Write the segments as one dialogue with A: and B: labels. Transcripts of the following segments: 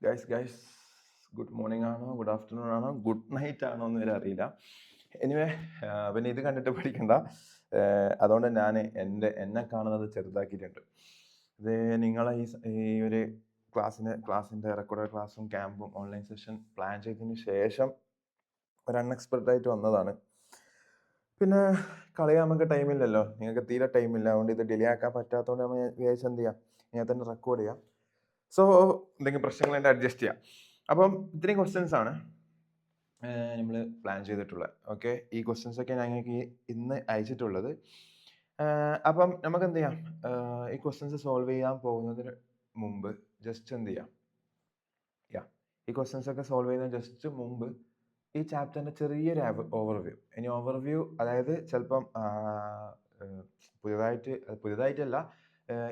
A: Guys good morning ആണോ good afternoon ആണോ good night ആണോ എന്ന് വരെ അറിയില്ല. എനിവേ പിന്നെ ഇത് കണ്ടിട്ട് പഠിക്കണ്ട. അതുകൊണ്ട് ഞാൻ എന്നെ കാണുന്നത് ചെറുതാക്കിയിട്ടുണ്ട്. ഇത് നിങ്ങളെ ഈ ഒരു ക്ലാസ്സിൻ്റെ റെക്കോർഡഡ് ക്ലാസ്സും ക്യാമ്പും ഓൺലൈൻ സെഷൻ പ്ലാൻ ചെയ്തതിന് ശേഷം ഒരു അൺഎക്സ്പെക്റ്റഡ് ആയിട്ട് വന്നതാണ്. പിന്നെ കളയാൻ നമുക്ക് ടൈമില്ലല്ലോ, നിങ്ങൾക്ക് തീരെ ടൈമില്ല. അതുകൊണ്ട് ഇത് ഡിലേ ആക്കാൻ പറ്റാത്തതുകൊണ്ട് നമ്മൾ വിചാരിച്ച് എന്ത് ചെയ്യാം, ഇങ്ങനെ തന്നെ റെക്കോർഡ് ചെയ്യാം. സോ എന്തെങ്കിലും പ്രശ്നങ്ങളുണ്ട് അഡ്ജസ്റ്റ് ചെയ്യാം. അപ്പം ഇത്രയും ക്വസ്റ്റ്യൻസ് ആണ് നമ്മൾ പ്ലാൻ ചെയ്തിട്ടുള്ളത്. ഓക്കെ, ഈ ക്വസ്റ്റ്യൻസ് ഒക്കെ ഞങ്ങൾക്ക് ഇന്ന് അയച്ചിട്ടുള്ളത്. അപ്പം നമുക്ക് എന്ത് ചെയ്യാം, ഈ ക്വസ്റ്റ്യൻസ് സോൾവ് ചെയ്യാൻ പോകുന്നതിന് മുമ്പ് ജസ്റ്റ് എന്ത് ചെയ്യാം, ഈ ക്വസ്റ്റ്യൻസ് ഒക്കെ സോൾവ് ചെയ്യുന്ന ജസ്റ്റ് മുമ്പ് ഈ ചാപ്റ്ററിന്റെ ചെറിയൊരു ഓവർവ്യൂ. ഇനി ഓവർവ്യൂ അതായത് ചിലപ്പം പുതിയതായിട്ടല്ല,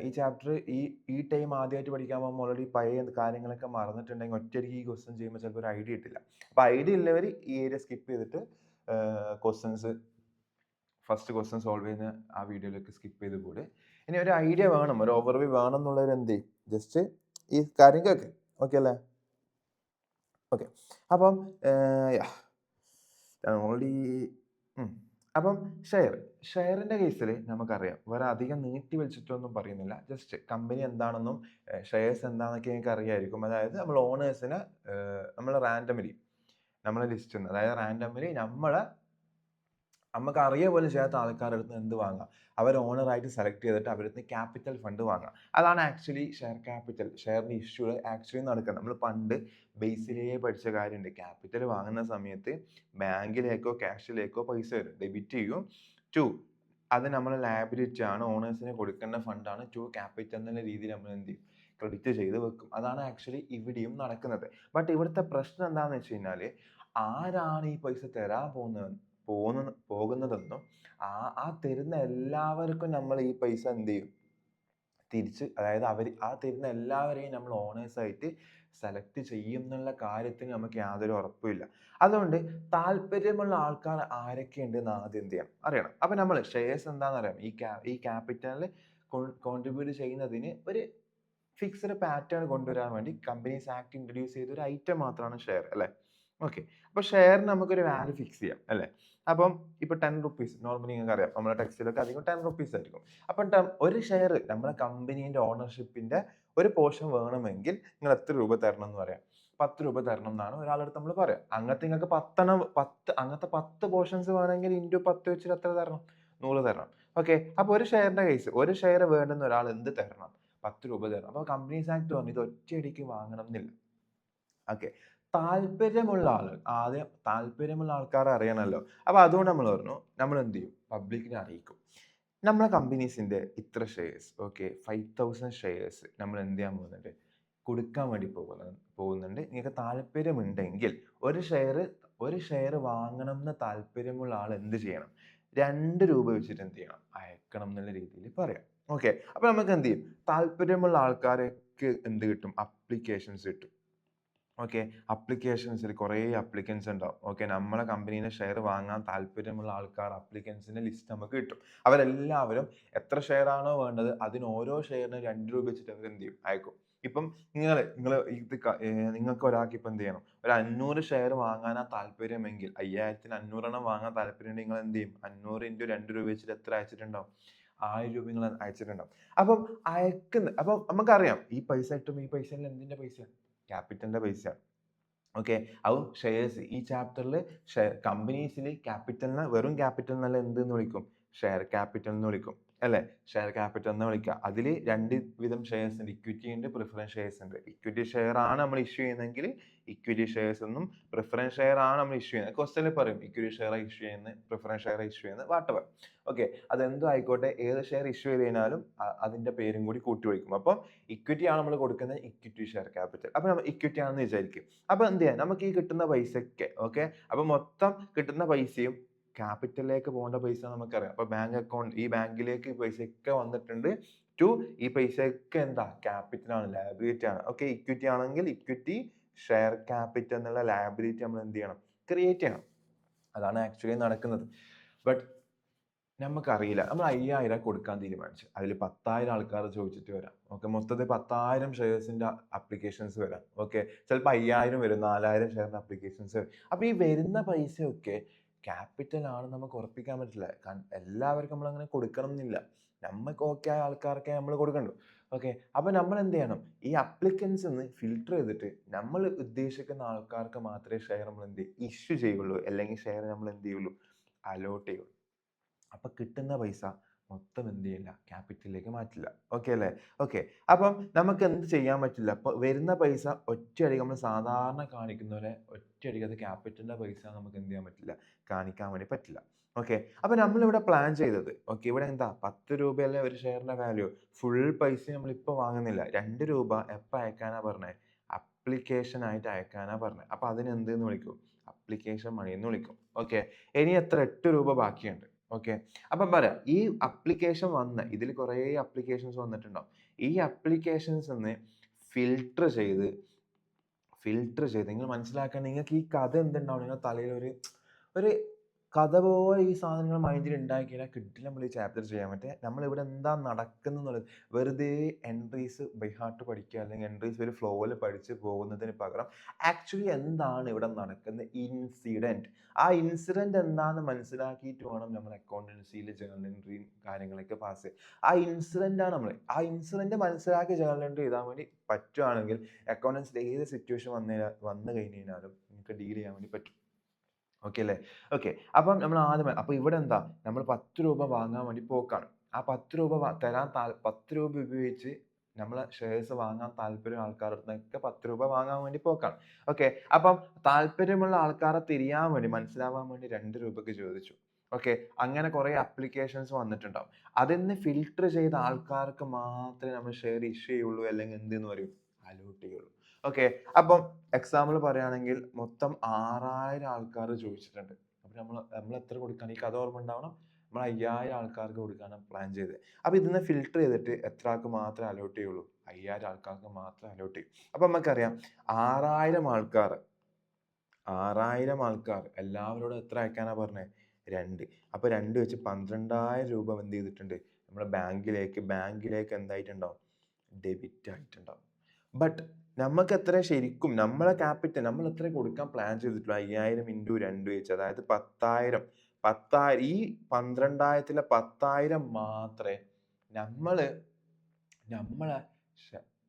A: ഈ ചാപ്റ്റർ ഈ ടൈം ആദ്യമായിട്ട് പഠിക്കാൻ പോകുമ്പോൾ ഓൾറെഡി പഴയ കാര്യങ്ങളൊക്കെ മറന്നിട്ടുണ്ടെങ്കിൽ ഒറ്റയടിക്ക് ഈ ക്വസ്റ്റ്യൻ ചെയ്യുമ്പോൾ ചിലപ്പോൾ ഒരു ഐഡിയ കിട്ടില്ല. അപ്പോൾ ഐഡിയ ഉള്ളവർ ഈ ഏരിയ സ്കിപ്പ് ചെയ്തിട്ട് ഫസ്റ്റ് ക്വസ്റ്റ്യൻ സോൾവ് ചെയ്യുന്ന ആ വീഡിയോയിലേക്ക് സ്കിപ്പ് ചെയ്ത് കൂടെ. ഇനി ഒരു ഐഡിയ വേണം, ഒരു ഓവർവ്യൂ വേണം എന്നുള്ളവർ എന്ത് ചെയ്യും, ജസ്റ്റ് ഈ കാര്യം കേൾക്ക്. ഓക്കെ അല്ലേ? ഓക്കെ, അപ്പം ഓൾറെഡി അപ്പം ഷെയറിന്റെ കേസിൽ നമുക്കറിയാം, വേറെ അധികം നീട്ടി വലിച്ചിട്ടൊന്നും പറയുന്നില്ല. ജസ്റ്റ് കമ്പനി എന്താണെന്നും ഷെയർസ് എന്താണെന്നൊക്കെ എനിക്ക് അറിയായിരിക്കും. അതായത് നമ്മൾ ഓണേഴ്സിന് നമ്മൾ റാൻഡമിലി നമ്മളെ ലിസ്റ്റ്, അതായത് റാൻഡമിലി നമുക്ക് അറിയ പോലും ചെയ്യാത്ത ആൾക്കാരുടെ അടുത്ത് എന്ത് വാങ്ങാം, അവർ ഓണറായിട്ട് സെലക്ട് ചെയ്തിട്ട് അവരുടെ അടുത്ത് ക്യാപിറ്റൽ ഫണ്ട് വാങ്ങാം. അതാണ് ആക്ച്വലി ഷെയർ ക്യാപിറ്റൽ, ഷെയറിന്റെ ഇഷ്യൂ ആക്ച്വലി നടക്കുന്നത്. നമ്മൾ പണ്ട് ബേസിലേ പഠിച്ച കാര്യമുണ്ട്. ക്യാപിറ്റൽ വാങ്ങുന്ന സമയത്ത് ബാങ്കിലേക്കോ ക്യാഷിലേക്കോ പൈസ വരും, ഡെബിറ്റ് ചെയ്യും. 2, അത് നമ്മളെ ലയബിലിറ്റി ആണ്, ഓണേഴ്സിന് കൊടുക്കേണ്ട ഫണ്ടാണ്. 2 ക്യാപിറ്റൽ എന്നുള്ള രീതിയിൽ നമ്മൾ എന്ത് ചെയ്യും, ക്രെഡിറ്റ് ചെയ്ത് വെക്കും. അതാണ് ആക്ച്വലി ഇവിടെയും നടക്കുന്നത്. ബട്ട് ഇവിടുത്തെ പ്രശ്നം എന്താണെന്ന് വെച്ച് കഴിഞ്ഞാൽ, ആരാണ് ഈ പൈസ തരാൻ പോകുന്നതെന്നും ആ തരുന്ന എല്ലാവർക്കും നമ്മൾ ഈ പൈസ എന്ത് ചെയ്യും, തിരിച്ച്, അതായത് ആ തരുന്ന എല്ലാവരെയും നമ്മൾ ഓണേഴ്സ് ആയിട്ട് സെലക്ട് ചെയ്യും എന്നുള്ള കാര്യത്തിന് നമുക്ക് യാതൊരു ഉറപ്പുമില്ല. അതുകൊണ്ട് താല്പര്യമുള്ള ആൾക്കാർ ആരൊക്കെ ഉണ്ടെന്ന് ആദ്യം എന്ത് ചെയ്യണം, അറിയണം. അപ്പൊ നമ്മൾ ഷെയർസ് എന്താണെന്ന് അറിയാം. ഈ ക്യാപിറ്റലിൽ കോൺട്രിബ്യൂട്ട് ചെയ്യുന്നതിന് ഒരു ഫിക്സ്ഡ് പാറ്റേൺ കൊണ്ടുവരാൻ വേണ്ടി കമ്പനീസ് ആക്ട് ഇൻട്രൊഡ്യൂസ് ചെയ്ത ഒരു ഐറ്റം മാത്രമാണ് ഷെയർ, അല്ലേ? ഓക്കെ, അപ്പൊ ഷെയറിന് നമുക്കൊരു വാല്യൂ ഫിക്സ് ചെയ്യാം, അല്ലേ? അപ്പം ഇപ്പൊ 10 റുപ്പീസ് നോർമലി നിങ്ങൾക്ക് അറിയാം, നമ്മുടെ ടെക്സ്റ്റിലൊക്കെ അധികം 10 റുപ്പീസ് ആയിരിക്കും. അപ്പം ഒരു ഷെയർ നമ്മുടെ കമ്പനീന്റെ ഓണർഷിപ്പിന്റെ ഒരു പോർഷൻ വേണമെങ്കിൽ നിങ്ങൾ എത്ര രൂപ തരണം എന്ന് പറയാം. 10 രൂപ തരണം എന്നാണ് ഒരാളടുത്ത് നമ്മൾ പറയാം. നിങ്ങൾക്ക് 10 അങ്ങനത്തെ 10 പോർഷൻസ് വേണമെങ്കിൽ ഇൻറ്റു 10 വെച്ചിട്ട് എത്ര തരണം, 100 തരണം. ഓക്കെ, അപ്പൊ ഒരു ഷെയറിന്റെ കേസ്, ഒരു ഷെയർ വേണ്ടുന്ന ഒരാൾ എന്ത് തരണം, 10 രൂപ തരണം. അപ്പൊ കമ്പനീസ് ആക്ട് പറഞ്ഞു ഇത് ഒറ്റയടിക്ക് വാങ്ങണം എന്നില്ല. ഓക്കെ, താല്പര്യമുള്ള ആൾക്കാരെ അറിയണമല്ലോ. അപ്പൊ അതുകൊണ്ട് നമ്മൾ പറഞ്ഞു, നമ്മൾ എന്ത് ചെയ്യും, പബ്ലിക്കിനെ അറിയിക്കും. നമ്മളെ കമ്പനീസിന്റെ ഇത്ര ഷെയർസ്, ഓക്കെ, 5000 ഷെയർസ് നമ്മൾ എന്ത് ചെയ്യാൻ പോകുന്നുണ്ട്, കൊടുക്കാൻ വേണ്ടി പോകുന്നുണ്ട്. നിങ്ങൾക്ക് താല്പര്യമുണ്ടെങ്കിൽ ഒരു ഷെയർ വാങ്ങണം എന്ന് താല്പര്യമുള്ള ആൾ എന്ത് ചെയ്യണം, 2 രൂപ വെച്ചിട്ട് എന്ത് ചെയ്യണം, അയക്കണം എന്നുള്ള രീതിയിൽ പറയാം. ഓക്കെ, അപ്പൊ നമുക്ക് എന്ത് ചെയ്യും, താല്പര്യമുള്ള ആൾക്കാർക്ക് എന്ത് കിട്ടും, അപ്ലിക്കേഷൻസ് കിട്ടും. ഓക്കെ, അപ്ലിക്കേഷൻസിൽ കുറേ അപ്ലിക്കൻസ് ഉണ്ടാവും. ഓക്കെ, നമ്മളെ കമ്പനീനെ ഷെയർ വാങ്ങാൻ താല്പര്യമുള്ള ആൾക്കാർ അപ്ലിക്കൻസിന്റെ ലിസ്റ്റ് നമുക്ക് കിട്ടും. അവരെല്ലാവരും എത്ര ഷെയർ ആണോ വേണ്ടത് അതിന് ഓരോ ഷെയറിന് 2 രൂപ വെച്ചിട്ട് അവർ എന്ത് ചെയ്യും, അയക്കും. ഇപ്പം നിങ്ങൾ നിങ്ങൾക്ക് ഒരാൾക്ക് ഇപ്പം എന്ത് ചെയ്യണം, ഒരു 500 ഷെയർ വാങ്ങാനാ താല്പര്യമെങ്കിൽ, 5000-ന് 500 എണ്ണം വാങ്ങാൻ താല്പര്യം നിങ്ങൾ എന്ത് ചെയ്യും, 500 × 2 രൂപ വെച്ചിട്ട് എത്ര അയച്ചിട്ടുണ്ടാവും, 1000 രൂപ നിങ്ങൾ അയച്ചിട്ടുണ്ടാവും. അപ്പം നമുക്കറിയാം ഈ പൈസ കിട്ടും, ഈ പൈസ എന്തിന്റെ പൈസ, ക്യാപിറ്റലിന്റെ പൈസ. ഓക്കെ, അതും ഷെയർസ്. ഈ ചാപ്റ്ററിൽ കമ്പനീസിൽ ക്യാപിറ്റലിനെ വെറും ക്യാപിറ്റൽ എന്നല്ല എന്തെന്ന് വിളിക്കും, ഷെയർ ക്യാപിറ്റൽ എന്ന് വിളിക്കും, അല്ലെ? ഷെയർ ക്യാപിറ്റൽ എന്ന് വിളിക്കുക. അതിൽ 2 വിധം ഷെയർസ് ഉണ്ട്, ഇക്വിറ്റി ഉണ്ട്, പ്രിഫറൻസ് ഷെയർസ് ഉണ്ട്. ഇക്വിറ്റി ഷെയർ ആണ് നമ്മൾ ഇഷ്യൂ ചെയ്യുന്നതെങ്കിൽ ഇക്വിറ്റി ഷെയർസ് എന്നും, പ്രിഫറൻസ് ഷെയർ ആണ് നമ്മൾ ഇഷ്യൂ ചെയ്യുന്നത്, ക്വസ്റ്റനിൽ പറയും ഇക്വിറ്റി ഷെയർ ഇഷ്യൂ ചെയ്യുന്നത്, പ്രിഫറൻസ് ഷെയർ ഇഷ്യൂ ചെയ്യുന്നത്, വാട്ടവർ. ഓക്കെ, അതെന്തോ ആയിക്കോട്ടെ, ഏത് ഷെയർ ഇഷ്യൂ ചെയ്ത് കഴിഞ്ഞാലും അതിന്റെ പേരും കൂടി കൂട്ടി വിളിക്കും. അപ്പം ഇക്വിറ്റി ആണ് നമ്മൾ കൊടുക്കുന്നത്, ഇക്വിറ്റി ഷെയർ ക്യാപിറ്റൽ. അപ്പൊ നമ്മൾ ഇക്വിറ്റി ആണെന്ന് വിചാരിക്കും. അപ്പൊ എന്ത് ചെയ്യാം, നമുക്ക് ഈ കിട്ടുന്ന പൈസയൊക്കെ, ഓക്കെ, അപ്പൊ മൊത്തം കിട്ടുന്ന പൈസയും ക്യാപിറ്റലിലേക്ക് പോകേണ്ട പൈസ നമുക്കറിയാം. അപ്പൊ ഈ ബാങ്കിലേക്ക് ഈ പൈസയൊക്കെ വന്നിട്ടുണ്ട്. ഈ പൈസയൊക്കെ എന്താ, ക്യാപിറ്റൽ ആണ്, ലയബിലിറ്റി ആണ്. ഓക്കെ, ഇക്വിറ്റി ആണെങ്കിൽ ഇക്വിറ്റി ഷെയർ ക്യാപിറ്റൽ എന്നുള്ള ലയബിലിറ്റി നമ്മൾ എന്ത് ചെയ്യണം, ക്രിയേറ്റ് ചെയ്യണം. അതാണ് ആക്ച്വലി നടക്കുന്നത്. ബട്ട് നമുക്കറിയില്ല. നമ്മൾ 5000 കൊടുക്കാൻ തീരുമാനിച്ചു. അതിൽ 10,000 ആൾക്കാർ ചോദിച്ചിട്ട് വരാം. ഓക്കെ. മൊത്തത്തിൽ 10,000 ഷെയർസിന്റെ അപ്ലിക്കേഷൻസ് വരാം. ഓക്കെ. ചിലപ്പോൾ 5000 വരും. 4000 ഷെയറിന്റെ അപ്ലിക്കേഷൻസ് വരും. അപ്പോൾ ഈ വരുന്ന പൈസയൊക്കെ ക്യാപിറ്റൽ ആണ് നമുക്ക് ഉറപ്പിക്കാൻ പറ്റില്ല. കാരണം എല്ലാവർക്കും നമ്മൾ അങ്ങനെ കൊടുക്കണം എന്നില്ല. നമുക്ക് ഓക്കെ ആയ ആൾക്കാർക്കേ നമ്മൾ കൊടുക്കണ്ടു. ഓക്കെ. അപ്പോൾ നമ്മൾ എന്ത് ചെയ്യണം? ഈ അപ്ലിക്കൻസിന്ന് ഫിൽട്ടർ ചെയ്തിട്ട് നമ്മൾ ഉദ്ദേശിക്കുന്ന ആൾക്കാർക്ക് മാത്രമേ ഷെയർ നമ്മൾ ഇഷ്യൂ ചെയ്യുള്ളൂ. അല്ലെങ്കിൽ ഷെയർ നമ്മൾ എന്ത് ചെയ്യുള്ളൂ? അലോട്ട് ചെയ്യുള്ളൂ. അപ്പൊ കിട്ടുന്ന പൈസ മൊത്തം എന്ത് ചെയ്യില്ല? ക്യാപിറ്റലിലേക്ക് മാറ്റില്ല. ഓക്കെ അല്ലേ? ഓക്കെ. അപ്പം നമുക്ക് എന്ത് ചെയ്യാൻ പറ്റില്ല? അപ്പൊ വരുന്ന പൈസ ഒറ്റയടിക്ക് നമ്മൾ സാധാരണ കാണിക്കുന്ന പോലെ ഒറ്റയടിക്ക് അത് ക്യാപിറ്റലിന്റെ പൈസ നമുക്ക് എന്ത് ചെയ്യാൻ പറ്റില്ല? കാണിക്കാൻ വേണ്ടി പറ്റില്ല. ഓക്കെ. അപ്പൊ നമ്മളിവിടെ പ്ലാൻ ചെയ്തത് ഓക്കെ ഇവിടെ എന്താ 10 രൂപയല്ലേ ഒരു ഷെയറിന്റെ വാല്യൂ. ഫുൾ പൈസ നമ്മൾ ഇപ്പൊ വാങ്ങുന്നില്ല. 2 രൂപ എപ്പോൾ അയക്കാനാ പറഞ്ഞത്? അപ്ലിക്കേഷൻ ആയിട്ട് അയക്കാനാ പറഞ്ഞത്. അപ്പൊ അതിന് എന്ത് എന്ന് വിളിക്കും? അപ്ലിക്കേഷൻ മണി എന്ന് വിളിക്കും. ഓക്കെ. ഇനി എത്ര? 8 രൂപ ബാക്കിയുണ്ട്. ഓക്കെ. അപ്പം പറയാം ഈ അപ്ലിക്കേഷൻ ഇതിൽ കുറേ അപ്ലിക്കേഷൻസ് വന്നിട്ടുണ്ടാവും. ഈ അപ്ലിക്കേഷൻസ് ഫിൽട്ടർ ചെയ്ത് നിങ്ങൾ മനസ്സിലാക്കാൻ നിങ്ങൾക്ക് ഈ കഥ എന്തുണ്ടാവും നിങ്ങളുടെ തലയിൽ ഒരു കഥ പോലെ ഈ സാധനങ്ങൾ മൈൻഡിൽ ഉണ്ടാക്കി കഴിഞ്ഞാൽ കിട്ടില്ല. നമ്മൾ ഈ ചാപ്റ്റർ ചെയ്യാൻ പറ്റുക. നമ്മളിവിടെ എന്താ നടക്കുന്നുള്ളത് വെറുതെ എൻട്രീസ് ബൈ ഹാർട്ട് പഠിക്കുക അല്ലെങ്കിൽ എൻട്രീസ് ഒരു ഫ്ലോയിൽ പഠിച്ച് പോകുന്നതിന് പകരം ആക്ച്വലി എന്താണ് ഇവിടെ നടക്കുന്ന ഇൻസിഡൻറ്റ്, ആ ഇൻസിഡൻറ്റ് എന്താണെന്ന് മനസ്സിലാക്കിയിട്ട് വേണം നമ്മൾ അക്കൗണ്ടൻസിയിൽ ജേർണൽ എൻട്രിയും കാര്യങ്ങളൊക്കെ പാസ് ചെയ്യുക. ആ ഇൻസിഡൻ്റാണ് നമ്മൾ ആ ഇൻസിഡൻറ്റ് മനസ്സിലാക്കി ജേർണൽ എൻട്രി ചെയ്താൽ വേണ്ടി പറ്റുവാണെങ്കിൽ അക്കൗണ്ടൻസിൽ ഏത് സിറ്റുവേഷൻ വന്നു കഴിഞ്ഞ് കഴിഞ്ഞാലും നിങ്ങൾക്ക് ഡീൽ ചെയ്യാൻ വേണ്ടി പറ്റും. ഓക്കെ അല്ലേ? ഓക്കെ. അപ്പം നമ്മൾ ആദ്യമേ അപ്പോൾ ഇവിടെ എന്താ നമ്മൾ 10 രൂപ വാങ്ങാൻ വേണ്ടി പോക്കാണ്. ആ 10 രൂപ 10 രൂപ ഉപയോഗിച്ച് നമ്മളെ ഷെയർസ് വാങ്ങാൻ താല്പര്യം ആൾക്കാരുടെ അടുത്തൊക്കെ 10 രൂപ വാങ്ങാൻ വേണ്ടി പോക്കാണ്. ഓക്കെ. അപ്പം താല്പര്യമുള്ള ആൾക്കാരെ തിരിയാൻ വേണ്ടി മനസ്സിലാവാൻ വേണ്ടി 2 രൂപയ്ക്ക് ചോദിച്ചു. ഓക്കെ. അങ്ങനെ കുറേ അപ്ലിക്കേഷൻസ് വന്നിട്ടുണ്ടാവും. അതിന്ന് ഫിൽട്ടർ ചെയ്ത ആൾക്കാർക്ക് മാത്രമേ നമ്മൾ ഷെയർ ഇഷ്യൂ ചെയ്യുള്ളൂ അല്ലെങ്കിൽ എന്തെന്ന് പറയും? അലോട്ട് ചെയ്യുള്ളൂ. ഓക്കെ. അപ്പം എക്സാമ്പിൾ പറയുകയാണെങ്കിൽ മൊത്തം 6000 ആൾക്കാർ ചോദിച്ചിട്ടുണ്ട്. അപ്പോൾ നമ്മൾ എത്ര കൊടുക്കാൻ? ഈ കഥ ഓർമ്മ ഉണ്ടാവണം. നമ്മൾ 5000 ആൾക്കാർക്ക് കൊടുക്കാനാണ് പ്ലാൻ ചെയ്തത്. അപ്പോൾ ഇതിന്ന് ഫിൽട്ടർ ചെയ്തിട്ട് എത്ര ആൾക്ക് മാത്രമേ അലോട്ട് ചെയ്യുള്ളൂ? 5000 ആൾക്കാർക്ക് മാത്രമേ അലോട്ട് ചെയ്യൂ. അപ്പോൾ നമുക്കറിയാം 6000 ആൾക്കാർ എല്ലാവരോടും എത്ര അയക്കാനാ പറഞ്ഞത്? 2. അപ്പോൾ 2 വെച്ച് 12,000 രൂപ എന്ത് ചെയ്തിട്ടുണ്ട്? നമ്മുടെ ബാങ്കിലേക്ക് എന്തായിട്ടുണ്ടാവും? ഡെബിറ്റ് ആയിട്ടുണ്ടാവും. ബട്ട് നമുക്ക് എത്ര ശരിക്കും നമ്മളെ ക്യാപിറ്റൽ നമ്മൾ എത്ര കൊടുക്കാൻ പ്ലാൻ ചെയ്തിട്ടുള്ളൂ? 5000 ഇൻറ്റു 2 വെച്ച് അതായത് 10,000 ഈ 12,000-ലെ 10,000 മാത്രമേ നമ്മളെ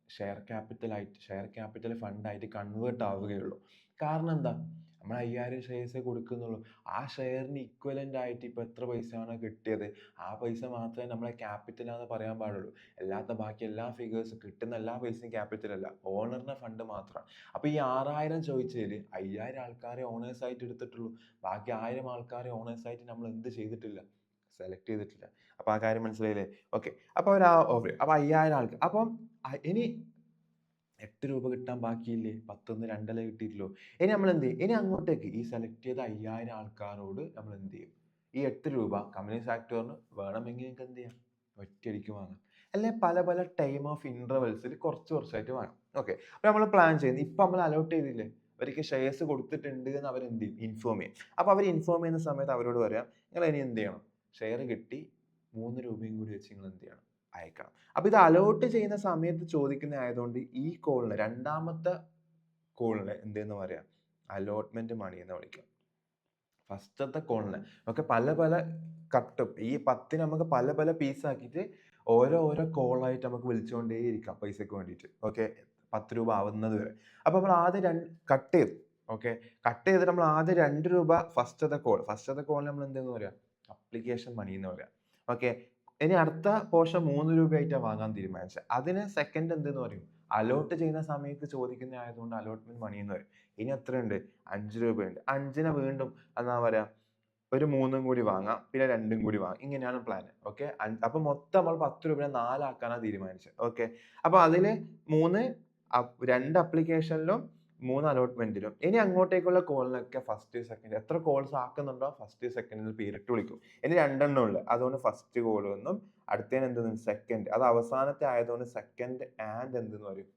A: ഷെയർ ക്യാപിറ്റൽ ഫണ്ടായിട്ട് കൺവേർട്ട് ആവുകയുള്ളൂ. കാരണം എന്താ? നമ്മൾ 5000 ഷെയർസേ കൊടുക്കുന്നുള്ളൂ. ആ ഷെയറിന് ഇക്വലന്റ് ആയിട്ട് ഇപ്പോൾ എത്ര പൈസയാണോ കിട്ടിയത് ആ പൈസ മാത്രമേ നമ്മളെ ക്യാപിറ്റലാണെന്ന് പറയാൻ പാടുള്ളൂ. ബാക്കി എല്ലാ ഫിഗേഴ്സും കിട്ടുന്ന എല്ലാ പൈസയും ക്യാപിറ്റൽ അല്ല, ഓണറിന്റെ ഫണ്ട് മാത്രമാണ്. അപ്പോൾ ഈ 6000 ചോദിച്ചതിൽ 5000 ആൾക്കാരെ ഓണേഴ്സ് ആയിട്ട് എടുത്തിട്ടുള്ളൂ. ബാക്കി 1000 ആൾക്കാരെ ഓണേഴ്സ് ആയിട്ട് നമ്മൾ എന്ത് ചെയ്തിട്ടില്ല? സെലക്ട് ചെയ്തിട്ടില്ല. അപ്പോൾ ആ കാര്യം മനസ്സിലായില്ലേ? ഓക്കെ. അപ്പോൾ അപ്പോൾ 5000 ആൾക്ക് അപ്പം ഇനി 8 രൂപ കിട്ടാൻ ബാക്കിയില്ലേ? 10ന്ന് 2 കിട്ടിയിട്ടല്ലോ. ഇനി നമ്മൾ എന്ത് ചെയ്യും? ഇനി അങ്ങോട്ടേക്ക് ഈ സെലക്ട് ചെയ്ത 5000 ആൾക്കാരോട് നമ്മൾ എന്ത് ചെയ്യും? ഈ 8 രൂപ കമ്പനീസ് ആക്ട് പറഞ്ഞു വേണമെങ്കിൽ നിങ്ങൾക്ക് എന്ത് ചെയ്യാം? ഒറ്റയടിക്ക് വാങ്ങാം. അല്ലെ പല ടൈം ഓഫ് ഇന്റർവെൽസിൽ കുറച്ചായിട്ട് വാങ്ങാം. ഓക്കെ. അപ്പോൾ നമ്മൾ പ്ലാൻ ചെയ്യുന്നത് ഇപ്പം നമ്മൾ അലോട്ട് ചെയ്തില്ലേ? അവർക്ക് ഷെയർസ് കൊടുത്തിട്ടുണ്ട് എന്ന് അവർ എന്ത് ചെയ്യും? ഇൻഫോം ചെയ്യും. അപ്പോൾ അവർ ഇൻഫോം ചെയ്യുന്ന സമയത്ത് അവരോട് പറയാം നിങ്ങൾ ഇനി എന്ത് ചെയ്യണം? ഷെയർ കിട്ടി 3 രൂപയും കൂടി വെച്ച് നിങ്ങൾ എന്ത് ചെയ്യണം? അയക്കണം. അപ്പോൾ ഇത് അലോട്ട് ചെയ്യുന്ന സമയത്ത് ചോദിക്കുന്ന ആയതുകൊണ്ട് ഈ കോളിന് രണ്ടാമത്തെ കോളിന് എന്തെന്ന് പറയാം? അലോട്ട്മെന്റ് മണി എന്ന് വിളിക്കാം. ഫസ്റ്റത്തെ കോളിന് ഒക്കെ പല കട്ടും ഈ 10 നമുക്ക് പല പീസ് ആക്കിയിട്ട് ഓരോ കോളായിട്ട് നമുക്ക് വിളിച്ചുകൊണ്ടേയിരിക്കാം പൈസക്ക് വേണ്ടിയിട്ട്. ഓക്കെ. 10 രൂപ ആവുന്നത് വരെ. അപ്പോൾ നമ്മൾ ആദ്യം കട്ട് ചെയ്തു. ഓക്കെ. കട്ട് ചെയ്തിട്ട് നമ്മൾ ആദ്യം 2 രൂപ ഫസ്റ്റത്തെ കോളിന് നമ്മൾ എന്തെന്ന് പറയാം? അപ്ലിക്കേഷൻ മണി എന്ന് പറയാം. ഓക്കെ. ഇനി അടുത്ത പോർഷൻ 3 രൂപയായിട്ടാണ് വാങ്ങാൻ തീരുമാനിച്ചത്. അതിന് സെക്കൻഡ് എന്തെന്ന് പറയും? അലോട്ട് ചെയ്യുന്ന സമയത്ത് ചോദിക്കുന്ന ആയതുകൊണ്ട് അലോട്ട്മെന്റ് മണി എന്ന് പറയും. ഇനി എത്രയുണ്ട്? 5 രൂപയുണ്ട്. 5നെ വീണ്ടും എന്താ പറയാ ഒരു 3ഉം കൂടി വാങ്ങാം, പിന്നെ 2ഉം കൂടി വാങ്ങാം. ഇങ്ങനെയാണ് പ്ലാൻ. ഓക്കെ. അപ്പൊ മൊത്തം നമ്മൾ 10 രൂപയെ 4 ആക്കാനാണ് തീരുമാനിച്ചത്. ഓക്കെ. അപ്പൊ അതില് 2 അപ്ലിക്കേഷനിലും 3 അലോട്ട്മെന്റിലും ഇനി അങ്ങോട്ടേക്കുള്ള കോളിനൊക്കെ ഫസ്റ്റ് സെക്കൻഡ് എത്ര കോൾസ് ആക്കുന്നുണ്ടോ ഫസ്റ്റ് സെക്കൻഡിൽ പേരിട്ട് വിളിക്കും. ഇനി 2 ഉള്ളു. അതുകൊണ്ട് ഫസ്റ്റ് കോൾ എന്നും അടുത്തതിന് എന്തെന്ന് സെക്കൻഡ്. അത് അവസാനത്തെ ആയതുകൊണ്ട് സെക്കൻഡ് ആൻഡ് എന്തെന്ന് പറയും?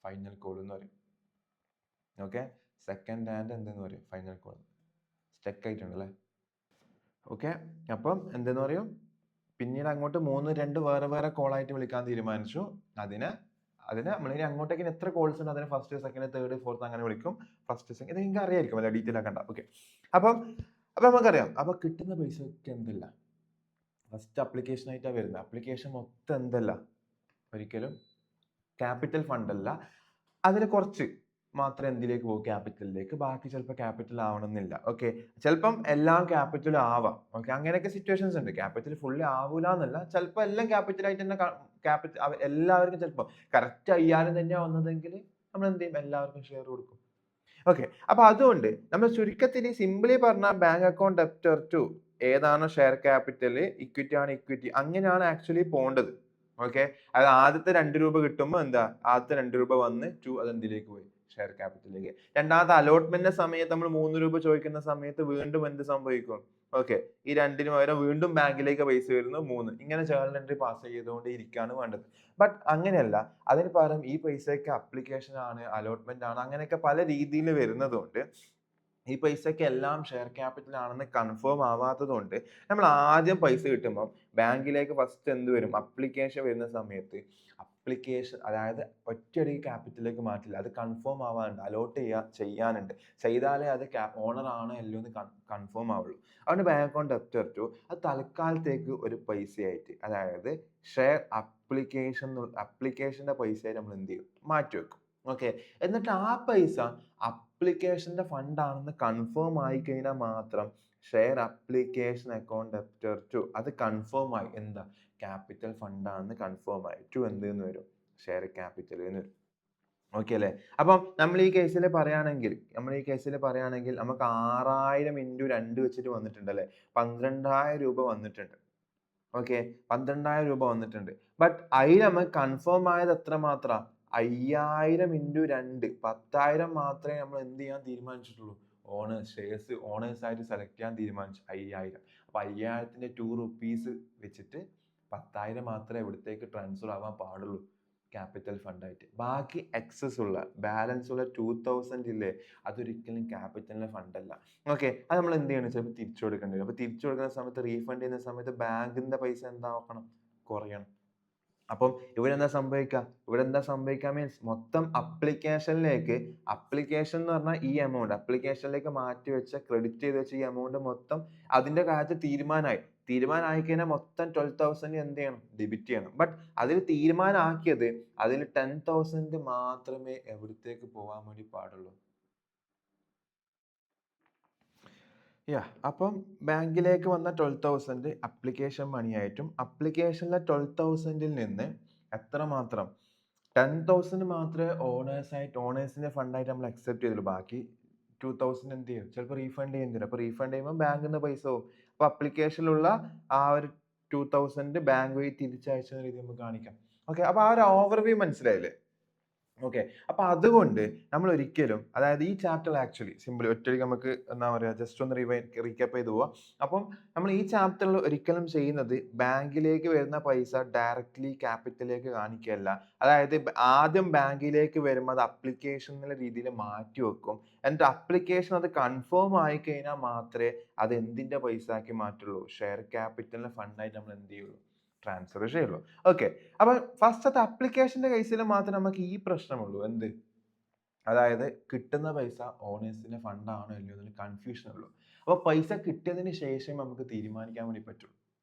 A: ഫൈനൽ കോൾ എന്ന് പറയും. ഓക്കെ. സെക്കൻഡ് ആൻഡ് എന്തെന്ന് പറയും? Final call. സ്റ്റക്ക് ആയിട്ടുണ്ട് അല്ലേ? ഓക്കെ. അപ്പം എന്തെന്ന് പറയും, പിന്നീട് അങ്ങോട്ട് 2 വേറെ വേറെ കോളായിട്ട് വിളിക്കാൻ തീരുമാനിച്ചു. അതിന് അതിന് നമ്മളിനി അങ്ങോട്ടേക്ക് ഇനി എത്ര കോൾസ് ഉണ്ട് അതിന് ഫസ്റ്റ്, സെക്കൻഡ്, തേർഡ്, ഫോർത്ത് അങ്ങനെ വിളിക്കും. ഫസ്റ്റ്, സെക്കൻഡ് ഇത് നിങ്ങൾക്ക് അറിയായിരിക്കും അല്ലെ, ഡീറ്റെയിൽ ആക്കണ്ട. ഓക്കെ. അപ്പം അപ്പം നമുക്കറിയാം. അപ്പൊ കിട്ടുന്ന പൈസയൊക്കെ എന്തല്ല, ഫസ്റ്റ് അപ്ലിക്കേഷൻ ആയിട്ടാണ് വരുന്നത്. അപ്ലിക്കേഷൻ മൊത്തം എന്തല്ല, ഒരിക്കലും ക്യാപിറ്റൽ ഫണ്ട് അല്ല. അതിൽ കുറച്ച് മാത്രമേ എന്തിലേക്ക് പോകും, ക്യാപിറ്റലിലേക്ക്. ബാക്കി ചിലപ്പോൾ ക്യാപിറ്റൽ ആവണമെന്നില്ല. ഓക്കെ. ചിലപ്പം എല്ലാം ക്യാപിറ്റൽ ആവാം. ഓക്കെ. അങ്ങനെയൊക്കെ സിറ്റുവേഷൻസ് ഉണ്ട്. ക്യാപിറ്റൽ ഫുള്ളി ആവൂല എന്നല്ല, ചിലപ്പോൾ എല്ലാം ക്യാപിറ്റൽ ആയിട്ട് തന്നെ ക്യാപിറ്റൽ എല്ലാവർക്കും ചിലപ്പോൾ കറക്റ്റ് 5000 തന്നെയാണ് വന്നതെങ്കിൽ നമ്മൾ എന്ത് ചെയ്യും, എല്ലാവർക്കും ഷെയർ കൊടുക്കും. ഓക്കെ. അപ്പൊ അതുകൊണ്ട് നമ്മൾ ചുരുക്കത്തിൽ സിംപിളി പറഞ്ഞാൽ ബാങ്ക് അക്കൗണ്ട് ഡെപ്റ്റർ ടു ഏതാണോ ഷെയർ ക്യാപിറ്റൽ, ഇക്വിറ്റി ആണ് ഇക്വിറ്റി, അങ്ങനെയാണ് ആക്ച്വലി പോകേണ്ടത്. ഓക്കെ. അത് ആദ്യത്തെ 2 രൂപ കിട്ടുമ്പോൾ എന്താ, ആദ്യത്തെ 2 രൂപ വന്ന് ടു അത് എന്തിലേക്ക് പോയി, ഷെയർ ക്യാപിറ്റലിലേക്ക്. രണ്ടാമത്തെ അലോട്ട്മെന്റിന്റെ സമയത്ത് നമ്മൾ 3 രൂപ ചോദിക്കുന്ന സമയത്ത് വീണ്ടും എന്ത് സംഭവിക്കും, ഓക്കെ, ഈ 2ന് പകരം വീണ്ടും ബാങ്കിലേക്ക് പൈസ വരുന്നു 3. ഇങ്ങനെ ജേർണൽ എൻട്രി പാസ് ചെയ്തുകൊണ്ട് ഇരിക്കുകയാണ് വേണ്ടത്. ബട്ട് അങ്ങനെയല്ല. അതിന് പകരം ഈ പൈസയൊക്കെ അപ്ലിക്കേഷൻ ആണ്, അലോട്ട്മെന്റ് ആണ്, അങ്ങനെയൊക്കെ പല രീതിയിൽ വരുന്നത് കൊണ്ട് ഈ പൈസയ്ക്ക് എല്ലാം ഷെയർ ക്യാപിറ്റൽ ആണെന്ന് കൺഫേം ആവാത്തത് കൊണ്ട് നമ്മൾ ആദ്യം പൈസ കിട്ടുമ്പോൾ ബാങ്കിലേക്ക് ഫസ്റ്റ് എന്ത് വരും, അപ്ലിക്കേഷൻ വരുന്ന സമയത്ത് അപ്ലിക്കേഷൻ, അതായത് ഒറ്റയടിക്ക് ക്യാപിറ്റലിലേക്ക് മാറ്റില്ല, അത് കൺഫേം ആവാനുണ്ട്, അലോട്ട് ചെയ്യാനുണ്ട്. ചെയ്താലേ അത് ഓണർ ആണോ അല്ലയോ എന്ന് കൺഫേം ആവുള്ളൂ. അതുകൊണ്ട് ബാങ്ക് അക്കൗണ്ട് ഡെപ്റ്റർ ടു അത് തൽക്കാലത്തേക്ക് ഒരു പൈസയായിട്ട്, അതായത് ഷെയർ അപ്ലിക്കേഷന്റെ പൈസയായിട്ട് നമ്മൾ എന്ത് ചെയ്യും, മാറ്റി വെക്കും. ഓക്കെ. എന്നിട്ട് ആ പൈസ അപ്ലിക്കേഷന്റെ ഫണ്ട് ആണെന്ന് കൺഫേം ആയി കഴിഞ്ഞാൽ മാത്രം share application account debtor to അത് കൺഫേം ആയി, എന്താ, ക്യാപിറ്റൽ ഫണ്ട് ആണെന്ന് കൺഫേം ആയി, ടു എന്തെന്ന് വരും, ഷെയർ ക്യാപിറ്റൽ എന്ന് വരും. ഓക്കെ അല്ലേ. അപ്പം നമ്മൾ ഈ കേസിൽ പറയുകയാണെങ്കിൽ നമുക്ക് 6000 × 2 വെച്ചിട്ട് വന്നിട്ടുണ്ട് അല്ലെ, 12000 രൂപ വന്നിട്ടുണ്ട്. ഓക്കെ. 12000 രൂപ വന്നിട്ടുണ്ട്. ബട്ട് അതിൽ നമുക്ക് കൺഫേം ആയത് എത്ര മാത്രം, 5000 × 2 10000 മാത്രമേ നമ്മൾ എന്ത് ചെയ്യാൻ തീരുമാനിച്ചിട്ടുള്ളൂ, ഷെയർസ് ഓണേഴ്സ് ആയിട്ട് സെലക്ട് ചെയ്യാൻ തീരുമാനിച്ചു 5000. അപ്പൊ 5000ന്റെ 2 റുപ്പീസ് വെച്ചിട്ട് 10000 മാത്രമേ ഇവിടത്തേക്ക് ട്രാൻസ്ഫർ ആവാൻ പാടുള്ളൂ ക്യാപിറ്റൽ ഫണ്ട് ആയിട്ട്. ബാക്കി എക്സസ് ഉള്ള ബാലൻസ് ഉള്ള 2000 ഇല്ലേ, അതൊരിക്കലും ക്യാപിറ്റലിന്റെ ഫണ്ട് അല്ല. ഓക്കെ. അത് നമ്മൾ എന്ത് ചെയ്യണം, ചിലപ്പോൾ തിരിച്ചു കൊടുക്കേണ്ടി വരും. അപ്പൊ തിരിച്ചു കൊടുക്കുന്ന സമയത്ത്, റീഫണ്ട് ചെയ്യുന്ന സമയത്ത് ബാങ്കിന്റെ പൈസ എന്താക്കണം, കുറയണം. അപ്പം ഇവിടെ എന്താ സംഭവിക്കുക മീൻസ് മൊത്തം അപ്ലിക്കേഷൻ എന്ന് പറഞ്ഞാൽ ഈ എമൗണ്ട് അപ്ലിക്കേഷനിലേക്ക് മാറ്റി വെച്ച, ക്രെഡിറ്റ് ചെയ്ത് വെച്ച ഈ എമൗണ്ട് മൊത്തം അതിന്റെ കാര്യത്തിൽ തീരുമാനമായി കഴിഞ്ഞാൽ മൊത്തം 12,000 എന്ത് ചെയ്യണം, ഡെബിറ്റ് ചെയ്യണം. ബട്ട് അതിൽ തീരുമാനമാക്കിയത് അതിൽ 10,000 മാത്രമേ എവിടത്തേക്ക് പോകാൻ വേണ്ടി പാടുള്ളൂ. അപ്പം ബാങ്കിലേക്ക് വന്ന 12,000 അപ്ലിക്കേഷൻ മണി ആയിട്ടും, അപ്ലിക്കേഷനിലെ 12,000 നിന്ന് എത്ര മാത്രം, 10,000 മാത്രമേ ഓണേഴ്സിന്റെ ഫണ്ടായിട്ട് നമ്മൾ അക്സെപ്റ്റ് ചെയ്തുള്ളൂ. ബാക്കി 2,000 എന്ത് ചെയ്യും, ചിലപ്പോൾ റീഫണ്ട് ചെയ്യേണ്ടി വരും. അപ്പൊ റീഫണ്ട് ചെയ്യുമ്പോൾ ബാങ്കിൽ നിന്ന് പൈസ പോകും. അപ്പൊ അപ്ലിക്കേഷനിലുള്ള ആ ഒരു 2,000 ബാങ്ക് വഴി തിരിച്ചയച്ച രീതി നമുക്ക് കാണിക്കാം. ഓക്കെ. അപ്പൊ ആ ഒരു ഓവർവ്യൂ മനസ്സിലായില്ലേ. ഓക്കെ. അപ്പൊ അതുകൊണ്ട് നമ്മൾ ഒരിക്കലും, അതായത് ഈ ചാപ്റ്റർ ആക്ച്വലി സിമ്പിൾ ഒറ്റയ്ക്ക് നമുക്ക് എന്താ പറയാ, ജസ്റ്റ് ഒന്ന് റീക്യാപ്പ് ചെയ്ത് പോവാം. അപ്പം നമ്മൾ ഈ ചാപ്റ്ററിൽ ഒരിക്കലും ചെയ്യുന്നത് ബാങ്കിലേക്ക് വരുന്ന പൈസ ഡയറക്ട്ലി ക്യാപിറ്റലിലേക്ക് കാണിക്കുകയല്ല. അതായത് ആദ്യം ബാങ്കിലേക്ക് വരുമ്പോൾ അത് അപ്ലിക്കേഷൻ എന്നുള്ള രീതിയിൽ മാറ്റി വെക്കും. എന്നിട്ട് അപ്ലിക്കേഷൻ അത് കൺഫേം ആയി കഴിഞ്ഞാൽ മാത്രമേ അത് എന്തിന്റെ പൈസ ആക്കി മാറ്റുള്ളൂ, ഷെയർ ക്യാപിറ്റലിന്റെ ഫണ്ടായിട്ട് നമ്മൾ എന്ത് ചെയ്യുള്ളൂ, ട്രാൻസ്ഫർ ചെയ്യുള്ളൂ. ഓക്കെ. അപ്പൊ ഫസ്റ്റത്തെ അപ്ലിക്കേഷന്റെ കേസിൽ മാത്രമേ നമുക്ക് ഈ പ്രശ്നമുള്ളൂ, എന്ത്, അതായത് കിട്ടുന്ന പൈസ ഓണേഴ്സിന്റെ ഫണ്ട് ആണോ അല്ലയോ എന്നൊരു കൺഫ്യൂഷൻ ഉള്ളൂ. അപ്പൊ പൈസ കിട്ടിയതിന് ശേഷം നമുക്ക് തീരുമാനിക്കാൻ വേണ്ടി പറ്റുള്ളൂ,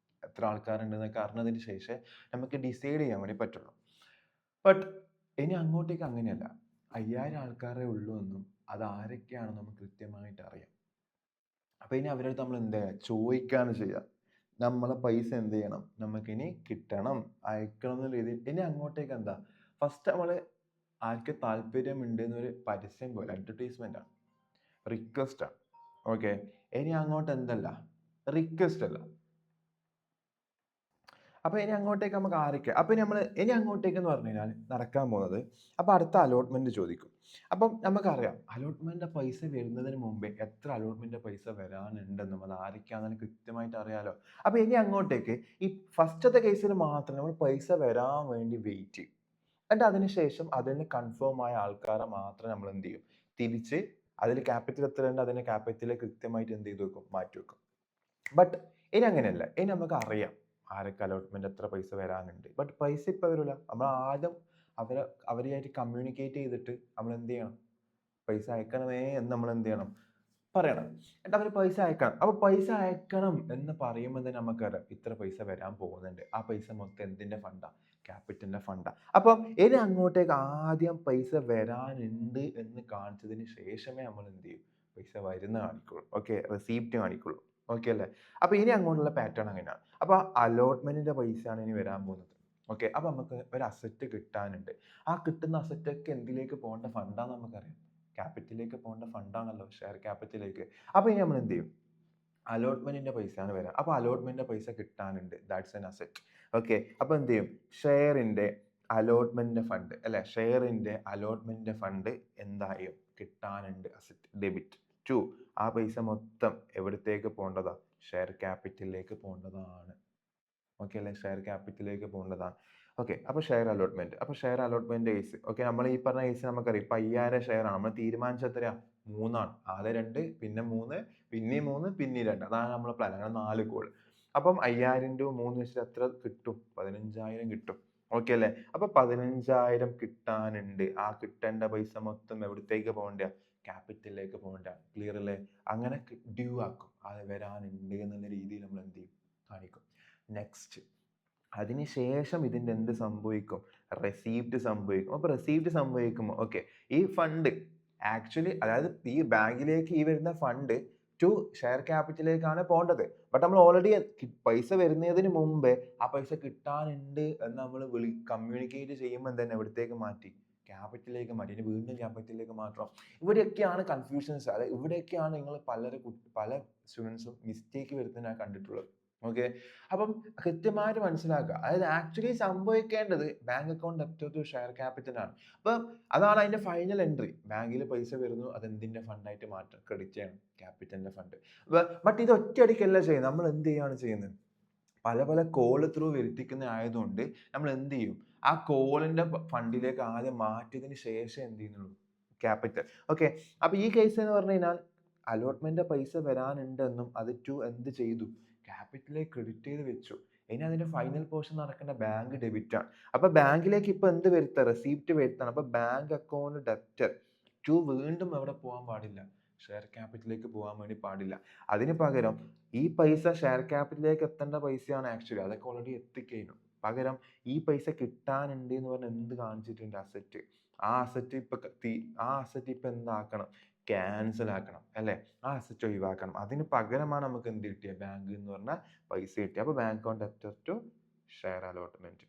A: എത്ര ആൾക്കാരുണ്ടെന്നൊക്കെ അറിഞ്ഞതിന് ശേഷം നമുക്ക് ഡിസൈഡ് ചെയ്യാൻ വേണ്ടി പറ്റുള്ളൂ. ബട്ട് ഇനി അങ്ങോട്ടേക്ക് അങ്ങനെയല്ല. 5000 ആൾക്കാരെ ഉള്ളൂ എന്നും അത് ആരൊക്കെയാണെന്ന് നമുക്ക് കൃത്യമായിട്ട് അറിയാം. അപ്പൊ ഇനി അവരുടെ നമ്മൾ എന്താ ചോദിക്കാണ് ചെയ്യുക, നമ്മളെ പൈസ എന്ത് ചെയ്യണം, നമുക്കിനി കിട്ടണം, അയക്കണം എന്ന രീതിയിൽ. ഇനി അങ്ങോട്ടേക്ക് എന്താ, ഫസ്റ്റ് നമ്മള് ആർക്ക് താല്പര്യമുണ്ട് എന്നൊരു പരസ്യം പോലെ അഡ്വർടൈസ്മെന്റ് ആണ്, റിക്വസ്റ്റ് ആണ്. ഓക്കെ. ഇനി അങ്ങോട്ട് എന്തല്ല, റിക്വസ്റ്റ് അല്ല. അപ്പൊ ഇനി അങ്ങോട്ടേക്ക് നമുക്ക് ആരൊക്കെ, അപ്പൊ ഇനി അങ്ങോട്ടേക്ക് എന്ന് പറഞ്ഞു കഴിഞ്ഞാൽ നടക്കാൻ പോകുന്നത്, അപ്പൊ അടുത്ത അലോട്ട്മെന്റ് ചോദിക്കും. അപ്പം നമുക്കറിയാം അലോട്ട്മെന്റ് പൈസ വരുന്നതിന് മുമ്പേ എത്ര അലോട്ട്മെന്റ് പൈസ വരാനുണ്ടെന്നും അത് ആരൊക്കെയാണെന്ന് കൃത്യമായിട്ട് അറിയാലോ. അപ്പൊ ഇനി അങ്ങോട്ടേക്ക് ഈ ഫസ്റ്റത്തെ കേസിൽ മാത്രം നമ്മൾ പൈസ വരാൻ വേണ്ടി വെയിറ്റ് ചെയ്യും. എന്നിട്ട് അതിനുശേഷം അതിന് കൺഫേം ആയ ആൾക്കാരെ മാത്രം നമ്മൾ എന്ത് ചെയ്യും, തിരിച്ച് അതിൽ ക്യാപിറ്റൽ എത്ര ഉണ്ട് അതിന്റെ ക്യാപിറ്റൽ കൃത്യമായിട്ട് എന്ത് ചെയ്ത് വെക്കും, മാറ്റി വെക്കും. ബട്ട് ഇനി അങ്ങനെയല്ല. ഇനി നമുക്ക് അറിയാം ആരൊക്കെ അലോട്ട്മെന്റ് എത്ര പൈസ വരാനുണ്ട്. ബട്ട് പൈസ ഇപ്പൊ വരൂല. നമ്മൾ ആദ്യം അവരുമായിട്ട് കമ്മ്യൂണിക്കേറ്റ് ചെയ്തിട്ട് നമ്മൾ എന്ത് ചെയ്യണം? പൈസ അയക്കണമേ എന്ന് നമ്മൾ എന്ത് ചെയ്യണം? പറയണം. എന്നിട്ട് അവര് പൈസ അയക്കണം. അപ്പൊ പൈസ അയക്കണം എന്ന് പറയുമ്പോൾ തന്നെ നമുക്കറിയാം ഇത്ര പൈസ വരാൻ പോകുന്നുണ്ട്. ആ പൈസ മൊത്തം എന്തിന്റെ ഫണ്ടാ? ക്യാപിറ്റലിന്റെ ഫണ്ടാ. അപ്പം ഇനി അങ്ങോട്ടേക്ക് ആദ്യം പൈസ വരാനുണ്ട് എന്ന് കാണിച്ചതിന് ശേഷമേ നമ്മൾ എന്ത് ചെയ്യൂ? പൈസ വരുന്ന കാണിക്കുള്ളൂ. ഓക്കെ, റെസീപ്റ്റ് കാണിക്കുള്ളൂ. ഓക്കെ അല്ലേ? അപ്പൊ ഇനി അങ്ങോട്ടുള്ള പാറ്റേൺ അങ്ങനെയാണ്. അപ്പൊ അലോട്ട്മെന്റിന്റെ പൈസയാണ് ഇനി വരാൻ പോകുന്നത്. ഓക്കെ, അപ്പൊ നമുക്ക് ഒരു അസറ്റ് കിട്ടാനുണ്ട്. ആ കിട്ടുന്ന അസറ്റ് ഒക്കെ എന്തിലേക്ക് പോകേണ്ട ഫണ്ടാന്ന് നമുക്കറിയാം. ക്യാപിറ്റലിലേക്ക് പോകേണ്ട ഫണ്ടാണല്ലോ, ഷെയർ ക്യാപിറ്റലിലേക്ക്. അപ്പൊ ഇനി നമ്മൾ എന്ത് ചെയ്യും? അലോട്ട്മെന്റിന്റെ പൈസയാണ് വരിക. അപ്പൊ അലോട്ട്മെന്റിന്റെ പൈസ കിട്ടാനുണ്ട്. That's an asset. ഓക്കെ, അപ്പൊ എന്ത് ചെയ്യും? ഷെയറിന്റെ അലോട്ട്മെന്റിന്റെ ഫണ്ട് അല്ലെ, ഷെയറിന്റെ അലോട്ട്മെന്റിന്റെ ഫണ്ട് എന്തായും കിട്ടാനുണ്ട്, അസറ്റ് ഡെബിറ്റ് ടു. ആ പൈസ മൊത്തം എവിടത്തേക്ക് പോകേണ്ടതാ? ഷെയർ ക്യാപിറ്റലിലേക്ക് പോകേണ്ടതാണ്. ഓക്കെ അല്ലേ? ഷെയർ ക്യാപിറ്റലിലേക്ക് പോകേണ്ടതാണ്. ഓക്കെ, അപ്പൊ ഷെയർ അലോട്ട്മെന്റ്. അപ്പൊ ഷെയർ അലോട്ട്മെന്റ് കേസ്. ഓക്കെ, നമ്മൾ ഈ പറഞ്ഞ കേസ് നമുക്കറിയാം. ഇപ്പൊ 5000 ഷെയർ ആണ്. നമ്മൾ തീരുമാനിച്ചത് എത്രയാ? 3 ആണ്. ആദ്യം 2, പിന്നെ 3, പിന്നെയും 3, പിന്നെയും 2. അതാണ് നമ്മുടെ പ്ലാൻ. അങ്ങനെ 4 കോൾ. അപ്പം 5000 into 3 വെച്ചിട്ട് എത്ര കിട്ടും? 15000 കിട്ടും. ഓക്കെ അല്ലേ? അപ്പൊ 15000 കിട്ടാനുണ്ട്. ആ കിട്ടേണ്ട പൈസ മൊത്തം എവിടത്തേക്ക് പോകണ്ട? ക്യാപിറ്റലിലേക്ക് പോകണ്ട. ക്ലിയർ അല്ലേ? അങ്ങനെ ഡ്യൂ ആക്കും. അത് വരാനുണ്ട് എന്നുള്ള രീതിയിൽ നമ്മൾ എന്ത് ചെയ്യും? കാണിക്കും. നെക്സ്റ്റ്, അതിനുശേഷം ഇതിന്റെ എന്ത് സംഭവിക്കും? റെസീപ്റ്റ് സംഭവിക്കും. അപ്പൊ റെസീപ്റ്റ് സംഭവിക്കുമ്പോൾ ഓക്കെ, ഈ ഫണ്ട് ആക്ച്വലി, അതായത് ഈ ബാങ്കിലേക്ക് ഈ വരുന്ന ഫണ്ട് ടു ഷെയർ ക്യാപിറ്റലിലേക്കാണ് പോകേണ്ടത്. ബട്ട് നമ്മൾ ഓൾറെഡി പൈസ വരുന്നതിന് മുമ്പേ ആ പൈസ കിട്ടാനുണ്ട് എന്ന് നമ്മൾ കമ്മ്യൂണിക്കേറ്റ് ചെയ്യുമ്പോൾ തന്നെ എവിടത്തേക്ക് മാറ്റി? ക്യാപിറ്റലിലേക്ക് മാറ്റി. ഇനി വീണ്ടും ക്യാപിറ്റലിലേക്ക് മാറ്റണം. ഇവിടെയൊക്കെയാണ് കൺഫ്യൂഷൻസ്. അതായത് ഇവിടെയൊക്കെയാണ് നിങ്ങൾ പല സ്റ്റുഡൻസും മിസ്റ്റേക്ക് വരുന്നത് ഞാൻ കണ്ടിട്ടുള്ളത്. ഓക്കെ, അപ്പം കൃത്യമായിട്ട് മനസ്സിലാക്കുക. അതായത് ആക്ച്വലി സംഭവിക്കേണ്ടത് bank account debit to share capital ആണ്. അപ്പൊ അതാണ് അതിന്റെ ഫൈനൽ എൻട്രി. ബാങ്കിൽ പൈസ വരുന്നു, അത് എന്തിന്റെ ഫണ്ടായിട്ട് മാറ്റം? ക്രെഡിറ്റ് ചെയ്യണം, ക്യാപിറ്റലിന്റെ ഫണ്ട്. ബട്ട് ഇത് ഒറ്റയടിക്കല്ല ചെയ്യുന്നത്. നമ്മൾ എന്ത് ചെയ്യാണ് ചെയ്യുന്നത്? പല പല കോൾ ത്രൂ വരുത്തിക്കുന്ന ആയതുകൊണ്ട് നമ്മൾ എന്ത് ചെയ്യും? ആ കോളിന്റെ ഫണ്ടിലേക്ക് ആദ്യം മാറ്റിയതിന് ശേഷം എന്ത് ചെയ്യുന്നുള്ളൂ? ക്യാപിറ്റൽ. ഓക്കെ, അപ്പൊ ഈ കേസ് എന്ന് പറഞ്ഞു കഴിഞ്ഞാൽ അലോട്ട്മെന്റ് പൈസ വരാനുണ്ടെന്നും അത് ടു എന്ത് ചെയ്തു? ക്യാപിറ്റലിലേക്ക് ക്രെഡിറ്റ് ചെയ്ത് വെച്ചു. ഇനി അതിന്റെ ഫൈനൽ പോർഷൻ നടക്കേണ്ട ബാങ്ക് ഡെബിറ്റ് ആണ്. അപ്പൊ ബാങ്കിലേക്ക് ഇപ്പൊ എന്ത് വരുത്താം? റെസീപ്റ്റ് വരുത്താണ്. അപ്പൊ ബാങ്ക് അക്കൗണ്ട് ഡെപ്റ്റർ ടു വീണ്ടും എവിടെ പോകാൻ പാടില്ല? ഷെയർ ക്യാപിറ്റലിലേക്ക് പോകാൻ വേണ്ടി പാടില്ല. അതിന് പകരം ഈ പൈസ ഷെയർ ക്യാപിറ്റലിലേക്ക് എത്തേണ്ട പൈസയാണ് ആക്ച്വലി. അതൊക്കെ ഓൾറെഡി എത്തിക്കഴിഞ്ഞു. പകരം ഈ പൈസ കിട്ടാനുണ്ട് എന്ന് പറഞ്ഞ് എന്ത് കാണിച്ചിട്ടുണ്ട്? അസറ്റ്. ആ അസറ്റ് ഇപ്പൊ എന്താക്കണം? ക്യാൻസൽ ആക്കണം അല്ലെ? ആ അസറ്റ് ഒഴിവാക്കണം. അതിന് പകരമാണ് നമുക്ക് എന്ത് കിട്ടിയത്? ബാങ്ക് എന്ന് പറഞ്ഞ പൈസ കിട്ടി. അപ്പൊ bank account debtor to share allotment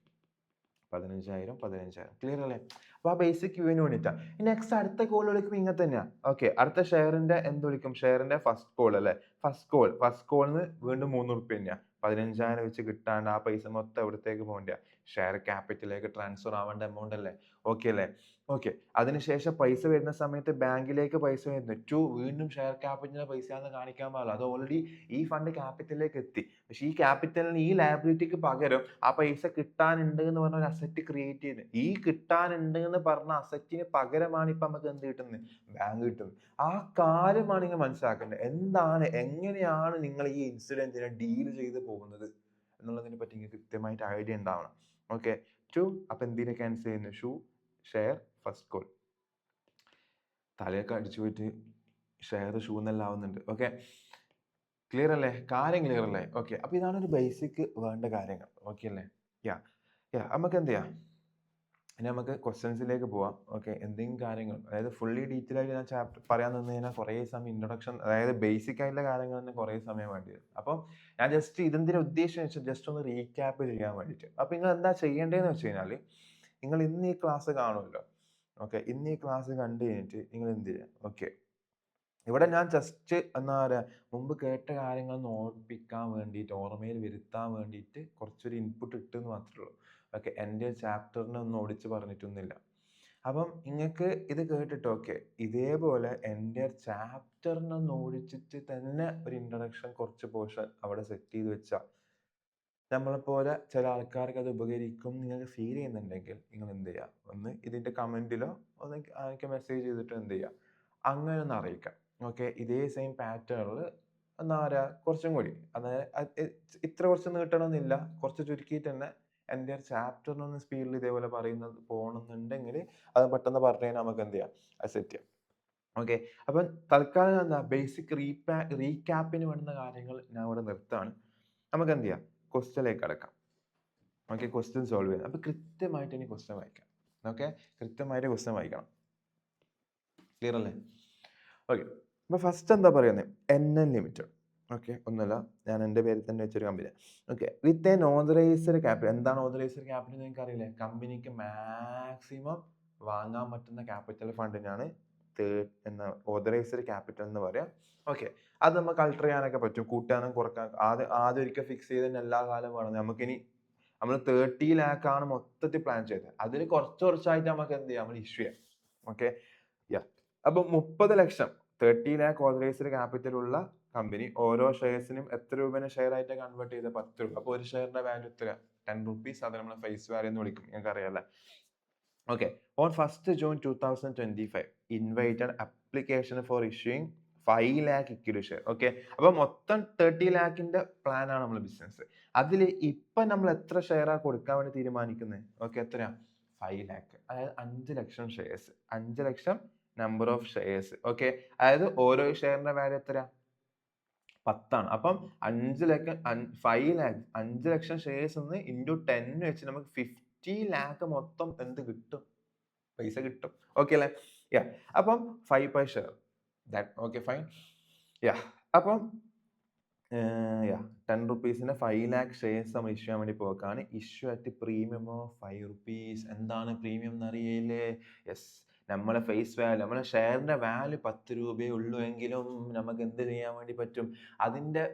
A: 15,000. Clear അല്ലേ? അപ്പൊ ആ ബേസിക് ക്യൂവിന് വേണ്ടിയിട്ടാ. നെക്സ്റ്റ് അടുത്ത കോൾ വിളിക്കുമ്പോൾ ഇങ്ങനെ തന്നെയാ. ഓക്കെ, അടുത്ത ഷെയറിന്റെ എന്ത് വിളിക്കും? ഷെയറിന്റെ ഫസ്റ്റ് കോൾ അല്ലെ? ഫസ്റ്റ് കോളിന് വീണ്ടും 3 റുപ്യ തന്നെയാ. 15,000 വെച്ച് കിട്ടാണ്ട് ആ പൈസ മൊത്തം എവിടത്തേക്ക് പോകണ്ട? ഷെയർ ക്യാപിറ്റലിലേക്ക് ട്രാൻസ്ഫർ ആവേണ്ട എമൗണ്ട് അല്ലേ? ഓക്കെ അല്ലേ? ഓക്കെ, അതിനുശേഷം പൈസ വരുന്ന സമയത്ത് ബാങ്കിലേക്ക് പൈസ വരുന്നു ടു വീണ്ടും ഷെയർ ക്യാപിറ്റലിന്റെ പൈസ എന്ന് കാണിക്കാൻ പാടില്ല. അത് ഓൾറെഡി ഈ ഫണ്ട് ക്യാപിറ്റലിലേക്ക് എത്തി. പക്ഷെ ഈ ക്യാപിറ്റലിന് ഈ ലയബിലിറ്റിക്ക് പകരം ആ പൈസ കിട്ടാനുണ്ട് എന്ന് പറഞ്ഞ ഒരു അസറ്റ് ക്രിയേറ്റ് ചെയ്ത്, ഈ കിട്ടാനുണ്ട് എന്ന് പറഞ്ഞ അസറ്റിന് പകരമാണ് ഇപ്പൊ നമുക്ക് എന്ത് കിട്ടുന്നത്? ബാങ്ക് കിട്ടുന്നത്. ആ കാര്യമാണ് നിങ്ങൾ മനസ്സിലാക്കേണ്ടത്. എങ്ങനെയാണ് നിങ്ങൾ ഈ ഇൻസിഡന്റിനെ ഡീൽ ചെയ്ത് പോകുന്നത് എന്നുള്ളതിനെ പറ്റി നിങ്ങൾക്ക് കൃത്യമായിട്ട് ഐഡിയ ഉണ്ടാവണം. ഓക്കെ, ടു അപ്പൊ എന്തിനെ ക്യാൻസൽ ചെയ്യുന്നു? Share first call. തലയൊക്കെ അടിച്ചു പോയിട്ട് ഷെയർ ഷൂ എന്നെല്ലാം ആവുന്നുണ്ട്. ഓക്കെ, ക്ലിയർ അല്ലേ? കാര്യം ക്ലിയർ അല്ലേ? ഓക്കെ, അപ്പൊ ഇതാണ് ഒരു ബേസിക് വേണ്ട കാര്യങ്ങൾ. ഓക്കെ അല്ലേ? യാ നമുക്ക് എന്ത് ചെയ്യാം? ഇനി നമുക്ക് ക്വസ്റ്റ്യൻസിലേക്ക് പോവാം. ഓക്കെ, എന്തെങ്കിലും കാര്യങ്ങൾ, അതായത് ഫുള്ളി ഡീറ്റെയിൽ ആയിട്ട് ഞാൻ ചാപ്റ്റർ പറയാൻ നിന്ന് കഴിഞ്ഞാൽ കുറേ സമയം ഇൻട്രൊഡക്ഷൻ, അതായത് ബേസിക് ആയിട്ടുള്ള കാര്യങ്ങൾ തന്നെ കുറേ സമയം വേണ്ടി വരും. അപ്പം ഞാൻ ജസ്റ്റ് ഇതെന്തിനാ ഉദ്ദേശം വെച്ചാൽ ജസ്റ്റ് ഒന്ന് റീക്യാപ്പ് ചെയ്യാൻ വേണ്ടിയിട്ട്. അപ്പൊ നിങ്ങൾ എന്താ ചെയ്യേണ്ടതെന്ന് വെച്ച് കഴിഞ്ഞാൽ, നിങ്ങൾ ഇന്ന് ഈ ക്ലാസ് കാണുമല്ലോ. ഓക്കെ, ഇന്ന് ഈ ക്ലാസ് കണ്ടു കഴിഞ്ഞിട്ട് നിങ്ങൾ എന്ത് ചെയ്യുക? ഓക്കെ, ഇവിടെ ഞാൻ ജസ്റ്റ് എന്താ പറയാ, മുമ്പ് കേട്ട കാര്യങ്ങൾ ഒന്ന് ഓർപ്പിക്കാൻ വേണ്ടിയിട്ട്, ഓർമ്മയിൽ വരുത്താൻ വേണ്ടിയിട്ട് കുറച്ചൊരു ഇൻപുട്ട് ഇട്ടെന്ന് മാത്രമേ ഉള്ളൂ. ഓക്കെ, എൻ്റെ ചാപ്റ്ററിനെ ഒന്നും ഓടിച്ച് പറഞ്ഞിട്ടൊന്നുമില്ല. അപ്പം നിങ്ങൾക്ക് ഇത് കേട്ടിട്ട് ഓക്കെ, ഇതേപോലെ എൻ്റെ ചാപ്റ്ററിനെ ഒന്ന് ഓടിച്ചിട്ട് തന്നെ ഒരു ഇൻട്രഡക്ഷൻ കുറച്ച് പോർഷൻ അവിടെ സെറ്റ് ചെയ്ത് വെച്ചാൽ, നമ്മളെപ്പോലെ ചില ആൾക്കാർക്ക് അത് ഉപകരിക്കും നിങ്ങൾക്ക് ഫീൽ ചെയ്യുന്നുണ്ടെങ്കിൽ നിങ്ങൾ എന്ത് ചെയ്യുക? ഒന്ന് ഇതിൻ്റെ കമൻറ്റിലോ ഒന്ന് എനിക്ക് മെസ്സേജ് ചെയ്തിട്ട് എന്ത് ചെയ്യുക? അങ്ങനെ ഒന്ന് അറിയിക്കാം. ഓക്കെ, ഇതേ സെയിം പാറ്റേണിൽ എന്താ പറയുക, കുറച്ചും കൂടി അതായത് ഇത്ര കുറച്ചൊന്നും കിട്ടണമെന്നില്ല, കുറച്ച് ചുരുക്കിയിട്ട് തന്നെ എൻ്റെ ഒരു ചാപ്റ്ററിനൊന്ന് സ്പീഡിൽ ഇതേപോലെ പറയുന്നത് പോകണമെന്നുണ്ടെങ്കിൽ അത് പെട്ടെന്ന് പറഞ്ഞു കഴിഞ്ഞാൽ നമുക്ക് എന്ത് ചെയ്യാം, അത് സെറ്റ് ചെയ്യാം. ഓക്കെ, അപ്പം തൽക്കാലം എന്താ ബേസിക് റീക്യാപ്പിന് വേണ്ടുന്ന കാര്യങ്ങൾ ഞാൻ ഇവിടെ നിർത്താണ്. നമുക്ക് എന്ത് ചെയ്യാം, ക്വസ്റ്റ്യനിലേക്ക് കടക്കാം. ഓക്കെ, ക്വസ്റ്റ്യൻ സോൾവ് ചെയ്യാം. അപ്പൊ കൃത്യമായിട്ട് ഇനി ക്വസ്റ്റ്യൻ വായിക്കാം. ഓക്കെ, കൃത്യമായിട്ട് ക്വസ്റ്റ്യൻ വായിക്കണം. ക്ലിയർ അല്ലേ? ഓക്കെ, അപ്പൊ ഫസ്റ്റ് എന്താ പറയുന്നത്, NN ലിമിറ്റഡ്. ഓക്കെ, ഒന്നുമില്ല, ഞാൻ എൻ്റെ പേരിൽ തന്നെ വെച്ചൊരു കമ്പനി. ഓക്കെ, വിത്ത് എൻ ഓതറൈസ്ഡ് ക്യാപിറ്റൽ. എന്താണ് ഓതറൈസ്ഡ് ക്യാപിറ്റൽ നിങ്ങൾക്ക് അറിയില്ലേ? കമ്പനിക്ക് മാക്സിമം വാങ്ങാൻ പറ്റുന്ന ക്യാപിറ്റൽ ഫണ്ടിനാണ് ഓതറൈസ്ഡ് ക്യാപിറ്റൽ എന്ന് പറയാം. ഓക്കെ, അത് നമുക്ക് അൾട്ടർ ചെയ്യാനൊക്കെ പറ്റും, കൂട്ടാനും കുറക്കാൻ. ആദ്യം ഒരിക്കൽ ഫിക്സ് ചെയ്തതിന് എല്ലാ കാലം വേണം. നമുക്കിനി നമ്മൾ 30 lakh ആണ് മൊത്തത്തിൽ പ്ലാൻ ചെയ്തത്, അതിൽ കുറച്ചായിട്ട് നമുക്ക് എന്ത് ചെയ്യാം, നമ്മൾ ഇഷ്യൂ ചെയ്യാം. ഓക്കെ, അപ്പൊ 30 ലക്ഷം 30 lakh ഓതറൈസ്ഡ് ക്യാപിറ്റൽ ഉള്ള കമ്പനി ഓരോ ഷെയർസിനും എത്ര രൂപേനെ ഷെയർ ആയിട്ട് കൺവേർട്ട് ചെയ്ത് 10 രൂപ. അപ്പൊ ഒരു ഷെയറിന്റെ വാല്യൂ എത്ര? 10 rupees. അത് നമ്മൾ ഫേസ് വാല്യൂ എന്ന് വിളിക്കും, നിങ്ങൾക്ക് അറിയാലേ. Okay, on 1st June 2025 invited application for issuing 5 lakh equity share. Okay, അപ്പൊ മൊത്തം 30 lakhന്റെ പ്ലാൻ ആണ് നമ്മൾ ബിസിനസ്. അതിൽ ഇപ്പൊ നമ്മൾ എത്ര ഷെയർ ആ കൊടുക്കാൻ വേണ്ടി തീരുമാനിക്കുന്നത്? ഓക്കെ, എത്രയാ? 5 lakh, അതായത് 5 ലക്ഷം ഷെയർസ്. 5 ലക്ഷം നമ്പർ ഓഫ് ഷെയർസ്. ഓക്കെ, അതായത് ഓരോ ഷെയറിന്റെ വാല്യൂ എത്ര? 10 ആണ്. അപ്പം 5 ലക്ഷം 5 lakh 5 ലക്ഷം ഷെയർസ് ഒന്ന് ഇൻറ്റു 10 വെച്ച് നമുക്ക് 50 lakh മൊത്തം എന്ത് കിട്ടും? പൈസ കിട്ടും. ഓക്കെ അല്ലേ? യാ, അപ്പം 5 per share. Okay, fine. Yeah, അപ്പം 10 rupeesന്റെ 5 lakh ഷെയർസ് നമ്മൾ ഇഷ്യൂ ചെയ്യാൻ വേണ്ടി പോക്കാണ്. Issue at premium of 5 rupees. എന്താണ് പ്രീമിയം എന്ന് അറിയില്ലേ? യെസ്, നമ്മളെ ഫേസ് വാല്യൂ, നമ്മളെ ഷെയറിന്റെ വാല്യൂ 10 രൂപയേ ഉള്ളൂ എങ്കിലും നമുക്ക് എന്ത് ചെയ്യാൻ വേണ്ടി പറ്റും? അതിന്റെ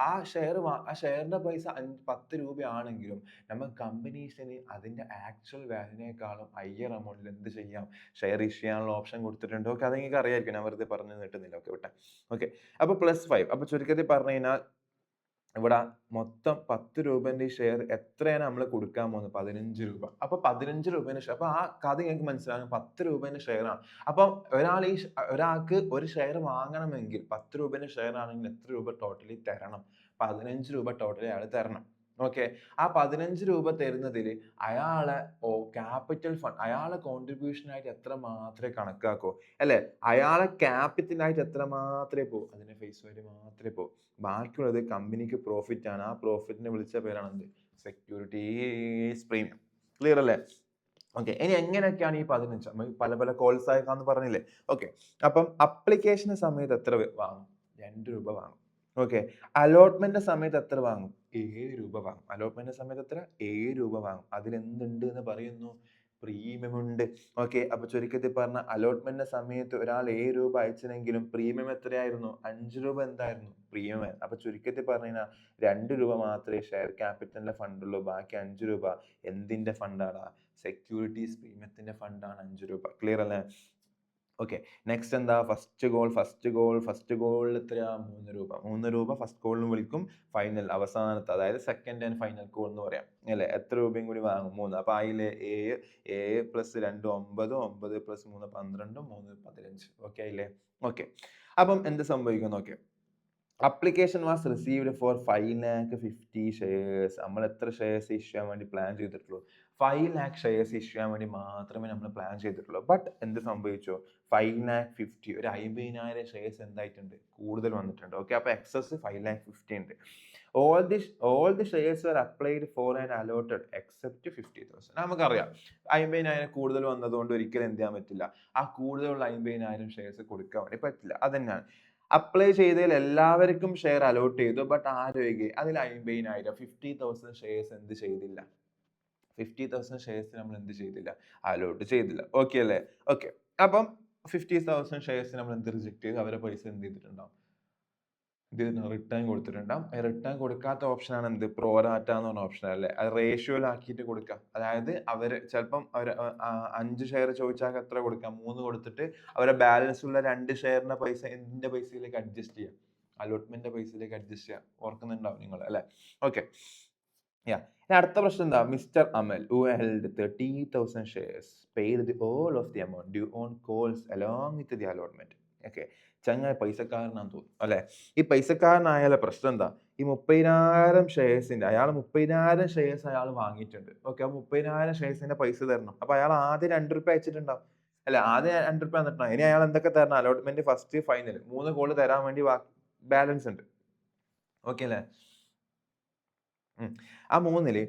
A: ആ ഷെയറിന്റെ പൈസ 10 രൂപയാണെങ്കിലും നമുക്ക് കമ്പനീസിന് അതിന്റെ ആക്ച്വൽ വാല്യൂവിനേക്കാളും ഹയർ എമൗണ്ടിൽ എന്ത് ചെയ്യാം? ഷെയർ ഇഷ്യൂ ചെയ്യാനുള്ള ഓപ്ഷൻ കൊടുത്തിട്ടുണ്ട്. ഓക്കെ, അത് നിങ്ങൾക്ക് അറിയായിരിക്കും, ഞാൻ വെറുതെ പറഞ്ഞു നീട്ടുന്നില്ല. ഓക്കെ, വിട്ടെ. ഓക്കെ, അപ്പൊ +5. അപ്പൊ ചുരുക്കത്തിൽ പറഞ്ഞു കഴിഞ്ഞാൽ ഇവിടെ മൊത്തം 10 രൂപന്റെ ഷെയർ എത്രയാണ് നമ്മൾ കൊടുക്കാൻ പോകുന്നത്? 15 രൂപ. അപ്പൊ 15 രൂപേന്റെ ഷെയർ, അപ്പൊ ആ കഥ നിങ്ങൾക്ക് മനസ്സിലാകും. 10 രൂപേന്റെ ഷെയർ ആണ്. അപ്പൊ ഒരാൾക്ക് ഒരു ഷെയർ വാങ്ങണമെങ്കിൽ 10 രൂപേന്റെ ഷെയർ ആണെങ്കിൽ എത്ര രൂപ ടോട്ടലി തരണം? 15 രൂപ ടോട്ടലി അയാൾ തരണം. ഓക്കെ, ആ 15 രൂപ തരുന്നതിൽ അയാളെ ക്യാപിറ്റൽ ഫണ്ട്, അയാളെ കോൺട്രിബ്യൂഷൻ ആയിട്ട് എത്ര മാത്രമേ കണക്കാക്കൂ അല്ലെ? അയാളെ ക്യാപിറ്റൽ ആയിട്ട് എത്ര മാത്രമേ പോകും? അതിന്റെ ഫേസ് വാല്യൂ മാത്രമേ പോകും. ബാക്കിയുള്ളത് കമ്പനിക്ക് പ്രോഫിറ്റ് ആണ്. ആ പ്രോഫിറ്റിനെ വിളിച്ച പേരാണ് എന്ത്? Securities premium. ക്ലിയർ അല്ലേ? ഓക്കെ, ഇനി എങ്ങനെയൊക്കെയാണ് ഈ 15? പല പല കോൾസ് ആയിക്കാന്ന് പറഞ്ഞില്ലേ? ഓക്കെ, അപ്പം അപ്ലിക്കേഷൻ സമയത്ത് എത്ര വാങ്ങും? 2 രൂപ വാങ്ങും. ഓക്കെ, അലോട്ട്മെന്റ് സമയത്ത് എത്ര വാങ്ങും? 7 രൂപ വാങ്ങും. അലോട്ട്മെന്റ് സമയത്ത് എത്ര? 7 രൂപ വാങ്ങും. അതിൽ എന്തുണ്ട് എന്ന് പറയുന്നു? പ്രീമിയം ഉണ്ട്. ഓക്കെ, അപ്പൊ ചുരുക്കത്തിൽ പറഞ്ഞ അലോട്ട്മെന്റ് സമയത്ത് ഒരാൾ 7 രൂപ അയച്ചെങ്കിലും പ്രീമിയം എത്രയായിരുന്നു? 5 രൂപ എന്തായിരുന്നു? പ്രീമിയം ആയിരുന്നു. അപ്പൊ ചുരുക്കത്തിൽ പറഞ്ഞു കഴിഞ്ഞാൽ 2 രൂപ മാത്രമേ ഷെയർ ക്യാപിറ്റലിന്റെ ഫണ്ട് ഉള്ളൂ. ബാക്കി 5 രൂപ എന്തിന്റെ ഫണ്ടാണ്? സെക്യൂരിറ്റീസ് പ്രീമിയത്തിന്റെ ഫണ്ടാണ് 5 രൂപ. ക്ലിയർ അല്ലേ? ഓക്കെ, നെക്സ്റ്റ് എന്താ? ഫസ്റ്റ് ഗോൾ എത്രയാ? 3 രൂപ. 3 രൂപ ഫസ്റ്റ് ഗോളിന് വിളിക്കും. ഫൈനൽ, അവസാനത്തെ, അതായത് സെക്കൻഡ് ആൻഡ് ഫൈനൽ ഗോൾ എന്ന് പറയാം അല്ലെ? എത്ര രൂപയും കൂടി വാങ്ങും? 3. അപ്പൊ അതിലെ 7 + 2 9, 9 + 3 12, 3 15. ഓക്കെ ആയില്ലേ? ഓക്കെ, അപ്പം എന്ത് സംഭവിക്കും നോക്കെ. Application was received for 5,50,000 shares. നമ്മൾ എത്ര ഷെയർസ് ഇഷ്യൂ ചെയ്യാൻ വേണ്ടി പ്ലാൻ ചെയ്തിട്ടുള്ളൂ? 5 lakh ഷെയർസ് ഇഷ്യൂ ചെയ്യാൻ വേണ്ടി മാത്രമേ നമ്മൾ പ്ലാൻ ചെയ്തിട്ടുള്ളൂ. ബട്ട് എന്ത് സംഭവിച്ചു? 5,50,000, ഒരു 50,000 ഷെയർസ് എന്തായിട്ടുണ്ട്? കൂടുതൽ വന്നിട്ടുണ്ട്. ഓക്കെ, അപ്പൊ എക്സസ് 5,50,000 ഉണ്ട്. all the shares were applied for and allotted except 50,000. നമുക്കറിയാം 50,000 കൂടുതൽ വന്നതുകൊണ്ട് ഒരിക്കലും എന്ത് ചെയ്യാൻ പറ്റില്ല? ആ കൂടുതലുള്ള 50,000 ഷെയർസ് കൊടുക്കാൻ വേണ്ടി പറ്റില്ല. അതന്നെയാണ്. അപ്ലൈ ചെയ്തതിൽ എല്ലാവർക്കും ഷെയർ അലോട്ട് ചെയ്തു. ബട്ട് ആരൊഴികെ അതിൽ 50,000 50,000 ഷെയർസ് എന്ത് ചെയ്തില്ല? 50,000 ഷെയർസ് നമ്മൾ എന്ത് ചെയ്തില്ല? അലോട്ട് ചെയ്തില്ല. ഓക്കെ അല്ലേ? ഓക്കെ, അപ്പം 50,000 ഷെയർസ് നമ്മൾ എന്ത് റിജക്ട് ചെയ്തു? അവരെ പൈസ എന്ത് ചെയ്തിട്ടുണ്ടാവും? റിട്ടേൺ കൊടുത്തിട്ടുണ്ടാവും. റിട്ടേൺ കൊടുക്കാത്ത ഓപ്ഷൻ ആണ് എന്ത്? പ്രോറാറ്റ എന്ന് പറഞ്ഞ ഓപ്ഷൻ അല്ലേ? അത് റേഷ്യോയിലാക്കിയിട്ട് കൊടുക്കാം. അതായത് അവര് ചിലപ്പം 5 ഷെയർ ചോദിച്ചാൽ എത്ര കൊടുക്കാം? 3 കൊടുത്തിട്ട് അവരെ ബാലൻസ് ഉള്ള 2 ഷെയറിന്റെ പൈസ എന്തിന്റെ പൈസയിലേക്ക് അഡ്ജസ്റ്റ് ചെയ്യാം? അലോട്ട്മെന്റ് പൈസയിലേക്ക് അഡ്ജസ്റ്റ് ചെയ്യാം. ഓർക്കുന്നുണ്ടാവും നിങ്ങൾ അല്ലെ? ഓക്കെ, അടുത്ത പ്രശ്നം എന്താ? Mister Amal who held 30,000 shares paid the all of the amount due on calls along with the allotment. Okay, ചങ്ങായി പൈസക്കാരനാന്ന് തോന്നും അല്ലെ. ഈ പൈസക്കാരനായാലെ പ്രശ്നം എന്താ, ഈ 30,000 ഷെയർസിന്റെ അയാൾ 30,000 ഷെയർസ് അയാൾ വാങ്ങിയിട്ടുണ്ട്. ഓക്കെ, ആ 30,000 ഷെയർസിന്റെ പൈസ തരണം. അപ്പൊ അയാൾ ആദ്യം 2 റുപ്യ അയച്ചിട്ടുണ്ടാവും അല്ല, ആദ്യം 2 റുപ്യ തന്നിട്ടുണ്ടാവും. ഇനി അയാൾ എന്തൊക്കെ തരണം, അലോട്ട്മെന്റ്, ഫസ്റ്റ്, ഫൈനൽ 3 കോള് തരാൻ വേണ്ടി ബാലൻസ് ഉണ്ട്. ഓക്കെ അല്ലേ. ആ 3-ല്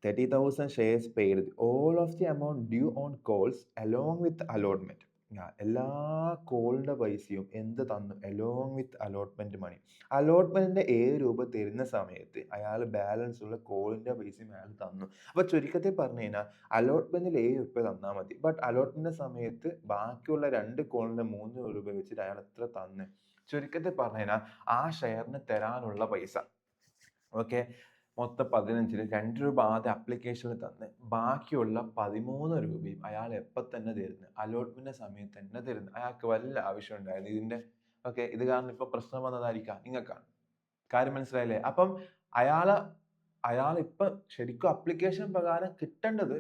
A: 30,000 shares paid, all of the amount due on calls along with allotment. എല്ലാ കോളിന്റെ പൈസയും എന്ത് തന്നു, അലോങ് വിത്ത് അലോട്ട്മെന്റ് മണി. അലോട്ട്മെന്റിന്റെ 7 രൂപ തരുന്ന സമയത്ത് അയാൾ ബാലൻസ് ഉള്ള കോളിന്റെ പൈസയും അയാൾ തന്നു. അപ്പൊ ചുരുക്കത്തിൽ പറഞ്ഞു കഴിഞ്ഞാൽ അലോട്ട്മെന്റിൽ 7 രൂപ തന്നാൽ മതി. ബട്ട് അലോട്ട്മെന്റ് സമയത്ത് ബാക്കിയുള്ള 2 കോളിന്റെ 3 രൂപ വെച്ചിട്ട് അയാൾ എത്ര തന്ന്, ചുരുക്കത്തിൽ പറഞ്ഞു കഴിഞ്ഞാൽ ആ ഷെയറിന് തരാനുള്ള പൈസ ഓക്കെ മൊത്തം 15-ൽ 2 രൂപ ആദ്യം അപ്ലിക്കേഷനിൽ തന്ന് ബാക്കിയുള്ള 13 രൂപയും അയാൾ എപ്പോൾ തന്നെ തരുന്നു, അലോട്ട്മെന്റ് സമയത്ത് തന്നെ തരുന്നു. അയാൾക്ക് വല്ല ആവശ്യം ഉണ്ടായിരുന്നു ഇതിന്റെ? ഓക്കെ, ഇത് കാരണം ഇപ്പൊ പ്രശ്നം വന്നതായിരിക്കാം നിങ്ങൾക്കാണ്. കാര്യം മനസ്സിലായില്ലേ? അപ്പം അയാൾ ഇപ്പൊ ശരിക്കും അപ്ലിക്കേഷൻ പ്രകാരം കിട്ടേണ്ടത്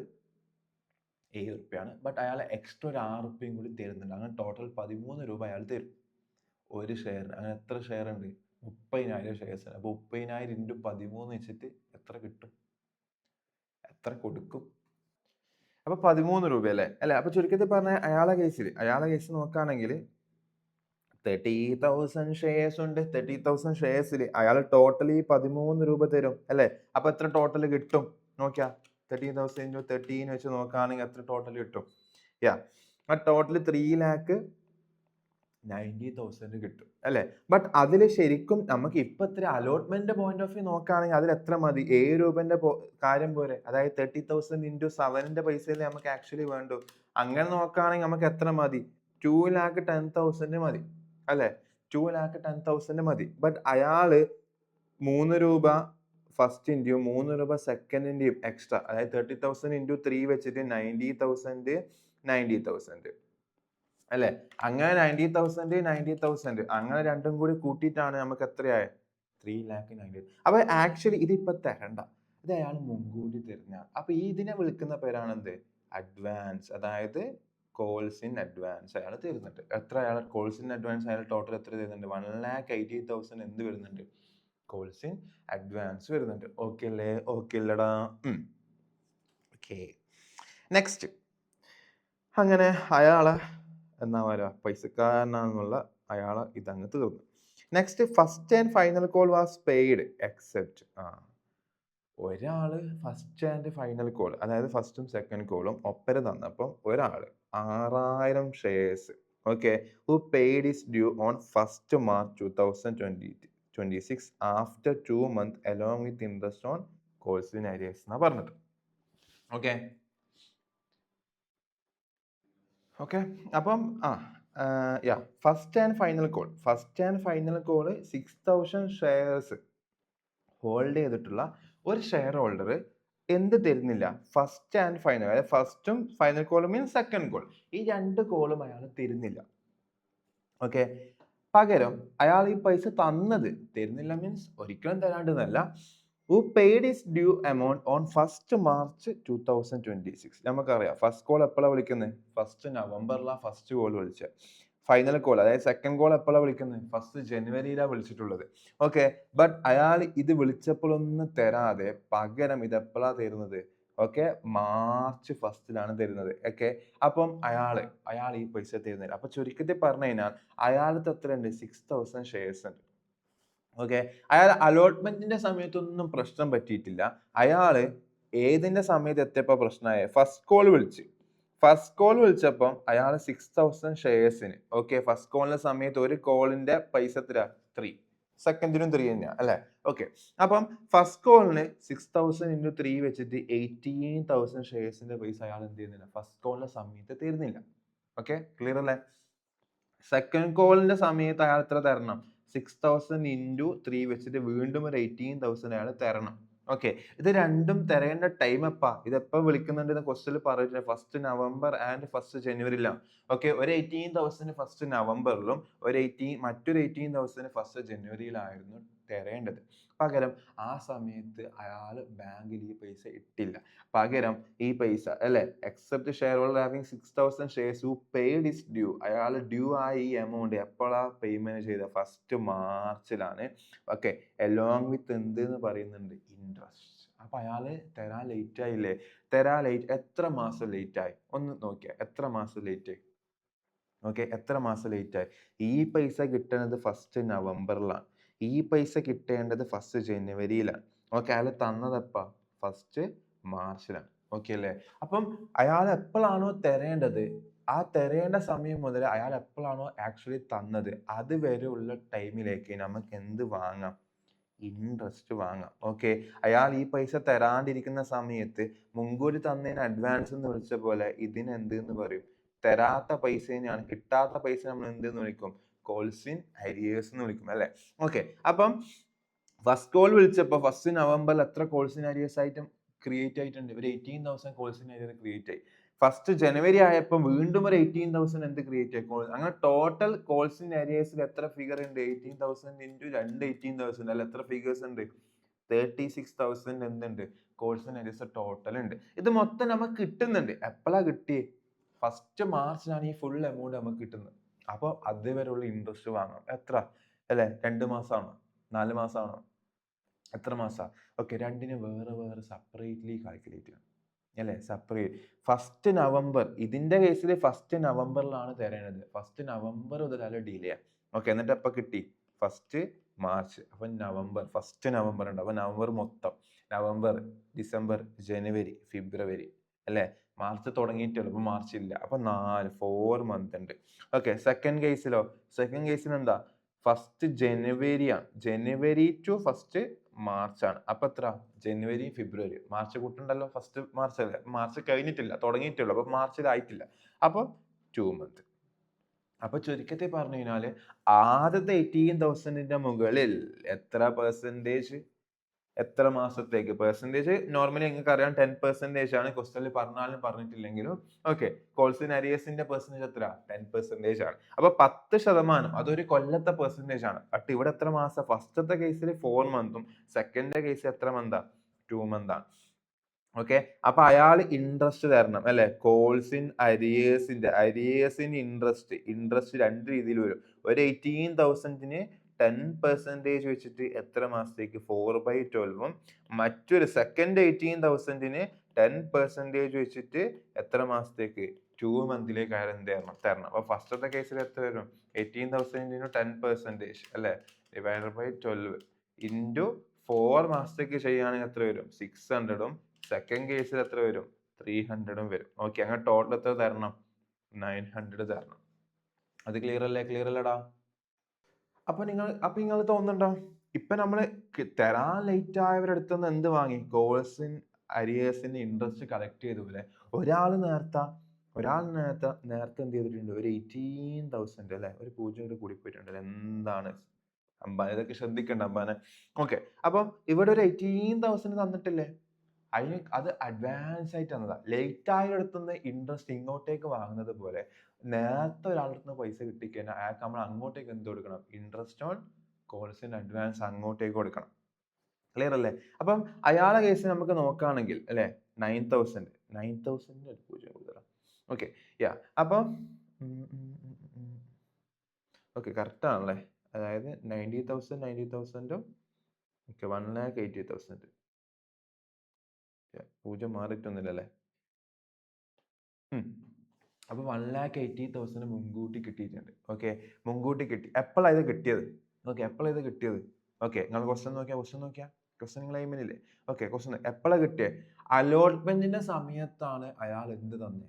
A: 7 റുപ്യാണ്. ബട്ട് അയാൾ എക്സ്ട്രാ ഒരു 6 റുപ്യയും കൂടി തരുന്നുണ്ട്. അങ്ങനെ ടോട്ടൽ 13 രൂപ അയാൾ തരും ഒരു ഷെയറിന്. അങ്ങനെ എത്ര ഷെയർ ഉണ്ട്? 30,000 ഷെയർസ്. അപ്പൊ 30,000 ഇൻറ്റു 13 വെച്ചിട്ട് എത്ര കിട്ടും, എത്ര കൊടുക്കും? അപ്പൊ 13 രൂപ അല്ലേ. അപ്പൊ ചുരുക്കത്തിൽ പറഞ്ഞ അയാളെ കേസ് നോക്കുകയാണെങ്കിൽ 30,000 ഷെയർസ് ഉണ്ട്. 30,000 ഷെയർസിൽ അയാൾ ടോട്ടലി 13 രൂപ തരും അല്ലേ. അപ്പൊ എത്ര ടോട്ടൽ കിട്ടും നോക്കിയാ, 30,000 ഇൻറ്റു 13 വെച്ച് നോക്കുകയാണെങ്കിൽ എത്ര ടോട്ടൽ കിട്ടും? ആ ടോട്ടൽ 3,90,000 കിട്ടും അല്ലെ. ബട്ട് അതിൽ ശരിക്കും നമുക്ക് ഇപ്പൊ ഇത്ര അലോട്ട്മെന്റ് പോയിന്റ് ഓഫ് വ്യൂ നോക്കുകയാണെങ്കിൽ അതിൽ എത്ര മതി? 7 രൂപന്റെ കാര്യം പോരെ. അതായത് 30,000 ഇൻറ്റു 7ന്റെ പൈസയിൽ നമുക്ക് ആക്ച്വലി വേണ്ടു. അങ്ങനെ നോക്കുകയാണെങ്കിൽ നമുക്ക് എത്ര മതി? 2,10,000 മതി അല്ലെ. 2,10,000 മതി. ബട്ട് അയാള് 3 രൂപ ഫസ്റ്റിന്റെയും 3 രൂപ സെക്കൻഡിന്റെയും എക്സ്ട്രാ, അതായത് 30,000 ഇൻറ്റു 3 വെച്ചിട്ട് 90,000 അല്ലെ. അങ്ങനെ 90,000 അങ്ങനെ രണ്ടും കൂടി കൂട്ടിയിട്ടാണ് നമുക്ക് എത്രയായത്? 3,90,000. അപ്പൊ ആക്ച്വലി ഇതിപ്പോ തരണ്ട, ഇത് അയാൾ മുൻകൂട്ടി തരുന്ന. അപ്പൊ ഇതിനെ വിളിക്കുന്ന പേരാണ് എന്ത്? അഡ്വാൻസ്. അതായത് കോൾസ് ഇൻ അഡ്വാൻസ് അയാൾ തരുന്നുണ്ട്. എത്ര അയാൾ കോൾസ് ഇൻ അഡ്വാൻസ് അയാൾ ടോട്ടൽ എത്ര തരുന്നുണ്ട്? 1,80,000 എന്ത് വരുന്നുണ്ട്? കോൾസ് ഇൻ അഡ്വാൻസ് വരുന്നുണ്ട്. ഓക്കെ അല്ലേ? ഓക്കെ അല്ലടാ. Okay, next. അങ്ങനെ അയാളെ എന്നാ പറയുക, പൈസക്കാരനാണെന്നുള്ള അയാളെ ഇതങ്ങ് തീർന്നു. Next, first and final call was paid except. ഒരാള് ഫസ്റ്റ് ആൻഡ് ഫൈനൽ കോൾ, അതായത് ഫസ്റ്റും സെക്കൻഡ് കോളും ഒപ്പരം തന്നപ്പം ഒരാള് 6,000 shares okay who paid is due on 1st March 2026 after 2 months along with interest on calls in arrears എന്നാ പറഞ്ഞിട്ട്. Okay അപ്പം first and final call 6,000 shares hold ചെയ്തിട്ടുള്ള ഒരു share holder എന്ത് തരുന്നില്ല? ഫസ്റ്റ് ആൻഡ് ഫൈനൽ, അതായത് ഫസ്റ്റും ഫൈനൽ കോളും means second call, ഈ 2 കോളും അയാൾ തരുന്നില്ല. ഓക്കെ, പകരം അയാൾ ഈ പൈസ തരുന്നില്ല മീൻസ് ഒരിക്കലും തരാണ്ടെന്നല്ല. who paid his due amount on 1st March 2026. നമുക്കറിയാം ഫസ്റ്റ് കോൾ എപ്പോഴാണ് വിളിക്കുന്നത്? 1st നവംബറിലാണ് ഫസ്റ്റ് കോൾ വിളിച്ചത്. ഫൈനൽ കോൾ, അതായത് സെക്കൻഡ് കോൾ എപ്പോഴാണ് വിളിക്കുന്നത്? 1st ജനുവരിയിലാണ് വിളിച്ചിട്ടുള്ളത്. ഓക്കെ, ബട്ട് അയാൾ ഇത് വിളിച്ചപ്പോഴൊന്നും തരാതെ പകരം ഇത് എപ്പോഴാണ് തരുന്നത്? ഓക്കെ, മാർച്ച് 1st തരുന്നത്. ഓക്കെ, അപ്പം അയാൾ ഈ പൈസ തരുന്നില്ല. അപ്പൊ ചുരുക്കത്തിൽ പറഞ്ഞു കഴിഞ്ഞാൽ അയാൾക്ക് എത്ര ഉണ്ട്? 6,000 ഷെയർസ് ഉണ്ട്. ഓക്കെ, അയാൾ അലോട്ട്മെന്റിന്റെ സമയത്തൊന്നും പ്രശ്നം പറ്റിയിട്ടില്ല. അയാള് ഏതിന്റെ സമയത്ത് എത്തിയപ്പോ പ്രശ്നമായ? ഫസ്റ്റ് കോൾ വിളിച്ചപ്പം അയാൾ 6,000 ഷെയർസിന് ഓക്കെ, ഫസ്റ്റ് കോളിന്റെ സമയത്ത് ഒരു കോളിന്റെ പൈസ 3, സെക്കൻഡിനും 3 തന്നെയാ അല്ലെ. ഓക്കെ, അപ്പം ഫസ്റ്റ് കോളിന് 6,000 ഇൻറ്റു 3 വെച്ചിട്ട് 18,000 ഷെയർസിന്റെ പൈസ അയാൾ എന്ത് ചെയ്യുന്നില്ല? ഫസ്റ്റ് കോളിന്റെ സമയത്ത് തരുന്നില്ല. ഓക്കെ, ക്ലിയർ അല്ലേ? സെക്കൻഡ് കോളിന്റെ സമയത്ത് അയാൾ എത്ര തരണം? 6,000 ഇൻറ്റു 3 വെച്ചിട്ട് വീണ്ടും ഒരു 18,000 അയാൾ തരണം. ഓക്കെ, ഇത് രണ്ടും തരേണ്ട ടൈം എപ്പാ? ഇതെപ്പോ വിളിക്കുന്നുണ്ട് ക്വസ്റ്റ്യനിൽ പറഞ്ഞിട്ടുണ്ട്, 1st November and 1st ജനുവരിയിലാണ്. Okay, ഒരു 18,000 1st നവംബറിലും മറ്റൊരു 18,000 1st ജനുവരിയിലായിരുന്നു തരേണ്ടത്. പകരം ആ സമയത്ത് അയാൾ ബാങ്കിൽ ഈ പൈസ ഇട്ടില്ല. പകരം ഈ പൈസ അല്ലെ except share holder having 6000 shares who paid is due, അയാൾ ഡ്യൂ ആയി ഈ എമൗണ്ട് എപ്പോഴാ പേയ്മെന്റ് ചെയ്ത? ഫസ്റ്റ് മാർച്ചിലാണ്. ഓക്കെ, എലോങ് വിത്ത് എന്ത് എന്ന് പറയുന്നുണ്ട്? ഇൻട്രസ്റ്റ്. അപ്പൊ അയാള് തരാൻ ലേറ്റ് ആയില്ലേ? തരാൻ ലേറ്റ്, എത്ര മാസം ലേറ്റ് ആയി? ഒന്ന് നോക്കിയാ എത്ര മാസം ലേറ്റ് ആയി? ഓക്കെ, എത്ര മാസം ലേറ്റ് ആയി? ഈ പൈസ കിട്ടുന്നത് ഫസ്റ്റ് നവംബറിലാണ്, ഈ പൈസ കിട്ടേണ്ടത് ഫസ്റ്റ് ജനുവരിയിലാണ്. ഓക്കെ, അയാൾ തന്നതപ്പാ? ഫസ്റ്റ് മാർച്ചിലാണ്. ഓക്കെ അല്ലേ? അപ്പം അയാൾ എപ്പോഴാണോ തരേണ്ടത്, ആ തരേണ്ട സമയം മുതൽ അയാൾ എപ്പോഴാണോ ആക്ച്വലി തന്നത് അതുവരെ ഉള്ള ടൈമിലേക്ക് നമുക്ക് എന്ത് വാങ്ങാം? ഇൻട്രസ്റ്റ് വാങ്ങാം. ഓക്കെ, അയാൾ ഈ പൈസ തരാണ്ടിരിക്കുന്ന സമയത്ത് മുൻകൂട്ടി തന്നതിന് അഡ്വാൻസ് എന്ന് വിളിച്ച പോലെ ഇതിന് എന്ത് എന്ന് പറയും? തരാത്ത പൈസേനെയാണ്, കിട്ടാത്ത പൈസ നമ്മൾ എന്ത് എന്ന് വിളിക്കും? കോൾസ് ഇൻ അരിയേഴ്സ് എന്ന് വിളിക്കും അല്ലെ? ഓക്കെ, അപ്പം ഫസ്റ്റ് കോൾ വിളിച്ചപ്പോ ഫസ്റ്റ് നവംബറിൽ എത്ര കോൾസ് ഇൻ അരിയേഴ്സ് ആയിട്ട് ക്രിയേറ്റ് ആയിട്ടുണ്ട്? ഒരു 18,000 കോൾസ് ഇൻ അരിയർ ക്രിയേറ്റ് ആയി. ഫസ്റ്റ് ജനുവരി ആയപ്പോൾ വീണ്ടും ഒരു 18,000 എന്ത് ക്രിയേറ്റ് ആയി? അങ്ങനെ ടോട്ടൽ കോൾസ് ഇൻ അരിയേഴ്സിൽ എത്ര ഫിഗർ ഉണ്ട്? 18,000 ഇൻറ്റു 2 18,000 അല്ല, എത്ര ഫിഗേഴ്സ് ഉണ്ട്? 36,000 എന്തുണ്ട്? കോൾസ് ഇൻ അരിയേഴ്സ് ടോട്ടൽ ഉണ്ട്. ഇത് മൊത്തം നമുക്ക് കിട്ടുന്നുണ്ട്. എപ്പോഴാ കിട്ടിയേ? ഫസ്റ്റ് മാർച്ചിലാണ് ഈ ഫുൾ എമൗണ്ട് നമുക്ക് കിട്ടുന്നത്. അപ്പോൾ അതുവരെയുള്ള ഇൻട്രസ്റ്റ് വാങ്ങാം. എത്ര അല്ലെ? 2 മാസമാണോ? 4 മാസമാണോ? എത്ര മാസമാണ്? ഓക്കെ, രണ്ടിന് വേറെ വേറെ സെപ്പറേറ്റ്ലി കാൽക്കുലേറ്റ് ചെയ്യണം അല്ലേ? സെപ്പറേറ്റ്. ഫസ്റ്റ് നവംബർ, ഇതിന്റെ കേസിൽ ഫസ്റ്റ് നവംബറിലാണ് തരേണ്ടത്. ഫസ്റ്റ് നവംബർ മുതൽ ഡിലേ. ഓക്കെ, എന്നിട്ട് എപ്പോൾ കിട്ടി? First March. അപ്പൊ നവംബർ, ഫസ്റ്റ് നവംബർ ഉണ്ട്. അപ്പൊ നവംബർ മൊത്തം, നവംബർ, ഡിസംബർ, ജനുവരി, ഫെബ്രുവരി അല്ലെ? മാർച്ച് തുടങ്ങിയിട്ടുള്ളൂ, അപ്പൊ മാർച്ച് ഇല്ല. അപ്പൊ 4 മന്ത് ഉണ്ട്. Okay, second കേസിലോ? സെക്കൻഡ് കേസിൽ എന്താ? ഫസ്റ്റ് ജനുവരി ആണ്, ജനുവരി ടു ഫസ്റ്റ് മാർച്ച് ആണ്. അപ്പൊ എത്ര? ജനുവരി ഫെബ്രുവരി. മാർച്ച് കൂട്ടുണ്ടല്ലോ, ഫസ്റ്റ് മാർച്ച് അല്ലേ? മാർച്ച് കഴിഞ്ഞിട്ടില്ല, തുടങ്ങിയിട്ടുള്ളൂ. അപ്പൊ മാർച്ചിൽ ആയിട്ടില്ല. അപ്പൊ 2 മന്ത്. അപ്പൊ ചുരുക്കത്തിൽ പറഞ്ഞു കഴിഞ്ഞാല് ആദ്യത്തെ 18,000ന്റെ മുകളിൽ എത്ര പെർസെന്റേജ്? എത്ര മാസത്തേക്ക്? പെർസെന്റേജ് നോർമലി നിങ്ങൾക്ക് അറിയാം 10% ആണ്. ക്വസ്റ്റനിൽ പറഞ്ഞാലും പറഞ്ഞിട്ടില്ലെങ്കിലും. ഓക്കെ, കോൾസ് ഇൻ അരിയേഴ്സിന്റെ പെർസെന്റേജ് എത്ര? 10% ആണ്. അപ്പൊ 10% അതൊരു കൊല്ലത്തെ പെർസെന്റേജ് ആണ്. ബട്ട് ഇവിടെ എത്ര മാസം? ഫസ്റ്റത്തെ കേസിൽ 4 മന്തും സെക്കൻഡ് കേസിൽ എത്ര മന്താ? 2 മന്ത് ആണ്. ഓക്കെ, അപ്പൊ അയാൾ ഇൻട്രസ്റ്റ് തരണം അല്ലെ? കോൾസ് ഇൻ അരിയേഴ്സിന്റെ ഇൻട്രസ്റ്റ് രണ്ട് രീതിയിൽ വരും. ഒരു 18,000ന് 10% വെച്ചിട്ട് എത്ര മാസത്തേക്ക്? 4/12ഉം. മറ്റൊരു സെക്കൻഡ് 18,000ന് 10% വെച്ചിട്ട് എത്ര മാസത്തേക്ക്? 2 മന്തിലേക്ക് അയാൾ എന്ത് തരണം? അപ്പൊ ഫസ്റ്റത്തെ കേസിൽ എത്ര വരും? 18,000 10% അല്ലെ? ഡിവൈഡഡ് ബൈ 12 ഇൻറ്റു 4 മാസത്തേക്ക് ചെയ്യുകയാണെങ്കിൽ എത്ര വരും? 600ഉം. സെക്കൻഡ് കേസിൽ എത്ര വരും? 300ഉം വരും. ഓക്കെ, അങ്ങനെ ടോട്ടൽ എത്ര തരണം? 900 തരണം. അത് ക്ലിയർ അല്ലേ? ക്ലിയർ അല്ലടാ? അപ്പൊ നിങ്ങൾ തോന്നുന്നുണ്ടോ ഇപ്പൊ നമ്മള് തരാൻ ലേറ്റ് ആയവരുടെ അടുത്ത് നിന്ന് എന്ത് വാങ്ങി? കോൾസ് ഇൻ അരിയേഴ്സിന്റെ ഇൻട്രസ്റ്റ് കളക്ട് ചെയ്തു അല്ലെ? ഒരാൾ നേരത്തെ എന്ത് ചെയ്തിട്ടുണ്ട്? ഒരു 18,000 അല്ലെ? ഒരു 0 കൂടി പോയിട്ടുണ്ട്. എന്താണ് അമ്പാനെ? ഇതൊക്കെ ശ്രദ്ധിക്കണ്ട അമ്പാനെ. ഓക്കെ, അപ്പം ഇവിടെ ഒരു 18,000 തന്നിട്ടില്ലേ? അത് അഡ്വാൻസ് ആയിട്ട് തന്നതാ. ലേറ്റ് ആയടുത്തുനിന്ന് ഇൻട്രസ്റ്റ് ഇങ്ങോട്ടേക്ക് വാങ്ങുന്നത് പോലെ നേരത്തെ ഒരാളുടെ നിന്ന് പൈസ കിട്ടിക്കഴിഞ്ഞാൽ അയാൾക്ക് നമ്മൾ അങ്ങോട്ടേക്ക് എന്ത് കൊടുക്കണം? Interest on calls in advance അങ്ങോട്ടേക്ക് കൊടുക്കണം. ക്ലിയർ അല്ലേ? അപ്പം അയാളെ കേസ് നമുക്ക് നോക്കുകയാണെങ്കിൽ അല്ലെ, 9,000 ഓക്കെ, യാ. അപ്പം ഓക്കെ, കറക്റ്റ് ആണല്ലേ? അതായത് 90,000 ഓക്കെ, 1,80,000. 0 മാറിയിട്ടൊന്നുമില്ലല്ലേ? അപ്പൊ 1,80,000 മുൻകൂട്ടി കിട്ടിയിട്ടുണ്ട്. ഓക്കെ, മുൻകൂട്ടി കിട്ടി. എപ്പോഴാണ് ഇത് കിട്ടിയത്? ഓക്കെ, എപ്പോഴാണ് ഇത് കിട്ടിയത്? ഓക്കെ, നിങ്ങൾ ക്വസ്റ്റൻ നോക്കിയാ ക്വസ്റ്റൻ നിങ്ങൾ എയിമിനില്ലേ? ഓക്കെ, ക്വസ്റ്റൻ എപ്പോഴാണ് കിട്ടിയത്? അലോട്ട്മെന്റിന്റെ സമയത്താണ് അയാൾ എന്ത് തന്നെ?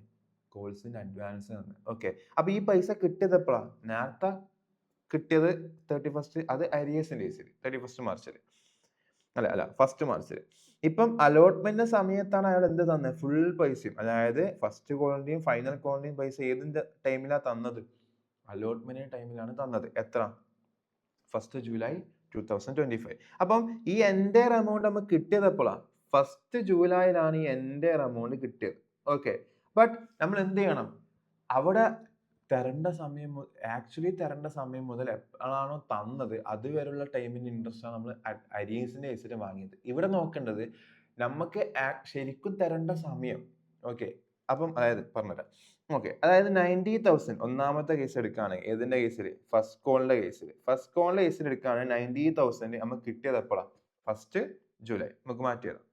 A: കോഴ്സിന്റെ അഡ്വാൻസ് തന്നെ. ഓക്കെ, അപ്പൊ ഈ പൈസ കിട്ടിയത് എപ്പോഴാ? നേരത്തെ കിട്ടിയത് 31st, അത് അരിയേഴ്സിന്റെ കേസിൽ 31st മാർച്ചിൽ അല്ല ഫസ്റ്റ് മാർച്ചിൽ. ഇപ്പം അലോട്ട്മെന്റിന്റെ സമയത്താണ് അയാൾ എന്ത് തന്നെ? ഫുൾ പൈസയും, അതായത് ഫസ്റ്റ് കോളിന്റെയും ഫൈനൽ കോളിന്റെയും പൈസ ഏതിന്റെ ടൈമിലാണ് തന്നത്? അലോട്ട്മെന്റിന്റെ ടൈമിലാണ് തന്നത്. എത്ര? First July 2025. അപ്പം ഈ എൻറ്റയർ എമൗണ്ട് നമുക്ക് കിട്ടിയത് എപ്പോഴാണ്? ഫസ്റ്റ് ജൂലൈയിലാണ് ഈ എൻറ്റയർ എമൗണ്ട് കിട്ടിയത്. ഓക്കെ, ബട്ട് നമ്മൾ എന്ത് ചെയ്യണം? അവിടെ തരേണ്ട സമയം ആക്ച്വലി തരേണ്ട സമയം മുതൽ എപ്പോഴാണോ തന്നത് അതുവരെയുള്ള ടൈമിന്റെ ഇൻട്രസ്റ്റ് ആണ് നമ്മൾ അരിയൻസിന്റെ കേസിൽ വാങ്ങിയത്. ഇവിടെ നോക്കേണ്ടത് നമുക്ക് ശരിക്കും തരേണ്ട സമയം. ഓക്കെ, അപ്പം അതായത് പറഞ്ഞുതരാം. ഓക്കെ, അതായത് 90,000 ഒന്നാമത്തെ കേസ് എടുക്കുകയാണെങ്കിൽ ഏതിന്റെ കേസിൽ? ഫസ്റ്റ് കോളിന്റെ കേസിൽ എടുക്കുകയാണെങ്കിൽ 90,000 നമുക്ക് കിട്ടിയത് എപ്പോഴാണ്? 1st July. നമുക്ക് മാറ്റിയതാണ്.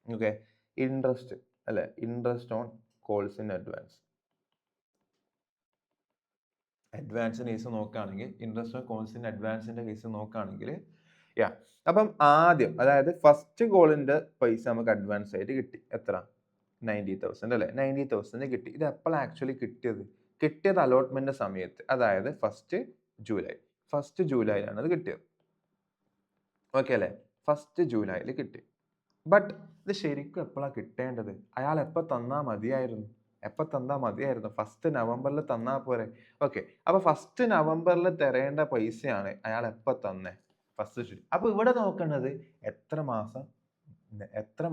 A: ഓക്കെ, ഇൻട്രസ്റ്റ് അല്ലെ, ഇൻട്രസ്റ്റ് ഓൺ കോൾസ് ഇൻ അഡ്വാൻസിന്റെ കേസ് നോക്കുകയാണെങ്കിൽ, ഇൻട്രസ്റ്റ് ഓൺ കോൾസ് ഇൻ അഡ്വാൻസിന്റെ കേസ് നോക്കുകയാണെങ്കിൽ, യാ, അപ്പം ആദ്യം അതായത് ഫസ്റ്റ് കോളിന്റെ പൈസ നമുക്ക് അഡ്വാൻസ് ആയിട്ട് കിട്ടി. എത്ര? 90,000 അല്ലെ, 90,000 കിട്ടി. ഇത് എപ്പോഴാണ് ആക്ച്വലി കിട്ടിയത് അലോട്ട്മെന്റ് സമയത്ത്, അതായത് 1st ജൂലൈയിലാണ് അത് കിട്ടിയത്. ഓക്കെ അല്ലെ, 1st ജൂലൈയിൽ കിട്ടി. ബട്ട് ഇത് ശരിക്കും എപ്പോഴാണ് കിട്ടേണ്ടത്? അയാൾ എപ്പോൾ തന്നാൽ മതിയായിരുന്നു? 1st നവംബറിൽ തന്നാൽ പോരെ? ഓക്കെ, അപ്പൊ 1st നവംബറിൽ തരേണ്ട പൈസയാണ് അയാൾ എപ്പോൾ തന്നെ? 1st July. അപ്പൊ ഇവിടെ നോക്കേണ്ടത് എത്ര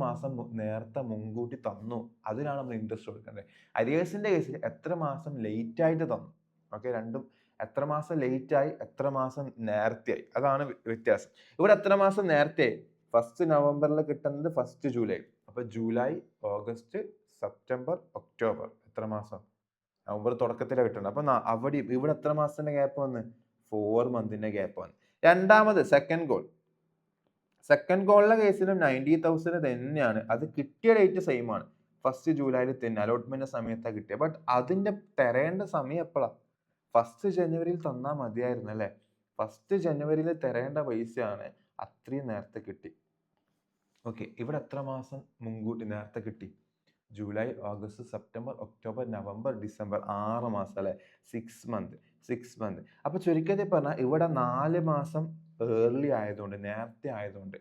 A: മാസം നേരത്തെ മുൻകൂട്ടി തന്നു, അതിനാണ് നമ്മൾ ഇൻട്രസ്റ്റ് കൊടുക്കേണ്ടത്. അരിയേഴ്സിന്റെ കേസിൽ എത്ര മാസം ലേറ്റ് ആയിട്ട് തന്നു. ഓക്കെ, രണ്ടും എത്ര മാസം ലേറ്റ് ആയി, എത്ര മാസം നേരത്തെ ആയി, അതാണ് വ്യത്യാസം. ഇവിടെ എത്ര മാസം നേരത്തെ ആയി? 1st നവംബറിൽ കിട്ടുന്നത് 1st ജൂലൈ. അപ്പൊ ജൂലൈ, ഓഗസ്റ്റ്, സെപ്റ്റംബർ, ഒക്ടോബർ, എത്ര മാസം? നവംബർ തുടക്കത്തിലാണ് കിട്ടുന്നത്. അപ്പൊ ഇവിടെ എത്ര മാസത്തിന്റെ ഗ്യാപ്പ് വന്ന്? 4 മന്തിന്റെ ഗ്യാപ്പ് വന്ന്. രണ്ടാമത് സെക്കൻഡ് കോളിലെ കേസിലും 90,000 തന്നെയാണ്. അത് കിട്ടിയ ഡേറ്റ് സെയിം ആണ്, 1st ജൂലൈയിൽ തന്നെ അലോട്ട്മെന്റ് സമയത്താണ് കിട്ടിയത്. ബട്ട് അതിന്റെ തരേണ്ട സമയം എപ്പോഴാണ്? 1st ജനുവരിയിൽ തന്നാൽ മതിയായിരുന്നു അല്ലെ. 1st ജനുവരിയിൽ തരേണ്ട പൈസയാണ് അത്രയും നേരത്തെ കിട്ടി. ഓക്കെ, ഇവിടെ എത്ര മാസം മുൻകൂട്ടി നേരത്തെ കിട്ടി? July, August, September, October, November, December, 6 മാസം അല്ലെ, 6 മന്ത്. അപ്പൊ ചുരുക്കത്തിൽ പറഞ്ഞാൽ ഇവിടെ 4 മാസം ഏർലി ആയതുകൊണ്ട്, നേരത്തെ ആയതുകൊണ്ട്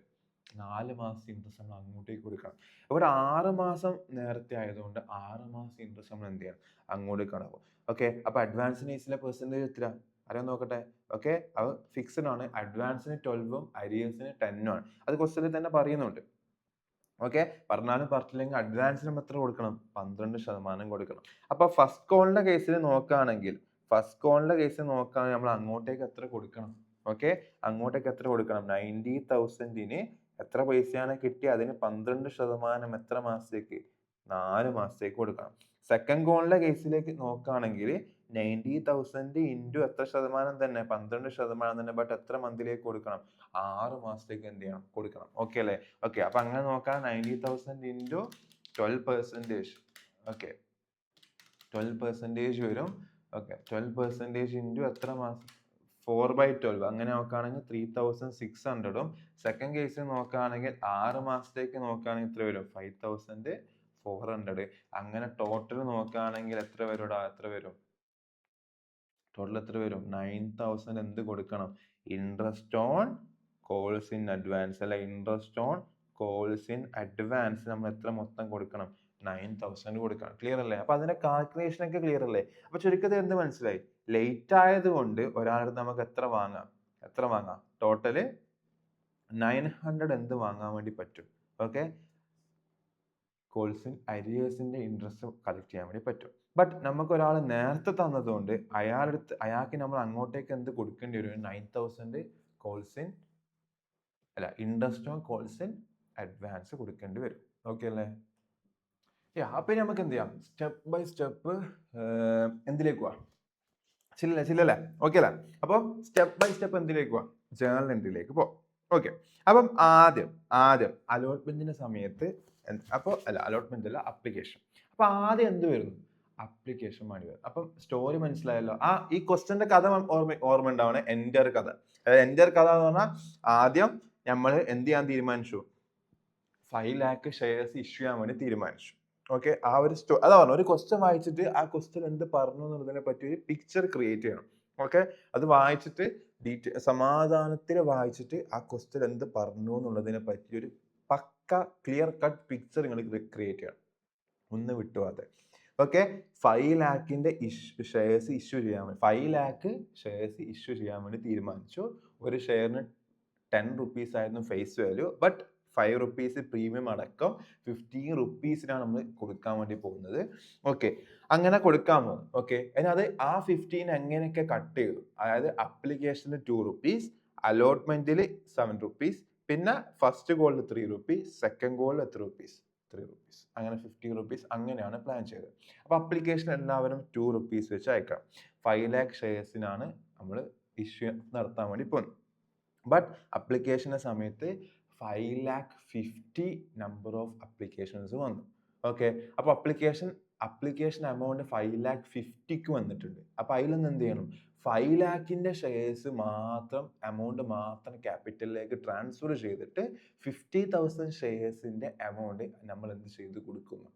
A: 4 മാസം ഇൻട്രസ്റ്റ് നമ്മൾ അങ്ങോട്ടേക്ക് കൊടുക്കണം. ഇവിടെ 6 മാസം നേരത്തെ ആയതുകൊണ്ട് 6 മാസം ഇൻട്രസ്റ്റ് നമ്മൾ എന്ത് ചെയ്യണം? അങ്ങോട്ടേക്ക് കടക്കും. ഓക്കെ, അപ്പൊ അഡ്വാൻസിന് കേസിലെ പെർസെന്റേജ് എത്ര അറിയാൻ നോക്കട്ടെ. ഓക്കെ, അത് ഫിക്സഡ് ആണ്. അഡ്വാൻസിന് 12ഉം അരിയേഴ്സിന് 10ഉം ആണ്. അത് ക്വസ്റ്റ്യനിൽ തന്നെ പറയുന്നുണ്ട്. ഓക്കെ, പറഞ്ഞാലും പറഞ്ഞില്ലെങ്കിൽ അഡ്വാൻസിനും എത്ര കൊടുക്കണം? 12% കൊടുക്കണം. അപ്പൊ ഫസ്റ്റ് കോളിന്റെ കേസിൽ നോക്കുകയാണെങ്കിൽ നമ്മൾ അങ്ങോട്ടേക്ക് എത്ര കൊടുക്കണം? ഓക്കെ, അങ്ങോട്ടേക്ക് എത്ര കൊടുക്കണം? 90,000-ന് എത്ര പൈസയാണ് കിട്ടിയത്? അതിന് 12% എത്ര മാസത്തേക്ക്? 4 മാസത്തേക്ക് കൊടുക്കണം. സെക്കൻഡ് കോളിന്റെ കേസിലേക്ക് നോക്കുകയാണെങ്കിൽ 90,000 ഇൻറ്റു എത്ര ശതമാനം തന്നെ? 12% തന്നെ. ബട്ട് എത്ര മന്തിലേക്ക് കൊടുക്കണം? 6 മാസത്തേക്ക് എന്ത് ചെയ്യണം? കൊടുക്കണം. ഓക്കെ അല്ലേ? ഓക്കെ, അപ്പൊ അങ്ങനെ നോക്കാം. 90,000 ഇൻറ്റു 12%. ഓക്കെ, 12% വരും. ഓക്കെ, 12% ഇൻറ്റു എത്ര മാസം? 4/12. അങ്ങനെ നോക്കുകയാണെങ്കിൽ 3,600ഉം. സെക്കൻഡ് കേസിൽ നോക്കുകയാണെങ്കിൽ 6 മാസത്തേക്ക് നോക്കുകയാണെങ്കിൽ എത്ര വരും? 5,400. അങ്ങനെ ടോട്ടൽ നോക്കുകയാണെങ്കിൽ എത്ര വരും? ടോട്ടൽ എത്ര വരും? 9,000 എന്ത് കൊടുക്കണം? Interest on calls in advance അല്ലെ. Interest on calls in advance നമ്മൾ എത്ര മൊത്തം കൊടുക്കണം? 9,000 കൊടുക്കണം. ക്ലിയർ അല്ലേ? അപ്പൊ അതിന്റെ കാൽക്കുലേഷൻ ഒക്കെ ക്ലിയർ അല്ലേ? അപ്പൊ ചുരുക്കത്തിൽ എന്ത് മനസ്സിലായി? ലേറ്റ് ആയതുകൊണ്ട് ഒരാളുടെ നമുക്ക് എത്ര വാങ്ങാം? ടോട്ടല് 900 എന്ത് വാങ്ങാൻ വേണ്ടി പറ്റും? ഓക്കെ, കോൾസിൻ അരിയേഴ്സിന്റെ ഇൻട്രസ്റ്റ് കളക്ട് ചെയ്യാൻ വേണ്ടി പറ്റും. ബട്ട് നമുക്ക് ഒരാൾ നേരത്തെ തന്നതുകൊണ്ട് അയാൾക്ക് നമ്മൾ അങ്ങോട്ടേക്ക് എന്ത് കൊടുക്കേണ്ടി വരും? 9,000 കോൾസിൻ അല്ല, ഇൻട്രസ്റ്റ് ഓൺ കോൾസിൻ അഡ്വാൻസ് കൊടുക്കേണ്ടി വരും. ഓക്കെ അല്ലേ? അപ്പൊ നമുക്ക് എന്ത് ചെയ്യാം? സ്റ്റെപ്പ് ബൈ സ്റ്റെപ്പ് എന്തിലേക്ക് പോവാം? ചില്ലല്ലേ? ഓക്കെ അല്ലേ? അപ്പം സ്റ്റെപ്പ് ബൈ സ്റ്റെപ്പ് എന്തിലേക്ക് പോവാം? ജേർണൽ എൻട്രിയിലേക്ക് പോവാം. ഓക്കെ, അപ്പം ആദ്യം അലോട്ട്മെന്റിന്റെ സമയത്ത് അലോട്ട്മെന്റ് അല്ല, അപ്ലിക്കേഷൻ. അപ്പൊ ആദ്യം എന്ത് വരുന്നു? അപ്ലിക്കേഷൻ മണി വരും. അപ്പം സ്റ്റോറി മനസ്സിലായല്ലോ. ഈ ക്വസ്റ്റ്യന്റെ കഥ ഓർമ്മ ഉണ്ടാവണേ. എൻ്റെ കഥ എന്ന് പറഞ്ഞാൽ ആദ്യം നമ്മൾ എന്ത് ചെയ്യാൻ തീരുമാനിച്ചു? 5 lakh ഷെയർസ് ഇഷ്യൂ ചെയ്യാൻ വേണ്ടി തീരുമാനിച്ചു. ഓക്കെ, ആ ഒരു അതാ പറഞ്ഞു, ഒരു ക്വസ്റ്റ്യൻ വായിച്ചിട്ട് ആ ക്വസ്റ്റ്യൻ എന്ത് പറഞ്ഞു എന്നുള്ളതിനെ പറ്റി ഒരു പിക്ചർ ക്രിയേറ്റ് ചെയ്യണം. ഓക്കെ, അത് വായിച്ചിട്ട് സമാധാനത്തിൽ വായിച്ചിട്ട് ആ ക്വസ്റ്റ്യൻ എന്ത് പറഞ്ഞു എന്നുള്ളതിനെ പറ്റി ഒരു പക്ക ക്ലിയർ കട്ട് പിക്ചർ നിങ്ങൾ ക്രിയേറ്റ് ചെയ്യണം, ഒന്ന് വിട്ടുപോകാതെ. ഓക്കെ, 5 lakhന്റെ ഷെയർസ് ഇഷ്യൂ ചെയ്യാൻ വേണ്ടി 5 lakh ഷെയർസ് ഇഷ്യൂ ചെയ്യാൻ വേണ്ടി തീരുമാനിച്ചു. ഒരു ഷെയറിന് 10 rupees ആയിരുന്നു ഫേസ് വാല്യൂ. ബട്ട് ₹5 പ്രീമിയം അടക്കം 15 റുപ്പീസിനാണ് നമ്മൾ കൊടുക്കാൻ വേണ്ടി പോകുന്നത്. ഓക്കെ, അങ്ങനെ കൊടുക്കാൻ പോകുന്നത്. ഓക്കെ, ഇനി അത് ആ 15 എങ്ങനെയൊക്കെ കട്ട് ചെയ്തു, അതായത് അപ്ലിക്കേഷന് ₹2, അലോട്ട്മെന്റിൽ ₹7, പിന്നെ ഫസ്റ്റ് കോളിൽ ₹3, സെക്കൻഡ് കോളിൽ എത്ര റുപ്പീസ്, ₹3, അങ്ങനെ ₹50 അങ്ങനെയാണ് പ്ലാൻ ചെയ്തത്. അപ്പൊ അപ്ലിക്കേഷൻ എല്ലാവരും ₹2 വെച്ച് അയക്കണം. 5 lakh ഷെയർസിനാണ് നമ്മൾ ഇഷ്യൂ നടത്താൻ വേണ്ടി പോകുന്നത്. ബട്ട് അപ്ലിക്കേഷന്റെ സമയത്ത് 5,50,000 നമ്പർ ഓഫ് അപ്ലിക്കേഷൻസ് വന്നു. ഓക്കെ, അപ്പൊ അപ്ലിക്കേഷൻ എമൗണ്ട് 5,50,000 വന്നിട്ടുണ്ട്. അപ്പൊ അതിലൊന്ന് എന്ത് ചെയ്യണം, 5 lakhന്റെ ഷെയർസ് മാത്രം, എമൗണ്ട് മാത്രം ക്യാപിറ്റലിലേക്ക് ട്രാൻസ്ഫർ ചെയ്തിട്ട് 50,000 ഷെയർസിന്റെ എമൗണ്ട് നമ്മൾ എന്ത് ചെയ്ത് കൊടുക്കുന്നു,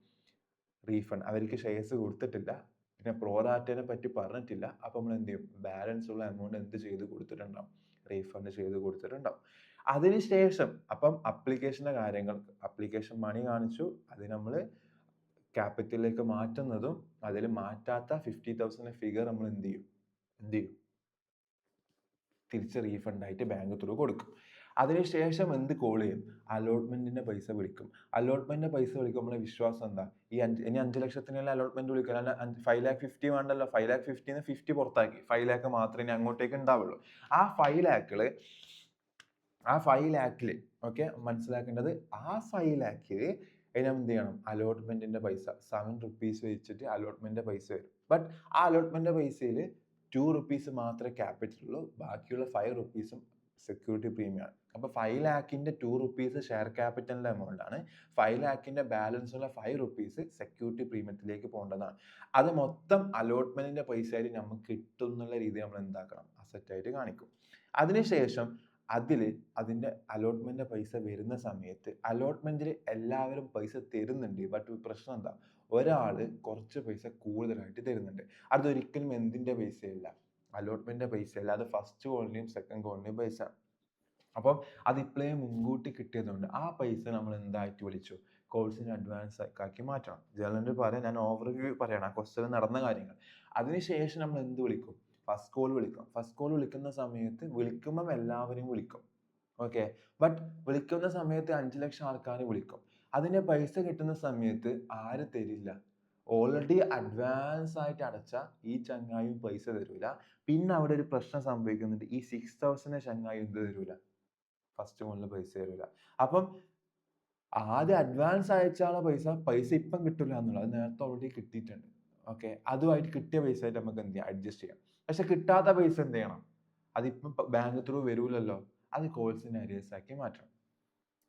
A: റീഫണ്ട്. അവർക്ക് ഷെയർസ് കൊടുത്തിട്ടില്ല, പിന്നെ പ്രോറാറ്റേനെ പറ്റി പറഞ്ഞിട്ടില്ല. അപ്പൊ നമ്മൾ എന്ത് ചെയ്യും, ബാലൻസ് ഉള്ള എമൗണ്ട് എന്ത് ചെയ്ത് കൊടുത്തിട്ടുണ്ടാവും, റീഫണ്ട് ചെയ്ത് കൊടുത്തിട്ടുണ്ടാവും. അതിനുശേഷം അപ്പം അപ്ലിക്കേഷന്റെ കാര്യങ്ങൾ, അപ്ലിക്കേഷൻ മണി കാണിച്ചു, അത് നമ്മൾ ക്യാപിറ്റലിലേക്ക് മാറ്റുന്നതും അതിൽ മാറ്റാത്ത 50,000 ഫിഗർ നമ്മൾ എന്ത് ചെയ്യും തിരിച്ച് റീഫണ്ട് ആയിട്ട് ബാങ്ക് ത്രൂ കൊടുക്കും. അതിനുശേഷം എന്ത് കോൾ ചെയ്യും, അലോട്ട്മെന്റിന്റെ പൈസ വിളിക്കും. അലോട്ട്മെന്റിന്റെ പൈസ വിളിക്കുമ്പോൾ വിശ്വാസം എന്താ, ഇനി 5 ലക്ഷത്തിനുള്ള അലോട്ട്മെന്റ് വിളിക്കുക, അല്ല 5,50,000 വേണ്ടല്ലോ. 5,50,000 50 പുറത്താക്കി, 5 lakh മാത്രമേ ഇനി അങ്ങോട്ടേക്ക് ഉണ്ടാവുള്ളൂ. ആ 5 lakhല് ഓക്കെ, മനസ്സിലാക്കേണ്ടത്, ആ 5 lakhല് ഇനി എന്ത് ചെയ്യണം, അലോട്ട്മെന്റിന്റെ പൈസ ₹7 വെച്ചിട്ട് അലോട്ട്മെന്റിന്റെ പൈസ വരും. ബട്ട് ആ അലോട്ട്മെന്റിന്റെ പൈസയിൽ ₹2 മാത്രമേ ക്യാപിറ്റൽ ഉള്ളൂ, ബാക്കിയുള്ള ₹5 സെക്യൂരിറ്റി പ്രീമിയം ആണ്. അപ്പൊ 5 lakhന്റെ ₹2 ഷെയർ ക്യാപിറ്റലിന്റെ എമൗണ്ട് ആണ്. 5 lakhന്റെ ബാലൻസ് ഉള്ള ₹5 സെക്യൂരിറ്റി പ്രീമിയത്തിലേക്ക് പോകേണ്ടതാണ്. അത് മൊത്തം അലോട്ട്മെന്റിന്റെ പൈസ ആയിട്ട് നമുക്ക് കിട്ടും എന്നുള്ള രീതിയിൽ നമ്മൾ എന്താക്കണം, അസറ്റ് ആയിട്ട് കാണിക്കും. അതിനുശേഷം അതിന്റെ അലോട്ട്മെന്റിന്റെ പൈസ വരുന്ന സമയത്ത് അലോട്ട്മെന്റിൽ എല്ലാവരും പൈസ തരുന്നുണ്ട്. ബട്ട് പ്രശ്നം എന്താ, ഒരാള് കുറച്ച് പൈസ കൂടുതലായിട്ട് തരുന്നുണ്ട്. അതൊരിക്കലും എന്തിന്റെ പൈസയല്ല, അലോട്ട്മെന്റിന്റെ പൈസയല്ല, അത് ഫസ്റ്റ് കോളിന്റെയും സെക്കൻഡ് കോളിന്റെയും പൈസ. അപ്പം അത് ഇപ്പോഴേ മുൻകൂട്ടി കിട്ടിയതുകൊണ്ട് ആ പൈസ നമ്മൾ എന്തായിട്ട് വിളിച്ചു, കോഴ്സിന് അഡ്വാൻസ് ആക്കി മാറ്റണം. ജനറൽ പറയാൻ ഞാൻ ഓവർവ്യൂ പറയണം, ആ ക്വസ്റ്റ്യൻ നടന്ന കാര്യങ്ങൾ. അതിനുശേഷം നമ്മൾ എന്ത് വിളിക്കും, ഫസ്റ്റ് കോൾ വിളിക്കും. ഫസ്റ്റ് കോൾ വിളിക്കുന്ന സമയത്ത് വിളിക്കുമ്പം എല്ലാവരെയും വിളിക്കും. ഓക്കെ, ബട്ട് വിളിക്കുന്ന സമയത്ത് 5 ലക്ഷം ആൾക്കാരെ വിളിക്കും. അതിന്റെ പൈസ കിട്ടുന്ന സമയത്ത് ആര് തരില്ല, ഓൾറെഡി അഡ്വാൻസ് ആയിട്ട് അടച്ച ഈ ചങ്ങായും പൈസ തരൂല. പിന്നെ അവിടെ ഒരു പ്രശ്നം സംഭവിക്കുന്നുണ്ട്, ഈ 6,000 ചങ്ങായി എന്ത് തരൂല, ഫസ്റ്റ് മുകളിൽ പൈസ തരൂല. അപ്പം ആദ്യം അഡ്വാൻസ് അയച്ചാളെ പൈസ ഇപ്പം കിട്ടില്ല എന്നുള്ളത്, അത് നേരത്തെ ഓൾറെഡി കിട്ടിയിട്ടുണ്ട്. ഓക്കെ, അതുമായിട്ട് കിട്ടിയ പൈസ ആയിട്ട് നമുക്ക് എന്ത് ചെയ്യാം, അഡ്ജസ്റ്റ് ചെയ്യാം. പക്ഷെ കിട്ടാത്ത പൈസ എന്ത് ചെയ്യണം, അതിപ്പം ബാങ്ക് ത്രൂ വരൂലല്ലോ, അത് കോൾസിന് അരിയസ് ആക്കി മാറ്റണം.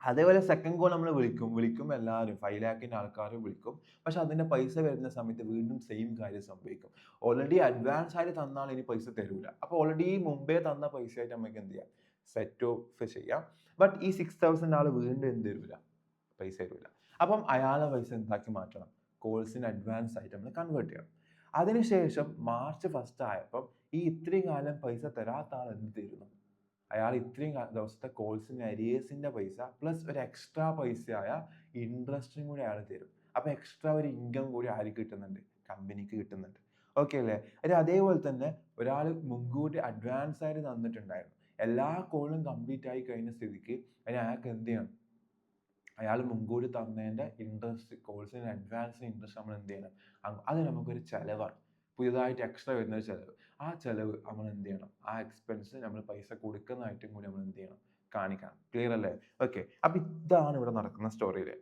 A: അതേപോലെ സെക്കൻഡ് കോൾ നമ്മൾ വിളിക്കും എല്ലാവരും 5 lakhന്റെ ആൾക്കാർ വിളിക്കും. പക്ഷെ അതിന്റെ പൈസ വരുന്ന സമയത്ത് വീണ്ടും സെയിം കാര്യം സംഭവിക്കും. ഓൾറെഡി അഡ്വാൻസ് ആയിട്ട് തന്നാൽ ഇനി പൈസ തരൂല. അപ്പൊ ഓൾറെഡി മുമ്പേ തന്ന പൈസ ആയിട്ട് നമുക്ക് എന്ത് ചെയ്യാം, സെറ്റ് ഓഫ് ചെയ്യാം. ബട്ട് ഈ 6,000 ആള് വീണ്ടും എന്ത് തരൂല, പൈസ തരൂല. അപ്പം അയാളെ പൈസ എന്താക്കി മാറ്റണം, കോൾസിന് അഡ്വാൻസ് ആയിട്ട് നമ്മൾ കൺവേർട്ട് ചെയ്യണം. അതിനുശേഷം മാർച്ച് 1 ആയപ്പം ഈ ഇത്രയും കാലം പൈസ തരാത്ത ആൾ എന്ത് തരുന്നു, അയാൾ ഇത്രയും ദിവസത്തെ കോഴ്സിന് അരിയേഴ്സിന്റെ പൈസ പ്ലസ് ഒരു എക്സ്ട്രാ പൈസയായ ഇൻട്രസ്റ്റും കൂടി അയാൾ തരും. അപ്പൊ എക്സ്ട്രാ ഒരു ഇൻകം കൂടി ആർക്ക് കിട്ടുന്നുണ്ട്, കമ്പനിക്ക് കിട്ടുന്നുണ്ട്. ഓക്കെ അല്ലേ. അതേപോലെ തന്നെ ഒരാൾ മുൻകൂട്ടി അഡ്വാൻസ് ആയിട്ട് തന്നിട്ടുണ്ടായിരുന്നു, എല്ലാ കോളും കംപ്ലീറ്റ് ആയി കഴിഞ്ഞ സ്ഥിതിക്ക് അയാൾക്ക് എന്ത് ചെയ്യണം, അയാൾ മുൻകൂട്ടി തന്നതിന്റെ ഇൻട്രസ്റ്റ്, കോഴ്സിന് അഡ്വാൻസിന് ഇൻട്രസ്റ്റ് നമ്മൾ എന്ത് ചെയ്യണം, അത് നമുക്കൊരു ചെലവാണ്, പുതിയതായിട്ട് എക്സ്ട്രാ വരുന്ന ഒരു ചെലവ്. ആ ചെലവ് നമ്മൾ എന്ത് ചെയ്യണം, ആ എക്സ്പെൻസ് നമ്മൾ പൈസ കൊടുക്കുന്നതായിട്ടും കൂടി നമ്മൾ എന്ത് ചെയ്യണം, കാണിക്കണം. ക്ലിയർ അല്ലേ? ഓക്കെ, അപ്പൊ ഇതാണ് ഇവിടെ നടക്കുന്ന സ്റ്റോറിയില്.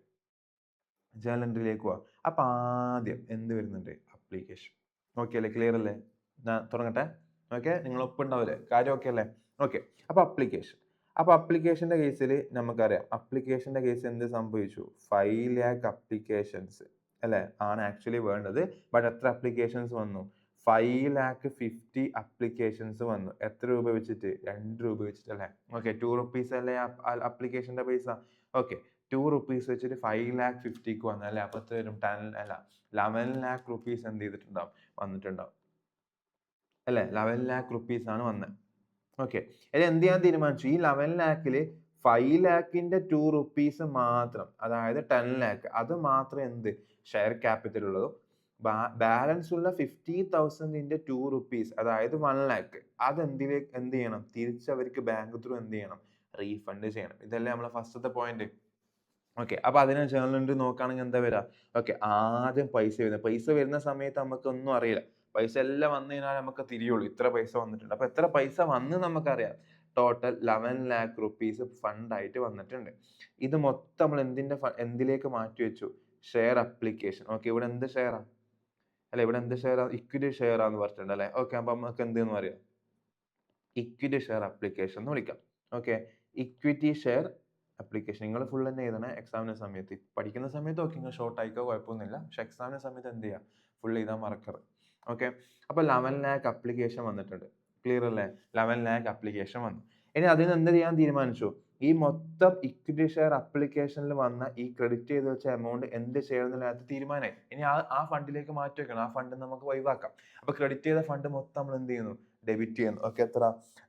A: ജേർണൽ എൻട്രിയിലേക്ക് പോവാം. അപ്പൊ ആദ്യം എന്ത് വരുന്നുണ്ട്, അപ്ലിക്കേഷൻ. ഓക്കെ അല്ലേ, ക്ലിയർ അല്ലേ? ഞാൻ തുടങ്ങട്ടെ. ഓക്കെ, നിങ്ങൾ ഒപ്പുണ്ടാവില്ലേ, കാര്യം ഓക്കെ അല്ലേ? ഓക്കെ, അപ്പൊ അപ്ലിക്കേഷന്റെ കേസിൽ നമുക്കറിയാം, അപ്ലിക്കേഷന്റെ കേസ് എന്ത് സംഭവിച്ചു, 5 lakh അപ്ലിക്കേഷൻസ് അല്ലെ ആണ് ആക്ച്വലി വേണ്ടത്. ബട്ട് എത്ര അപ്ലിക്കേഷൻസ് വന്നു, 5,50,000 അപ്ലിക്കേഷൻസ് വന്നു. എത്ര രൂപ വെച്ചിട്ട്, ₹2 വെച്ചിട്ട് അല്ലെ. ഓക്കെ, ₹2 അല്ലേ അപ്ലിക്കേഷന്റെ പൈസ. ഓക്കെ, ₹2 വെച്ചിട്ട് 5,50,000 വന്നു അല്ലെ. അപ്പൊ എത്ര വരും, 11 lakh rupees എന്ത് ചെയ്തിട്ടുണ്ടാവും, വന്നിട്ടുണ്ടാവും അല്ലെ. 11 lakh rupees ആണ് വന്നത്. ഓക്കെ, ഇനി എന്ത് ചെയ്യാൻ തീരുമാനിച്ചു, ഈ 11 lakhല് 5 lakhന്റെ ₹2 മാത്രം, അതായത് 10 lakh, അത് മാത്രം എന്ത് ഷെയർ ക്യാപിറ്റൽ ഉള്ളതും, ബാലൻസ് ഉള്ള 50,000ന്റെ ₹2, അതായത് 1 lakh, അത് എന്ത് ചെയ്യണം, തിരിച്ച് അവർക്ക് ബാങ്ക് ത്രൂ എന്ത് ചെയ്യണം, റീഫണ്ട് ചെയ്യണം. ഇതല്ലേ നമ്മളെ ഫസ്റ്റത്തെ പോയിന്റ്. ഓക്കെ. അപ്പോൾ അതിനെ ജേർണൽ എൻട്രി നോക്കുകയാണെങ്കിൽ എന്താ വരിക? ഓക്കെ. ആദ്യം പൈസ വരുന്ന സമയത്ത് നമുക്കൊന്നും അറിയില്ല. പൈസ എല്ലാം വന്നു കഴിഞ്ഞാൽ നമുക്ക് തിരിയുള്ളൂ. ഇത്ര പൈസ വന്നിട്ടുണ്ട്. അപ്പോൾ എത്ര പൈസ വന്ന് നമുക്കറിയാം. ടോട്ടൽ 11 lakh rupees ഫണ്ടായിട്ട് വന്നിട്ടുണ്ട്. ഇത് മൊത്തം നമ്മൾ എന്തിലേക്ക് മാറ്റി വെച്ചു? Share application. ഓക്കെ. ഇവിടെ എന്ത് ഷെയറാ? അല്ല, ഇവിടെ എന്ത് ഷെയറാ? ഇക്വിറ്റി ഷെയറാന്ന് പറഞ്ഞിട്ടുണ്ട് അല്ലേ? ഓക്കെ. അപ്പോൾ നമുക്ക് എന്തെന്ന് പറയാം? ഇക്വിറ്റി ഷെയർ അപ്ലിക്കേഷൻ എന്ന് വിളിക്കാം. ഓക്കെ. Equity share application. നിങ്ങൾ ഫുൾ തന്നെ എഴുതണേ എക്സാമിന്റെ സമയത്ത്. പഠിക്കുന്ന സമയത്ത് ഓക്കെ നിങ്ങൾ ഷോർട്ട് ആയിക്കോ, കുഴപ്പമൊന്നുമില്ല. പക്ഷെ എക്സാമിന്റെ സമയത്ത് എന്ത് ചെയ്യുക? ഫുൾ എഴുതാൻ മറക്കരുത്. ഓക്കെ. അപ്പോൾ 11 lakh അപ്ലിക്കേഷൻ വന്നിട്ടുണ്ട്. ക്ലിയർ അല്ലേ? 11 lakh അപ്ലിക്കേഷൻ വന്നു. ഇനി അതിൽ നിന്ന് എന്ത് ചെയ്യാൻ തീരുമാനിച്ചു? ഈ മൊത്തം ഇക്വിറ്റി ഷെയർ അപ്ലിക്കേഷനിൽ വന്ന ഈ ക്രെഡിറ്റ് ചെയ്ത് വെച്ച എമൗണ്ട് എന്ത് ചെയ്യണം എന്നുള്ളത് തീരുമാനമായി. ഇനി ആ ഫണ്ടിലേക്ക് മാറ്റി വെക്കണം. ആ ഫണ്ട് നമുക്ക് ഒഴിവാക്കാം. അപ്പോൾ ക്രെഡിറ്റ് ചെയ്ത ഫണ്ട് മൊത്തം നമ്മൾ എന്ത് ചെയ്യുന്നു? ഡെബിറ്റ് ചെയ്യുന്നു. ഓക്കെ. എത്ര?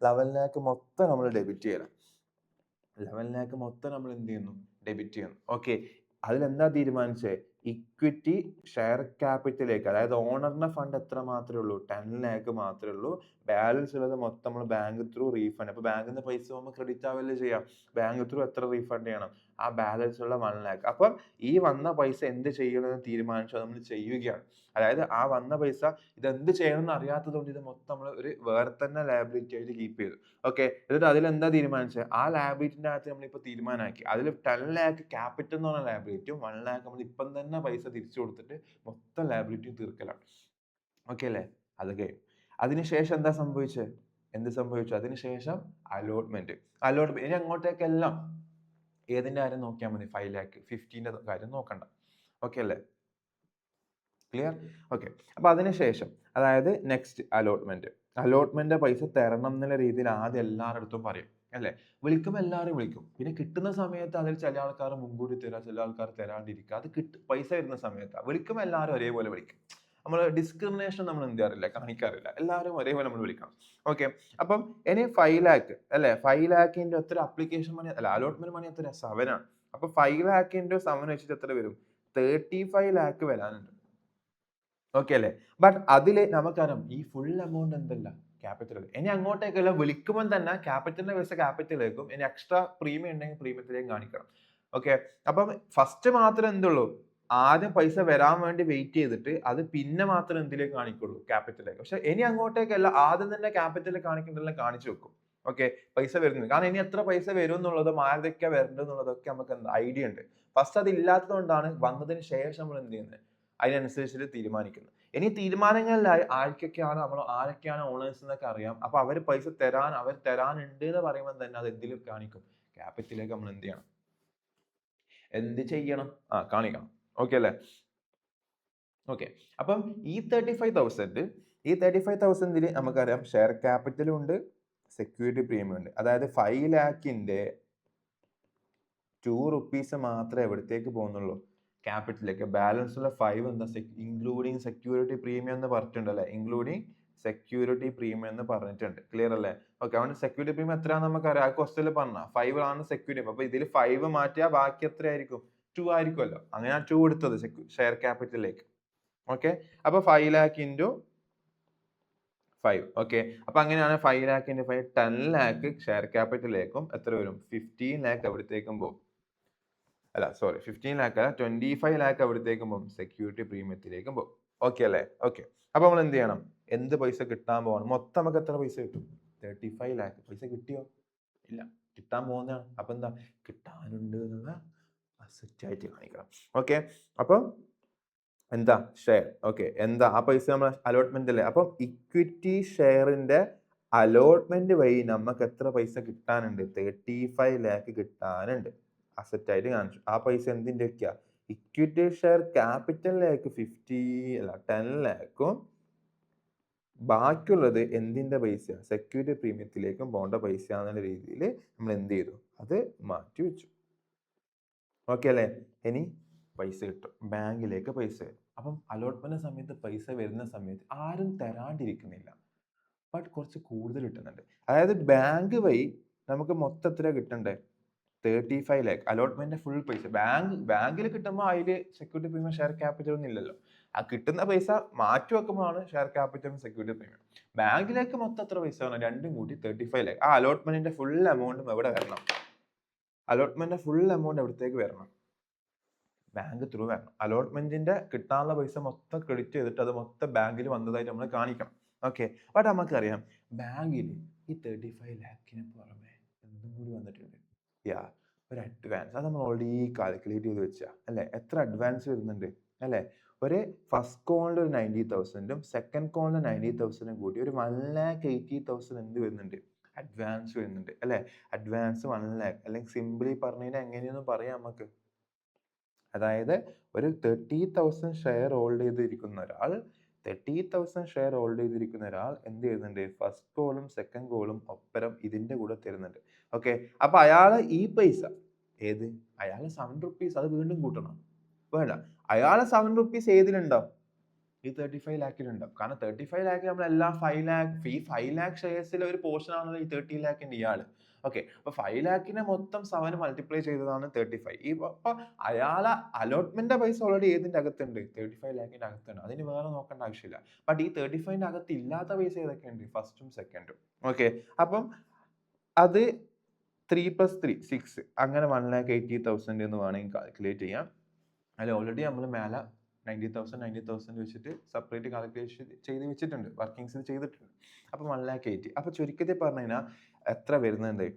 A: 11 lakh മൊത്തം നമ്മൾ ഡെബിറ്റ് ചെയ്യണം. 11 lakh മൊത്തം നമ്മൾ എന്ത് ചെയ്യുന്നു? ഡെബിറ്റ് ചെയ്യുന്നു. ഓക്കെ. അതിലെന്താ തീരുമാനിച്ചേ? ഇക്വിറ്റി ഷെയർ ക്യാപിറ്റലിലേക്ക്, അതായത് ഓണറിന്റെ ഫണ്ട് എത്ര മാത്രമേ ഉള്ളൂ? 10 lakh മാത്രമേ ഉള്ളൂ. ബാലൻസ് ഉള്ളത് മൊത്തം നമ്മൾ ബാങ്ക് ത്രൂ റീഫണ്ട്. അപ്പോൾ ബാങ്കിൽ നിന്ന് പൈസ പോകുമ്പോൾ ക്രെഡിറ്റ് ആവല്ലേ ചെയ്യാം. ബാങ്ക് ത്രൂ എത്ര റീഫണ്ട് ചെയ്യണം? ആ ബാലൻസ് ഉള്ള 1 lakh. അപ്പം ഈ വന്ന പൈസ എന്ത് ചെയ്യണമെന്ന് തീരുമാനിച്ചു നമ്മൾ ചെയ്യുകയാണ്. അതായത് ആ വന്ന പൈസ ഇതെന്ത് ചെയ്യണമെന്ന് അറിയാത്തത് കൊണ്ട് ഇത് മൊത്തം നമ്മൾ ഒരു വേറെ തന്നെ ലയബിലിറ്റി ആയിട്ട് കീപ്പ് ചെയ്തു. ഓക്കെ. എന്നിട്ട് അതിലെന്താ തീരുമാനിച്ചത്? ആ ലയബിലിറ്റിന്റെ അകത്ത് നമ്മളിപ്പോൾ തീരുമാനമാക്കി. അതിൽ 10 lakh ക്യാപിറ്റൽ എന്ന് പറഞ്ഞ ലയബിലിറ്റിയും 1 lakh നമ്മൾ ഇപ്പം തന്നെ പൈസ തിരിച്ചു കൊടുത്തിട്ട് മൊത്തം ലയബിലിറ്റിയും തീർക്കലാണ്. ഓക്കെ അല്ലേ? അത് കഴിഞ്ഞു. അതിനുശേഷം എന്താ സംഭവിച്ചത്? എന്ത് സംഭവിച്ചു? അതിനുശേഷം അലോട്ട്മെന്റ്. ഇനി അങ്ങോട്ടേക്കെല്ലാം ഏതിന്റെ കാര്യം നോക്കിയാൽ മതി? 5 lakh 15ന്റെ കാര്യം നോക്കണ്ട. ഓക്കെ അല്ലേ? ക്ലിയർ? ഓക്കെ. അപ്പൊ അതിനുശേഷം അതായത് നെക്സ്റ്റ് അലോട്ട്മെന്റ് പൈസ തരണം എന്നുള്ള രീതിയിൽ ആദ്യം എല്ലാവരുടെ അടുത്തും പറയും അല്ലേ? വിളിക്കുമ്പോൾ എല്ലാവരും വിളിക്കും. പിന്നെ കിട്ടുന്ന സമയത്ത് അതിൽ ചില ആൾക്കാർ മുൻകൂട്ടി തരാ, ചില ആൾക്കാർ തരാണ്ടിരിക്കുക. അത് പൈസ വരുന്ന സമയത്താണ്. വിളിക്കുമ്പോൾ എല്ലാവരും ഒരേപോലെ വിളിക്കും. നമ്മൾ ഡിസ്ക്രിമിനേഷൻ നമ്മൾ എന്ത് ചെയ്യാറില്ല, കാണിക്കാറില്ല. എല്ലാവരും ഒരേപോലെ നമ്മൾ വിളിക്കണം. ഓക്കെ. അപ്പം ഇനി 5 lakh അല്ലെ? 5 lakh എത്ര അപ്ലിക്കേഷൻ മണി അല്ല അലോട്ട്മെന്റ് മണി എത്ര? 7 ആണ്. അപ്പൊ 5 lakh 7 വെച്ചിട്ട് എത്ര വരും? 35 lakh വരാനുണ്ട്. ഓക്കെ അല്ലേ? ബട്ട് അതില് നമുക്കറിയാം ഈ ഫുൾ എമൗണ്ട് എന്തല്ല ക്യാപിറ്റൽ. ഇനി അങ്ങോട്ടേക്കല്ല വിളിക്കുമ്പോൾ തന്നെ ക്യാപിറ്റലിന്റെ പൈസ ക്യാപിറ്റലിലേക്കും ഇനി എക്സ്ട്രാ പ്രീമിയം ഉണ്ടെങ്കിൽ പ്രീമിയത്തിലേക്കും കാണിക്കണം. ഓക്കെ. അപ്പം ഫസ്റ്റ് മാത്രം എന്തുള്ളൂ? ആദ്യം പൈസ വരാൻ വേണ്ടി വെയിറ്റ് ചെയ്തിട്ട് അത് പിന്നെ മാത്രം എന്തിലേക്ക് കാണിക്കുള്ളൂ? ക്യാപിറ്റലിലേക്ക്. പക്ഷെ ഇനി അങ്ങോട്ടേക്കല്ല ആദ്യം തന്നെ ക്യാപിറ്റലിൽ കാണിക്കേണ്ടതെല്ലാം കാണിച്ചു വെക്കും. ഓക്കെ. പൈസ വരുന്നത് കാരണം ഇനി എത്ര പൈസ വരും എന്നുള്ളതും ആരൊക്കെ വരേണ്ടത് എന്നുള്ളതൊക്കെ നമുക്ക് ഐഡിയ ഉണ്ട്. ഫസ്റ്റ് അത് ഇല്ലാത്തതുകൊണ്ടാണ് വന്നതിന് ശേഷം നമ്മൾ എന്ത് ചെയ്യുന്നത്? അതിനനുസരിച്ചിട്ട് തീരുമാനിക്കുന്നത്. ഇനി തീരുമാനങ്ങളിലായി ആരൊക്കെയാണ് ഓണേഴ്സ് എന്നൊക്കെ അറിയാം. അപ്പൊ അവർ പൈസ തരാനുണ്ട് എന്ന് പറയുമ്പോൾ തന്നെ അത് എന്തിൽ കാണിക്കും? ക്യാപിറ്റലിലേക്ക് നമ്മൾ എന്ത് ചെയ്യണം? കാണിക്കണം. ഓക്കെ അല്ലേ? ഓക്കെ. അപ്പം ഈ 35,000 നമുക്കറിയാം ഷെയർ ക്യാപിറ്റലും ഉണ്ട്, സെക്യൂരിറ്റി പ്രീമിയം ഉണ്ട്. അതായത് 5 lakhന്റെ 2 rupees മാത്രമേ എവിടത്തേക്ക് പോകുന്നുള്ളൂ? ക്യാപിറ്റലിലേക്ക്. ബാലൻസ് ഉള്ള 5 എന്താ? ഇൻക്ലൂഡിങ് സെക്യൂരിറ്റി പ്രീമിയം എന്ന് പറഞ്ഞിട്ടുണ്ടല്ലേ? ഇൻക്ലൂഡിങ് സെക്യൂരിറ്റി പ്രീമിയം എന്ന് പറഞ്ഞിട്ടുണ്ട്. ക്ലിയർ അല്ലേ? ഓക്കെ. അതുകൊണ്ട് സെക്യൂരിറ്റി പ്രീമിയം എത്രയാണെന്ന് നമുക്കറിയാം. ആ ക്വസ്റ്റ്യനിൽ പറഞ്ഞ 5 ആണ് സെക്യൂരിറ്റി. അപ്പൊ ഇതിൽ 5 മാറ്റിയാൽ ബാക്കി എത്രയായിരിക്കും? 2 ആയിരിക്കുമല്ലോ. അങ്ങനെ 2 എടുത്തത് ഷെയർ ക്യാപിറ്റലിലേക്ക്. ഓക്കെ. അപ്പൊ 5 lakh into 5. ഓക്കെ. അപ്പൊ അങ്ങനെയാണ് 5 lakh into 5 10 lakh ഷെയർ ക്യാപിറ്റലിലേക്കും എത്ര വരും? 15 lakh എവിടത്തേക്കും പോകും? അല്ല സോറി 15 lakh അല്ല 25 lakh എവിടത്തേക്കും പോകും? സെക്യൂരിറ്റി പ്രീമിയത്തിലേക്കും പോകും. ഓക്കെ അല്ലേ? ഓക്കെ. അപ്പൊ നമ്മൾ എന്ത് ചെയ്യണം? എന്ത് പൈസ കിട്ടാൻ പോകണം? മൊത്തം നമുക്ക് എത്ര പൈസ കിട്ടും? 35 lakh. പൈസ കിട്ടിയോ? ഇല്ല. കിട്ടാൻ പോകുന്നതാണ്. അപ്പൊ എന്താ? കിട്ടാനുണ്ട് എന്നുള്ള അസറ്റ് ആയിട്ട് കാണിക്കണം. ഓക്കെ. അപ്പൊ എന്താ? ഷെയർ. ഓക്കെ. എന്താ ആ പൈസ നമ്മൾ അലോട്ട്മെന്റ് അല്ലേ? അപ്പം ഇക്വിറ്റി ഷെയറിന്റെ അലോട്ട്മെന്റ് വഴി നമുക്ക് എത്ര പൈസ കിട്ടാനുണ്ട്? 35 lakh കിട്ടാനുണ്ട്. അസറ്റ് ആയിട്ട് കാണിച്ചു. ആ പൈസ എന്തിന്റെ ഒക്കെയാ? ഇക്വിറ്റി ഷെയർ ക്യാപിറ്റലിലേക്ക് 10 lakhും ബാക്കിയുള്ളത് എന്തിന്റെ പൈസ? സെക്യൂരിറ്റി പ്രീമിയത്തിലേക്കും പോകേണ്ട പൈസ എന്നുള്ള രീതിയിൽ നമ്മൾ എന്ത് ചെയ്തു? അത് മാറ്റി വെച്ചു. ഓക്കെ അല്ലേ? ഇനി പൈസ കിട്ടും. ബാങ്കിലേക്ക് പൈസ വരും. അപ്പം അലോട്ട്മെന്റ് സമയത്ത് പൈസ വരുന്ന സമയത്ത് ആരും തരാണ്ടിരിക്കുന്നില്ല. ബട്ട് കുറച്ച് കൂടുതൽ കിട്ടുന്നുണ്ട്. അതായത് ബാങ്ക് വഴി നമുക്ക് മൊത്തം എത്ര കിട്ടണ്ടേ? 35 lakh. അലോട്ട്മെന്റിന്റെ ഫുൾ പൈസ ബാങ്കിൽ കിട്ടുമ്പോൾ അതില് സെക്യൂരിറ്റി പ്രീമിയം ഷെയർ ക്യാപിറ്റൽ ഒന്നും ഇല്ലല്ലോ. ആ കിട്ടുന്ന പൈസ മാറ്റി വെക്കുമ്പോഴാണ് ഷെയർ ക്യാപിറ്റലും സെക്യൂരിറ്റി പ്രീമിയം. ബാങ്കിലേക്ക് മൊത്തം എത്ര പൈസ വേണം? രണ്ടും കൂടി 35 lakh. ആ അലോട്ട്മെന്റിന്റെ ഫുൾ എമൗണ്ടും എവിടെ വരണം? അലോട്ട്മെന്റിന്റെ ഫുൾ എമൗണ്ട് എവിടത്തേക്ക് വരണം? ബാങ്ക് ത്രൂ വരണം. അലോട്ട്മെന്റിന്റെ കിട്ടാനുള്ള പൈസ മൊത്തം ക്രെഡിറ്റ് ചെയ്തിട്ട് അത് മൊത്തം ബാങ്കിൽ വന്നതായിട്ട് നമ്മൾ കാണിക്കണം. ഓക്കെ, ബട്ട് നമുക്കറിയാം ബാങ്കിൽ ഈ 35 ലാഖിന് പുറമെ എന്തും കൂടി വന്നിട്ടുണ്ട്. യാ, ഒരു അഡ്വാൻസ്. അത് നമ്മൾ ഓൾറെഡി കാൽക്കുലേറ്റ് ചെയ്ത് വെച്ചാ അല്ലെ, എത്ര അഡ്വാൻസ് വരുന്നുണ്ട് അല്ലെ. ഒരു ഫസ്റ്റ് കോളിൽ ഒരു 90,000 സെക്കൻഡ് കോളിൽ 90,000 കൂടി ഒരു 1,80,000 എന്ത് വരുന്നുണ്ട്, അഡ്വാൻസ് വരുന്നുണ്ട് അല്ലെ. അഡ്വാൻസ് 1 lakh, അല്ലെങ്കിൽ സിംപിളി പറഞ്ഞു കഴിഞ്ഞാൽ എങ്ങനെയൊന്നും പറയാം നമുക്ക്. അതായത് ഒരു 30,000 ഷെയർ ഹോൾഡ് ചെയ്തിരിക്കുന്ന ഒരാൾ 30,000 ഷെയർ ഹോൾഡ് ചെയ്തിരിക്കുന്ന ഒരാൾ എന്ത് ചെയ്യുന്നുണ്ട്, ഫസ്റ്റ് കോളും സെക്കൻഡ് കോളും ഒപ്പരം ഇതിന്റെ കൂടെ തരുന്നുണ്ട്. ഓക്കെ, അപ്പൊ അയാള് ഈ പൈസ ഏത്, അയാള് 7 rupees അത് വീണ്ടും കൂട്ടണം വേണ്ട. അയാളെ 7 rupees ഏതിലുണ്ടാവും, ഈ 35 ലാഖിലുണ്ടാവും. കാരണം 35 ലാഖ് നമ്മൾ എല്ലാ 5 ലാഖ്, ഈ 5 ലാഖ് ഷെയർസിലെ ഒരു പോർഷൻ ആണല്ലോ ഈ 30 ലാഖിന്റെ ഇയാള്. ഓക്കെ, അപ്പൊ 5 ലാഖിനെ മൊത്തം 7 മൾട്ടിപ്ലൈ ചെയ്തതാണ് 35. ഈ അപ്പൊ അയാളെ അലോട്ട്മെന്റ് പൈസ ഓൾറെഡി ഏതിന്റെ അകത്തുണ്ട്, 35 ലാഖിന്റെ അകത്തുണ്ട്. അതിന് വേറെ നോക്കേണ്ട ആവശ്യമില്ല. ബട്ട് ഈ 35ന്റെ അകത്ത് ഇല്ലാത്ത പൈസ ഏതൊക്കെയുണ്ട്, ഫസ്റ്റും സെക്കൻഡും. ഓക്കെ, അപ്പം അത് 3 + 3 6, അങ്ങനെ 1,80,000 എന്ന് വേണമെങ്കിൽ കാൽക്കുലേറ്റ് ചെയ്യാം. അതിൽ ഓൾറെഡി നമ്മൾ മേലെ 90,000 വെച്ചിട്ട് സെപ്പറേറ്റ് കാൽക്കുലേഷൻ ചെയ്ത് വെച്ചിട്ടുണ്ട്, വർക്കിങ്സിൽ ചെയ്തിട്ടുണ്ട്. അപ്പൊ 1,80,000. അപ്പൊ ചുരുക്കത്തിൽ പറഞ്ഞു കഴിഞ്ഞാൽ എത്ര വരുന്നുണ്ട്,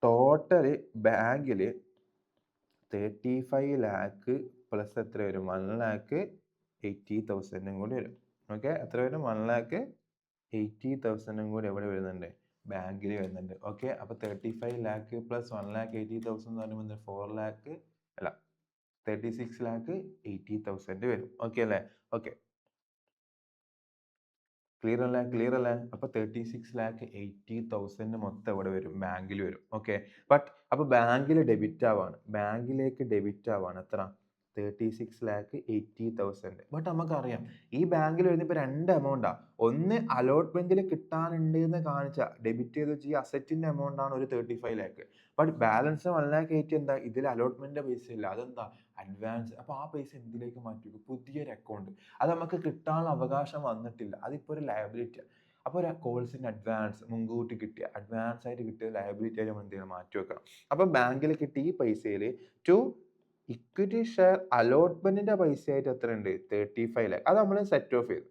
A: ടോട്ടല് ബാങ്കില് 35 ലാഖ് പ്ലസ് എത്ര വരും, 1,80,000 കൂടി വരും. ഓക്കെ, എത്ര വരും, 1,80,000 കൂടി എവിടെ വരുന്നുണ്ട്, ബാങ്കിൽ വരുന്നുണ്ട്. ഓക്കെ, അപ്പൊ 35 ലാഖ് പ്ലസ് 1,80,000 എന്ന് പറയുമ്പോൾ 4 ലാഖ് അല്ല 36,80,000 വരും. ഓക്കെ അല്ലേ, ഓക്കെ, ക്ലിയർ അല്ലേ, ക്ലിയർ അല്ലേ. അപ്പൊ 36,80,000 മൊത്തം എവിടെ വരും, ബാങ്കിൽ വരും. ഓക്കെ, ബട്ട് അപ്പൊ ബാങ്കിൽ ഡെബിറ്റ് ആവാണ്, ബാങ്കിലേക്ക് ഡെബിറ്റ് ആവാണ് എത്ര, 36,80,000. ബട്ട് നമുക്കറിയാം ഈ ബാങ്കിൽ വരുന്ന ഇപ്പൊ 2 എമൗണ്ടാ. ഒന്ന് അലോട്ട്മെന്റിൽ കിട്ടാനുണ്ട് എന്ന് കാണിച്ച ഡെബിറ്റ് ചെയ്ത് വെച്ച് ഈ അസറ്റിന്റെ എമൗണ്ട് ആണ് ഒരു 35 ലാഖ്. ബട്ട് ബാലൻസ് 1,80,000 എന്താ, ഇതിൽ അലോട്ട്മെന്റിന്റെ പൈസ ഇല്ല, അതെന്താ അഡ്വാൻസ്. അപ്പൊ ആ പൈസ എന്തിലേക്ക് മാറ്റി വെക്കും, പുതിയൊരു അക്കൗണ്ട്. അത് നമുക്ക് കിട്ടാനുള്ള അവകാശം വന്നിട്ടില്ല, അതിപ്പോ ഒരു ലയബിലിറ്റി. അപ്പൊ ഒരു കോഴ്സിന് അഡ്വാൻസ് മുൻകൂട്ടി കിട്ടിയ അഡ്വാൻസ് ആയിട്ട് കിട്ടിയ ലയബിലിറ്റി ആയിട്ട് നമ്മൾ എന്ത് ചെയ്യണം, മാറ്റി വെക്കണം. അപ്പൊ ബാങ്കിൽ കിട്ടിയ ഈ പൈസയിൽ ടു ഇക്വിറ്റി ഷെയർ അലോട്ട്മെന്റിന്റെ പൈസ ആയിട്ട് എത്ര ഉണ്ട്, 35 ലാഖ്. അത് നമ്മൾ സെറ്റ് ഓഫ് ചെയ്തു.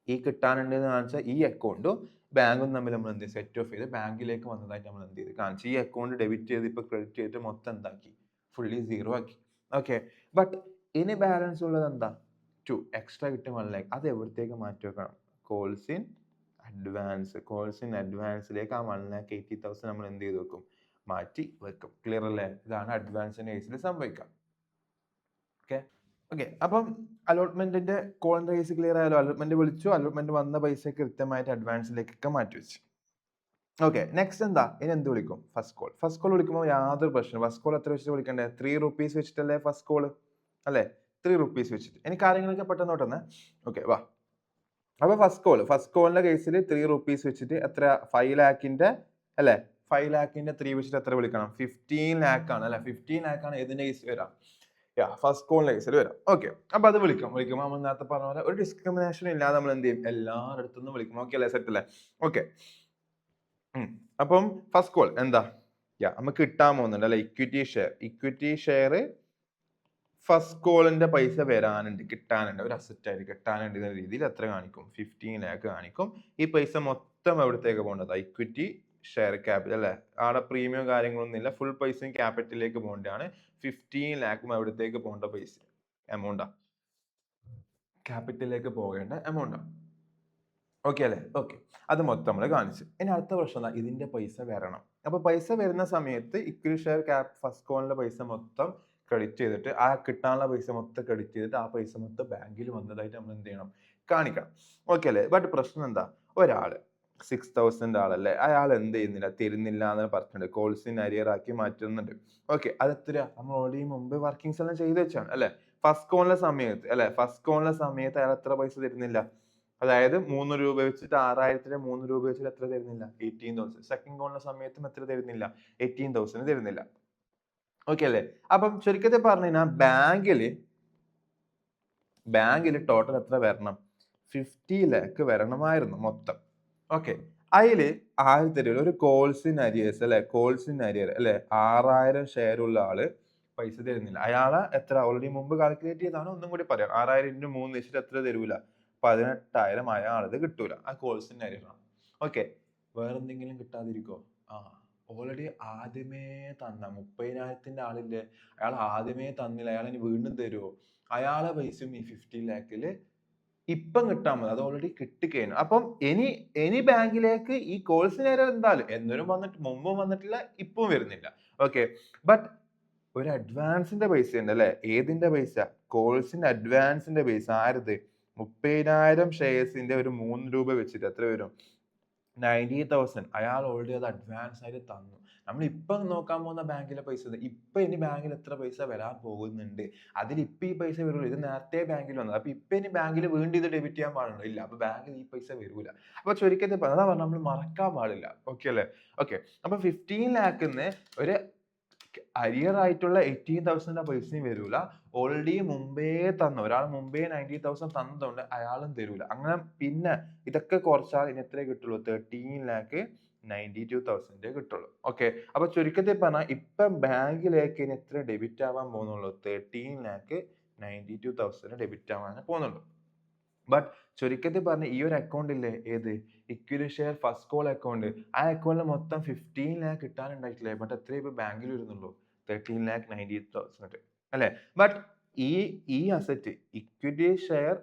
A: ഈ കിട്ടാനുണ്ട് എന്ന് കാണിച്ചാൽ ഈ അക്കൗണ്ടും ബാങ്കും തമ്മിൽ നമ്മൾ എന്ത് സെറ്റ് ഓഫ് ചെയ്ത് ബാങ്കിലേക്ക് വന്നതായിട്ട് നമ്മൾ എന്ത് ചെയ്ത് കാണിച്ചു. ഈ അക്കൗണ്ട് ഡെബിറ്റ് ചെയ്ത് ഇപ്പൊ ക്രെഡിറ്റ് ചെയ്തിട്ട് മൊത്തം എന്താക്കി, ഫുള്ളി സീറോ ആക്കി. ഓക്കെ, ബട്ട് ഇനി ബാലൻസ് ഉള്ളത് എന്താ, 2 എക്സ്ട്രാ കിട്ടിയ 1 ലാഖ്. അത് എവിടത്തേക്ക് മാറ്റി വെക്കണം, calls in advance. Calls in അഡ്വാൻസിലേക്ക് ആ 1,80,000 നമ്മൾ എന്ത് ചെയ്ത് വെക്കും, മാറ്റി വെക്കും. ക്ലിയർ അല്ലേ, ഇതാണ് അഡ്വാൻസിന്റെ കേസിൽ സംഭവിക്കാം. ഓക്കെ, ഓക്കെ, അപ്പം അലോട്ട്മെന്റിന്റെ കോളിന്റെ കേസ് ക്ലിയർ ആയാലോ. അലോട്ട്മെന്റ് വിളിച്ചു, അലോട്ട്മെന്റ് വന്ന പൈസ കൃത്യമായിട്ട് അഡ്വാൻസിലേക്കൊക്കെ മാറ്റി വെച്ചു. ഓക്കെ, നെക്സ്റ്റ് എന്താ, ഇനി എന്ത് വിളിക്കും, ഫസ്റ്റ് കോൾ. ഫസ്റ്റ് കോൾ വിളിക്കുമ്പോൾ യാതൊരു പ്രശ്നം. ഫസ്റ്റ് കോൾ എത്ര വെച്ചിട്ട് വിളിക്കണ്ടേ, 3 rupees വെച്ചിട്ടല്ലേ ഫസ്റ്റ് കോള് അല്ലേ, 3 rupees വെച്ചിട്ട്. ഇനി കാര്യങ്ങളൊക്കെ പെട്ടെന്ന് നോട്ടെന്ന്. ഓക്കെ, വാ. അപ്പൊ ഫസ്റ്റ് കോളിന്റെ കേസിൽ 3 rupees വെച്ചിട്ട് എത്ര, 5 ലാഖിന്റെ അല്ലെ, 5 ലാഖിന്റെ 3 വെച്ചിട്ട് എത്ര വിളിക്കണം, 15 ലാഖ് ആണ് അല്ലെ. 15 ലാഖ് ആണ് ഏതിന്റെ കേസിൽ വരാം, ഫസ്റ്റ് കോളിന്റെ കേസിൽ വരാം. ഓക്കെ, അപ്പൊ അത് വിളിക്കുമ്പോൾ നമ്മൾ നേരത്തെ പറഞ്ഞ പോലെ ഒരു ഡിസ്ക്രിമിനേഷൻ ഇല്ലാതെ നമ്മൾ എന്ത് ചെയ്യും, എല്ലായിടത്തു നിന്നും വിളിക്കും. ഓക്കെ അല്ലേ, സെറ്റ് അല്ലേ. ഓക്കെ, അപ്പം ഫസ്റ്റ് കോൾ എന്താ, നമുക്ക് കിട്ടാൻ പോകുന്നുണ്ട് അല്ലെ, ഇക്വിറ്റി ഷെയർ ഫസ്റ്റ് കോളിന്റെ പൈസ വരാനുണ്ട്, കിട്ടാനുണ്ട്, ഒരു അസറ്റ് ആയിട്ട് കിട്ടാനുണ്ട് എന്ന രീതിയിൽ എത്ര കാണിക്കും, 15 ലാഖ് കാണിക്കും. ഈ പൈസ മൊത്തം എവിടത്തേക്ക് പോകേണ്ടത്, ഇക്വിറ്റി ഷെയർ ക്യാപിറ്റൽ അല്ലെ. അവിടെ പ്രീമിയം കാര്യങ്ങളൊന്നും ഇല്ല, ഫുൾ പൈസയും ക്യാപിറ്റലിലേക്ക് പോകേണ്ടതാണ്. 15 ലാഖും എവിടത്തേക്ക് പോകേണ്ട പൈസ, എമൗണ്ടാ, ക്യാപിറ്റലിലേക്ക് പോകേണ്ട എമൗണ്ടാ. ഓക്കെ അല്ലേ, ഓക്കെ, അത് മൊത്തം നമ്മൾ കാണിച്ചു. ഇനി അടുത്ത പ്രശ്നം എന്താ, ഇതിന്റെ പൈസ വരണം. അപ്പൊ പൈസ വരുന്ന സമയത്ത് ഇക്വിറ്റി ഷെയർ ഫസ്റ്റ് കോളിന്റെ പൈസ മൊത്തം ക്രെഡിറ്റ് ചെയ്തിട്ട് ആ കിട്ടാനുള്ള പൈസ മൊത്തം ക്രെഡിറ്റ് ചെയ്തിട്ട് ആ പൈസ മൊത്തം ബാങ്കിൽ വന്നതായിട്ട് നമ്മൾ എന്ത് ചെയ്യണം, കാണിക്കണം. ഓക്കെ അല്ലേ, ബട്ട് പ്രശ്നം എന്താ, ഒരാള് 6,000 ആളല്ലേ, അയാൾ എന്ത് ചെയ്യുന്നില്ല, തരുന്നില്ല എന്ന് പറഞ്ഞിട്ടുണ്ട്, കോൾസിൻ അരിയർ ആക്കി മാറ്റുന്നുണ്ട്. ഓക്കെ, അത് എത്ര നമ്മൾ ഓൾറെഡി മുമ്പ് വർക്കിങ്സ് എല്ലാം ചെയ്ത് വെച്ചാണ് അല്ലെ. ഫസ്റ്റ് കോളിന്റെ സമയത്ത് അയാൾ എത്ര പൈസ തരുന്നില്ല, അതായത് 3 രൂപ വെച്ചിട്ട് 6,000 3 രൂപ വെച്ചിട്ട് എത്ര തരുന്നില്ല, 18,000. സെക്കൻഡ് കോളിന്റെ സമയത്തും എത്ര തരുന്നില്ല, 18,000 തരുന്നില്ല. ഓക്കെ അല്ലേ. അപ്പം ചുരുക്കത്തിൽ പറഞ്ഞു കഴിഞ്ഞാൽ ബാങ്കിൽ ടോട്ടൽ എത്ര വരണം, 50 ലാഖ് വരണമായിരുന്നു മൊത്തം. ഓക്കെ, അതില് ആദ്യത്തെ ഒരു കോൾസിൻ അരിയേഴ്സ് അല്ലെ, കോൾസിൻ അരിയർ അല്ലെ, 6,000 ഷെയർ ഉള്ള ആള് പൈസ തരുന്നില്ല. അയാളെ എത്ര ഓൾറെഡി മുമ്പ് കാൽക്കുലേറ്റ് ചെയ്താണ്, ഒന്നും കൂടി പറയാം. 6000 × 3 വെച്ചിട്ട് എത്ര തരൂല? 18,000 അയാളത് കിട്ടൂല. ആ കോഴ്സിന്റെ കാര്യമാണ്. ഓക്കെ, വേറെന്തെങ്കിലും കിട്ടാതിരിക്കോ? ആ, ഓൾറെഡി ആദ്യമേ തന്ന 30,000ന്റെ ആളില്ലേ, അയാൾ ആദ്യമേ തന്നില്ല, അയാൾ ഇനി വീണ്ടും തരുമോ? അയാളെ പൈസയും ഈ 15 ലാഖില് ഇപ്പം കിട്ടാൻ മതി, അത് ഓൾറെഡി കിട്ടിക്കഴിഞ്ഞു. അപ്പം ഇനി ബാങ്കിലേക്ക് ഈ കോഴ്സിന് എന്തായാലും എന്നൊരും വന്നിട്ട് മുമ്പും വന്നിട്ടില്ല, ഇപ്പം വരുന്നില്ല. ഓക്കെ, ബട്ട് ഒരു അഡ്വാൻസിന്റെ പൈസ ഉണ്ട് അല്ലെ? ഏതിന്റെ പൈസ? കോഴ്സിന്റെ അഡ്വാൻസിന്റെ പൈസ. ആരത്? 30,000 ഷെയർസിന്റെ ഒരു 3 രൂപ വെച്ചിട്ട് എത്ര വരും? 90,000. അയാൾ ഓൾറെഡി അത് അഡ്വാൻസ് ആയിട്ട് തന്നു. നമ്മൾ ഇപ്പം നോക്കാൻ പോകുന്ന ബാങ്കിലെ പൈസ, ഇപ്പൊ ഇനി ബാങ്കിൽ എത്ര പൈസ വരാൻ പോകുന്നുണ്ട്, അതിൽ ഇപ്പൊ ഈ പൈസ വരുള്ളൂ. ഇത് നേരത്തെ ബാങ്കിൽ വന്നത്, അപ്പൊ ഇപ്പൊ ഇനി ബാങ്കിൽ വീണ്ടും ഇത് ഡെബിറ്റ് ചെയ്യാൻ പാടുണ്ടോ? ഇല്ല. അപ്പൊ ബാങ്കിൽ ഈ പൈസ വരൂല. അപ്പൊ ചുരുക്കത്തിൽ അതാ പറഞ്ഞ നമ്മൾ മറക്കാൻ പാടില്ല. ഓക്കെ അല്ലേ? ഓക്കെ, അപ്പൊ 15 ലാഖിന്ന് ഒരു അരിയർ ആയിട്ടുള്ള 18,000 പൈസയും വരൂല. ഓൾറെഡി മുമ്പേ തന്ന ഒരാൾ മുമ്പേ 90,000 തന്നതുകൊണ്ട് അയാളും തരൂല. അങ്ങനെ പിന്നെ ഇതൊക്കെ കുറച്ചാൽ ഇനി എത്ര കിട്ടുള്ളൂ? 13,92,000 കിട്ടുള്ളൂ. ഓക്കെ, അപ്പൊ ചുരുക്കത്തിൽ പറഞ്ഞാൽ ഇപ്പൊ ബാങ്കിലേക്ക് ഇനി എത്ര ഡെബിറ്റ് ആവാൻ പോകുന്നുള്ളൂ? 13,92,000 ഡെബിറ്റ് ആവാൻ പോകുന്നുള്ളൂ. ബട്ട് ചുരുക്കത്തിൽ പറഞ്ഞ ഈ ഒരു അക്കൗണ്ട് ഇല്ലേ, ഏത്? Equity share first call account. ആ അക്കൗണ്ടിൽ മൊത്തം 15 ലാഖ് കിട്ടാനുണ്ടായിട്ടില്ലേ? ബട്ട് എത്ര ഇപ്പൊ ബാങ്കിൽ വരുന്നുള്ളൂ? 13,90,000 അല്ലെ? ബട്ട് ഈ asset equity share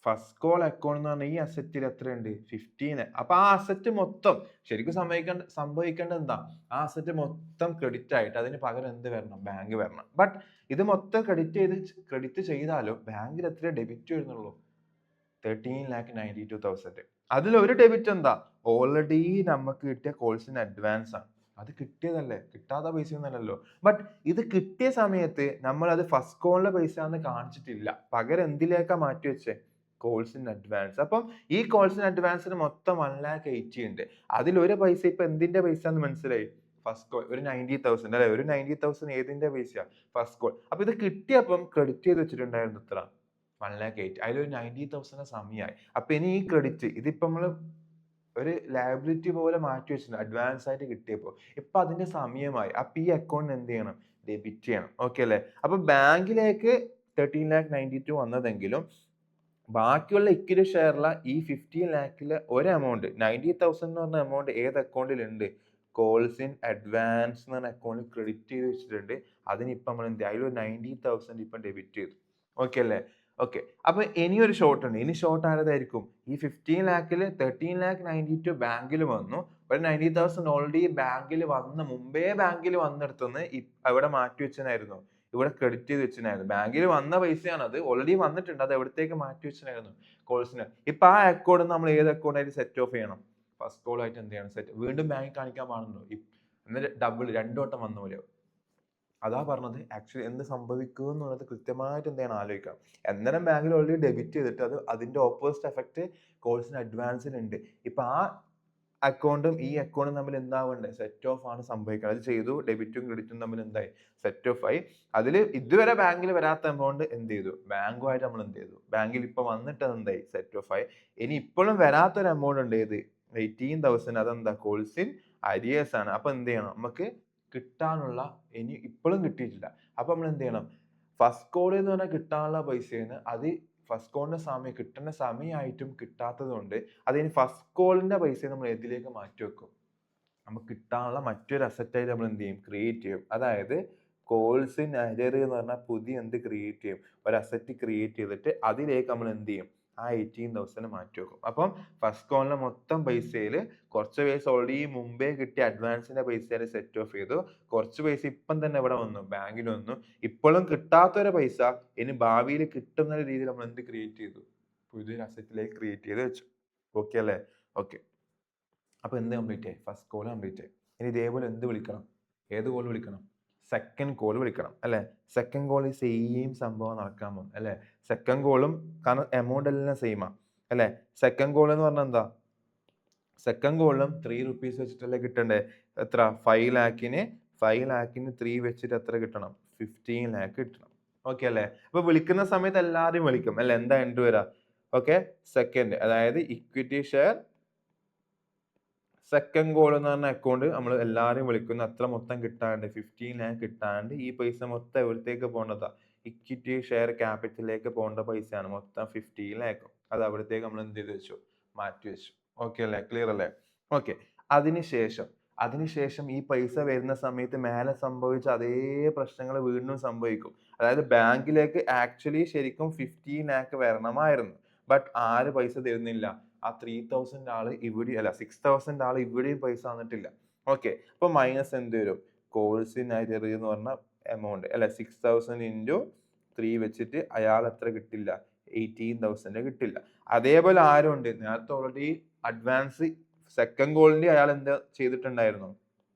A: first call account എന്ന് പറഞ്ഞാൽ ഈ അസറ്റിൽ എത്രയുണ്ട്? 15. അപ്പൊ ആ അസറ്റ് മൊത്തം ശരിക്കും സംഭവിക്കേണ്ടത് എന്താ? ആ അസറ്റ് മൊത്തം ക്രെഡിറ്റ് ആയിട്ട് അതിന് പകരം എന്ത് വരണം? ബാങ്ക് വരണം. ബട്ട് ഇത് മൊത്തം ക്രെഡിറ്റ് ചെയ്താലും ബാങ്കിൽ എത്ര ഡെബിറ്റ് വരുന്നുള്ളൂ? 13,92,000. അതിൽ ഒരു ഡെബിറ്റ് എന്താ? ഓൾറെഡി നമുക്ക് കിട്ടിയ കോഴ്സിന് അഡ്വാൻസ് ആണ്. അത് കിട്ടിയതല്ലേ, കിട്ടാത്ത പൈസ ഒന്നല്ലല്ലോ. ബട്ട് ഇത് കിട്ടിയ സമയത്ത് നമ്മൾ അത് ഫസ്റ്റ് കോളിലെ പൈസ എന്ന് കാണിച്ചിട്ടില്ല, പകരം എന്തിലേക്കാ മാറ്റി വെച്ചേ? കോഴ്സിന് അഡ്വാൻസ്. അപ്പം ഈ കോഴ്സിന് അഡ്വാൻസിന് മൊത്തം 1,80,000 ഉണ്ട്. അതിൽ ഒരു പൈസ ഇപ്പൊ എന്തിന്റെ പൈസ എന്ന് മനസ്സിലായി? ഫസ്റ്റ് കോൾ ഒരു 90,000 അല്ലെ? ഒരു 90,000 ഏതിന്റെ പൈസയാ? First call. അപ്പൊ ഇത് കിട്ടിയപ്പം ക്രെഡിറ്റ് ചെയ്ത് വെച്ചിട്ടുണ്ടായിരുന്നു എത്ര? 1,80,000. അതിലൊരു 90,000 സമയമായി. അപ്പൊ ഇനി ഈ ക്രെഡിറ്റ് ഇതിപ്പോ നമ്മള് ഒരു ലയബിലിറ്റി പോലെ മാറ്റി വെച്ചിട്ടുണ്ട് അഡ്വാൻസ് ആയിട്ട് കിട്ടിയപ്പോ. ഇപ്പൊ അതിന്റെ സമയമായി. അപ്പൊ ഈ അക്കൗണ്ട് എന്ത് ചെയ്യണം? ഡെബിറ്റ് ചെയ്യണം. ഓക്കെ അല്ലെ? അപ്പൊ ബാങ്കിലേക്ക് 13,92,000 വന്നതെങ്കിലും ബാക്കിയുള്ള ഇക്വിറ്റി ഷെയറിലെ ഈ 15 ലാഖിലെ ഒരു എമൗണ്ട് 90,000 എന്ന് പറഞ്ഞ എമൗണ്ട് ഏത് അക്കൗണ്ടിലുണ്ട്? കോൾസിൻ അഡ്വാൻസ് എന്ന് പറഞ്ഞ അക്കൗണ്ടിൽ ക്രെഡിറ്റ് ചെയ്ത് വെച്ചിട്ടുണ്ട്. അതിനിപ്പം നമ്മൾ എന്ത്? അതിലൊരു 90,000 ഇപ്പം ഡെബിറ്റ് ചെയ്തു. ഓക്കെ അല്ലേ? ഓക്കെ, അപ്പൊ ഇനിയൊരു ഷോർട്ട് ഉണ്ട്. ഇനി ഷോർട്ട് ആരതായിരിക്കും? ഈ 15 ലാഖിൽ 13,92,000 ബാങ്കിൽ വന്നു. ഒരു 90,000 ഓൾറെഡി ബാങ്കിൽ മുമ്പേ ബാങ്കിൽ വന്നെടുത്തുനിന്ന് അവിടെ മാറ്റി വെച്ചതായിരുന്നു, ഇവിടെ ക്രെഡിറ്റ് ചെയ്ത് വെച്ചിട്ടുണ്ടായിരുന്നു. ബാങ്കിൽ വന്ന പൈസയാണ്, അത് ഓൾറെഡി വന്നിട്ടുണ്ട്. അത് എവിടത്തേക്ക് മാറ്റി വെച്ചിട്ടുണ്ടായിരുന്നു? കോഴ്സിന്. ഇപ്പൊ ആ അക്കൗണ്ട് നമ്മൾ ഏത് അക്കൗണ്ട് ആയിട്ട് സെറ്റ് ഓഫ് ചെയ്യണം? ഫസ്റ്റ് കോൾ ആയിട്ട് എന്ത് ചെയ്യണം? സെറ്റ്. വീണ്ടും ബാങ്കിൽ കാണിക്കാൻ പാടുണ്ടോ? എന്നിട്ട് ഡബിൾ 2 വട്ടം വന്ന പോലെ. അതാ പറഞ്ഞത്, ആക്ച്വലി എന്ത് സംഭവിക്കും എന്നുള്ളത് കൃത്യമായിട്ട് എന്ത് ചെയ്യണം? ആലോചിക്കണം. അന്നേരം ബാങ്കിൽ ഓൾറെഡി ഡെബിറ്റ് ചെയ്തിട്ട് അത് അതിന്റെ ഓപ്പോസിറ്റ് എഫക്ട് കോഴ്സിന് അഡ്വാൻസിനുണ്ട്. ഇപ്പൊ ആ അക്കൗണ്ടും ഈ അക്കൗണ്ടും തമ്മിൽ എന്താവണ്ടേ? സെറ്റ് ഓഫ് ആണ് സംഭവിക്കുന്നത്. അത് ചെയ്തു, ഡെബിറ്റും ക്രെഡിറ്റും തമ്മിൽ എന്തായി? സെറ്റ് ഓഫ് ആയി. അതിൽ ഇതുവരെ ബാങ്കിൽ വരാത്ത എമൗണ്ട് എന്ത് ചെയ്തു? ബാങ്കുമായിട്ട് നമ്മൾ എന്ത് ചെയ്തു? ബാങ്കിൽ ഇപ്പൊ വന്നിട്ട് എന്തായി? സെറ്റ് ഓഫ് ആയി. ഇനി ഇപ്പോഴും വരാത്തൊരു എമൗണ്ട് ഉണ്ട്, ഏത്? 18,000. അതെന്താ? കോഴ്സിൻ അരിയേഴ്സ് ആണ്. അപ്പൊ എന്ത് ചെയ്യണം? നമുക്ക് കിട്ടാനുള്ള ഇനി ഇപ്പോഴും കിട്ടിയിട്ടില്ല. അപ്പൊ നമ്മൾ എന്ത് ചെയ്യണം? ഫസ്റ്റ് കോളിൽ എന്ന് പറഞ്ഞാൽ കിട്ടാനുള്ള പൈസയാണ്, അത് ഫസ്റ്റ് കോളിന്റെ സമയം കിട്ടുന്ന സമയമായിട്ടും കിട്ടാത്തത് കൊണ്ട് അതിന് ഫസ്റ്റ് കോളിന്റെ പൈസ നമ്മൾ ഏതിലേക്ക് മാറ്റി വെക്കും? നമുക്ക് കിട്ടാനുള്ള മറ്റൊരു അസറ്റായിട്ട് നമ്മൾ എന്ത് ചെയ്യും? ക്രിയേറ്റ് ചെയ്യും. അതായത് കോൾസിൻ അരിയർ എന്ന് പറഞ്ഞാൽ പുതിയ എന്ത് ക്രിയേറ്റ് ചെയ്യും? ഒരു അസറ്റ് ക്രിയേറ്റ് ചെയ്തിട്ട് അതിലേക്ക് നമ്മൾ എന്ത് ചെയ്യും? ആ 18,000 മാറ്റി വെക്കും. അപ്പം ഫസ്റ്റ് കോളിലെ മൊത്തം പൈസയിൽ കുറച്ച് പൈസ ഓൾറെഡി മുമ്പേ കിട്ടിയ അഡ്വാൻസിന്റെ പൈസയിൽ സെറ്റ് ഓഫ് ചെയ്തു. കുറച്ച് പൈസ ഇപ്പം തന്നെ ഇവിടെ വന്നു, ബാങ്കിൽ വന്നു. ഇപ്പോഴും കിട്ടാത്തൊരു പൈസ ഇനി ഭാവിയിൽ കിട്ടുന്ന രീതിയിൽ നമ്മൾ എന്ത് ക്രിയേറ്റ് ചെയ്തു? പുതിയൊരു അസറ്റിലേക്ക് ക്രിയേറ്റ് ചെയ്ത് വെച്ചു. ഓക്കെ അല്ലേ? ഓക്കെ, അപ്പൊ എന്ത് കംപ്ലീറ്റ് ആയി? ഫസ്റ്റ് കോൾ കംപ്ലീറ്റ് ആയി. ഇനി ഇതേപോലെ എന്ത് വിളിക്കണം? ഏത് കോൾ വിളിക്കണം? സെക്കൻഡ് കോൾ വിളിക്കണം അല്ലെ? സെക്കൻഡ് കോൾ സെയിം സംഭവം നടക്കാൻ പോകും അല്ലെ? സെക്കൻഡ് കോളും കാരണം എമൗണ്ട് എല്ലാം സെയിമാ അല്ലെ? സെക്കൻഡ് കോൾ എന്ന് പറഞ്ഞാൽ എന്താ? സെക്കൻഡ് കോളിലും 3 rupees വെച്ചിട്ടല്ലേ കിട്ടണ്ടേ? എത്ര? 5 ലാഖിന് 3 വെച്ചിട്ട് എത്ര കിട്ടണം? 15 ലാഖ് കിട്ടണം. ഓക്കെ അല്ലേ? അപ്പൊ വിളിക്കുന്ന സമയത്ത് എല്ലാവരും വിളിക്കും അല്ലെ? എന്താ എൻട്രി വരാ? ഓക്കെ, സെക്കൻഡ്, അതായത് ഇക്വിറ്റി ഷെയർ സെക്കൻഡ് കോൾ എന്ന് പറഞ്ഞ അക്കൗണ്ട് നമ്മൾ എല്ലാവരും വിളിക്കുന്ന അത്ര മൊത്തം കിട്ടാണ്ട് 15 lakh കിട്ടാണ്ട് ഈ പൈസ മൊത്തം എവിടത്തേക്ക് പോകേണ്ടതാ? ഇക്വിറ്റി ഷെയർ ക്യാപിറ്റലിലേക്ക് പോകേണ്ട പൈസയാണ് മൊത്തം 15 lakh. അത് അവിടത്തേക്ക് നമ്മൾ എന്ത് ചെയ്ത് വെച്ചു? മാറ്റി വെച്ചു. ഓക്കെ അല്ലേ? ക്ലിയർ അല്ലേ? ഓക്കെ. അതിനുശേഷം ഈ പൈസ വരുന്ന സമയത്ത് മേലെ സംഭവിച്ച അതേ പ്രശ്നങ്ങൾ വീണ്ടും സംഭവിക്കും. അതായത് ബാങ്കിലേക്ക് ആക്ച്വലി ശരിക്കും 15 lakh വരണമായിരുന്നു. ബട്ട് ആര് പൈസ തരുന്നില്ല? ആ 3000 ആള് ഇവിടെ അല്ല 6000 ആള് ഇവിടെയും പൈസ തന്നിട്ടില്ല. ഓക്കെ. അപ്പൊ മൈനസ് എന്ത് വരും? കോഴ്സ് ഇൻ അരിയർ എന്ന് പറഞ്ഞ എമൗണ്ട് അല്ലെ 6000 into 3 വെച്ചിട്ട് അയാൾ എത്ര കിട്ടില്ല? 18,000 കിട്ടില്ല. അതേപോലെ ആരുണ്ട്? നേരത്തെ ഓൾറെഡി അഡ്വാൻസ് സെക്കൻഡ് ഗോളിന്റെ അയാൾ എന്താ ചെയ്തിട്ടുണ്ടായിരുന്നു?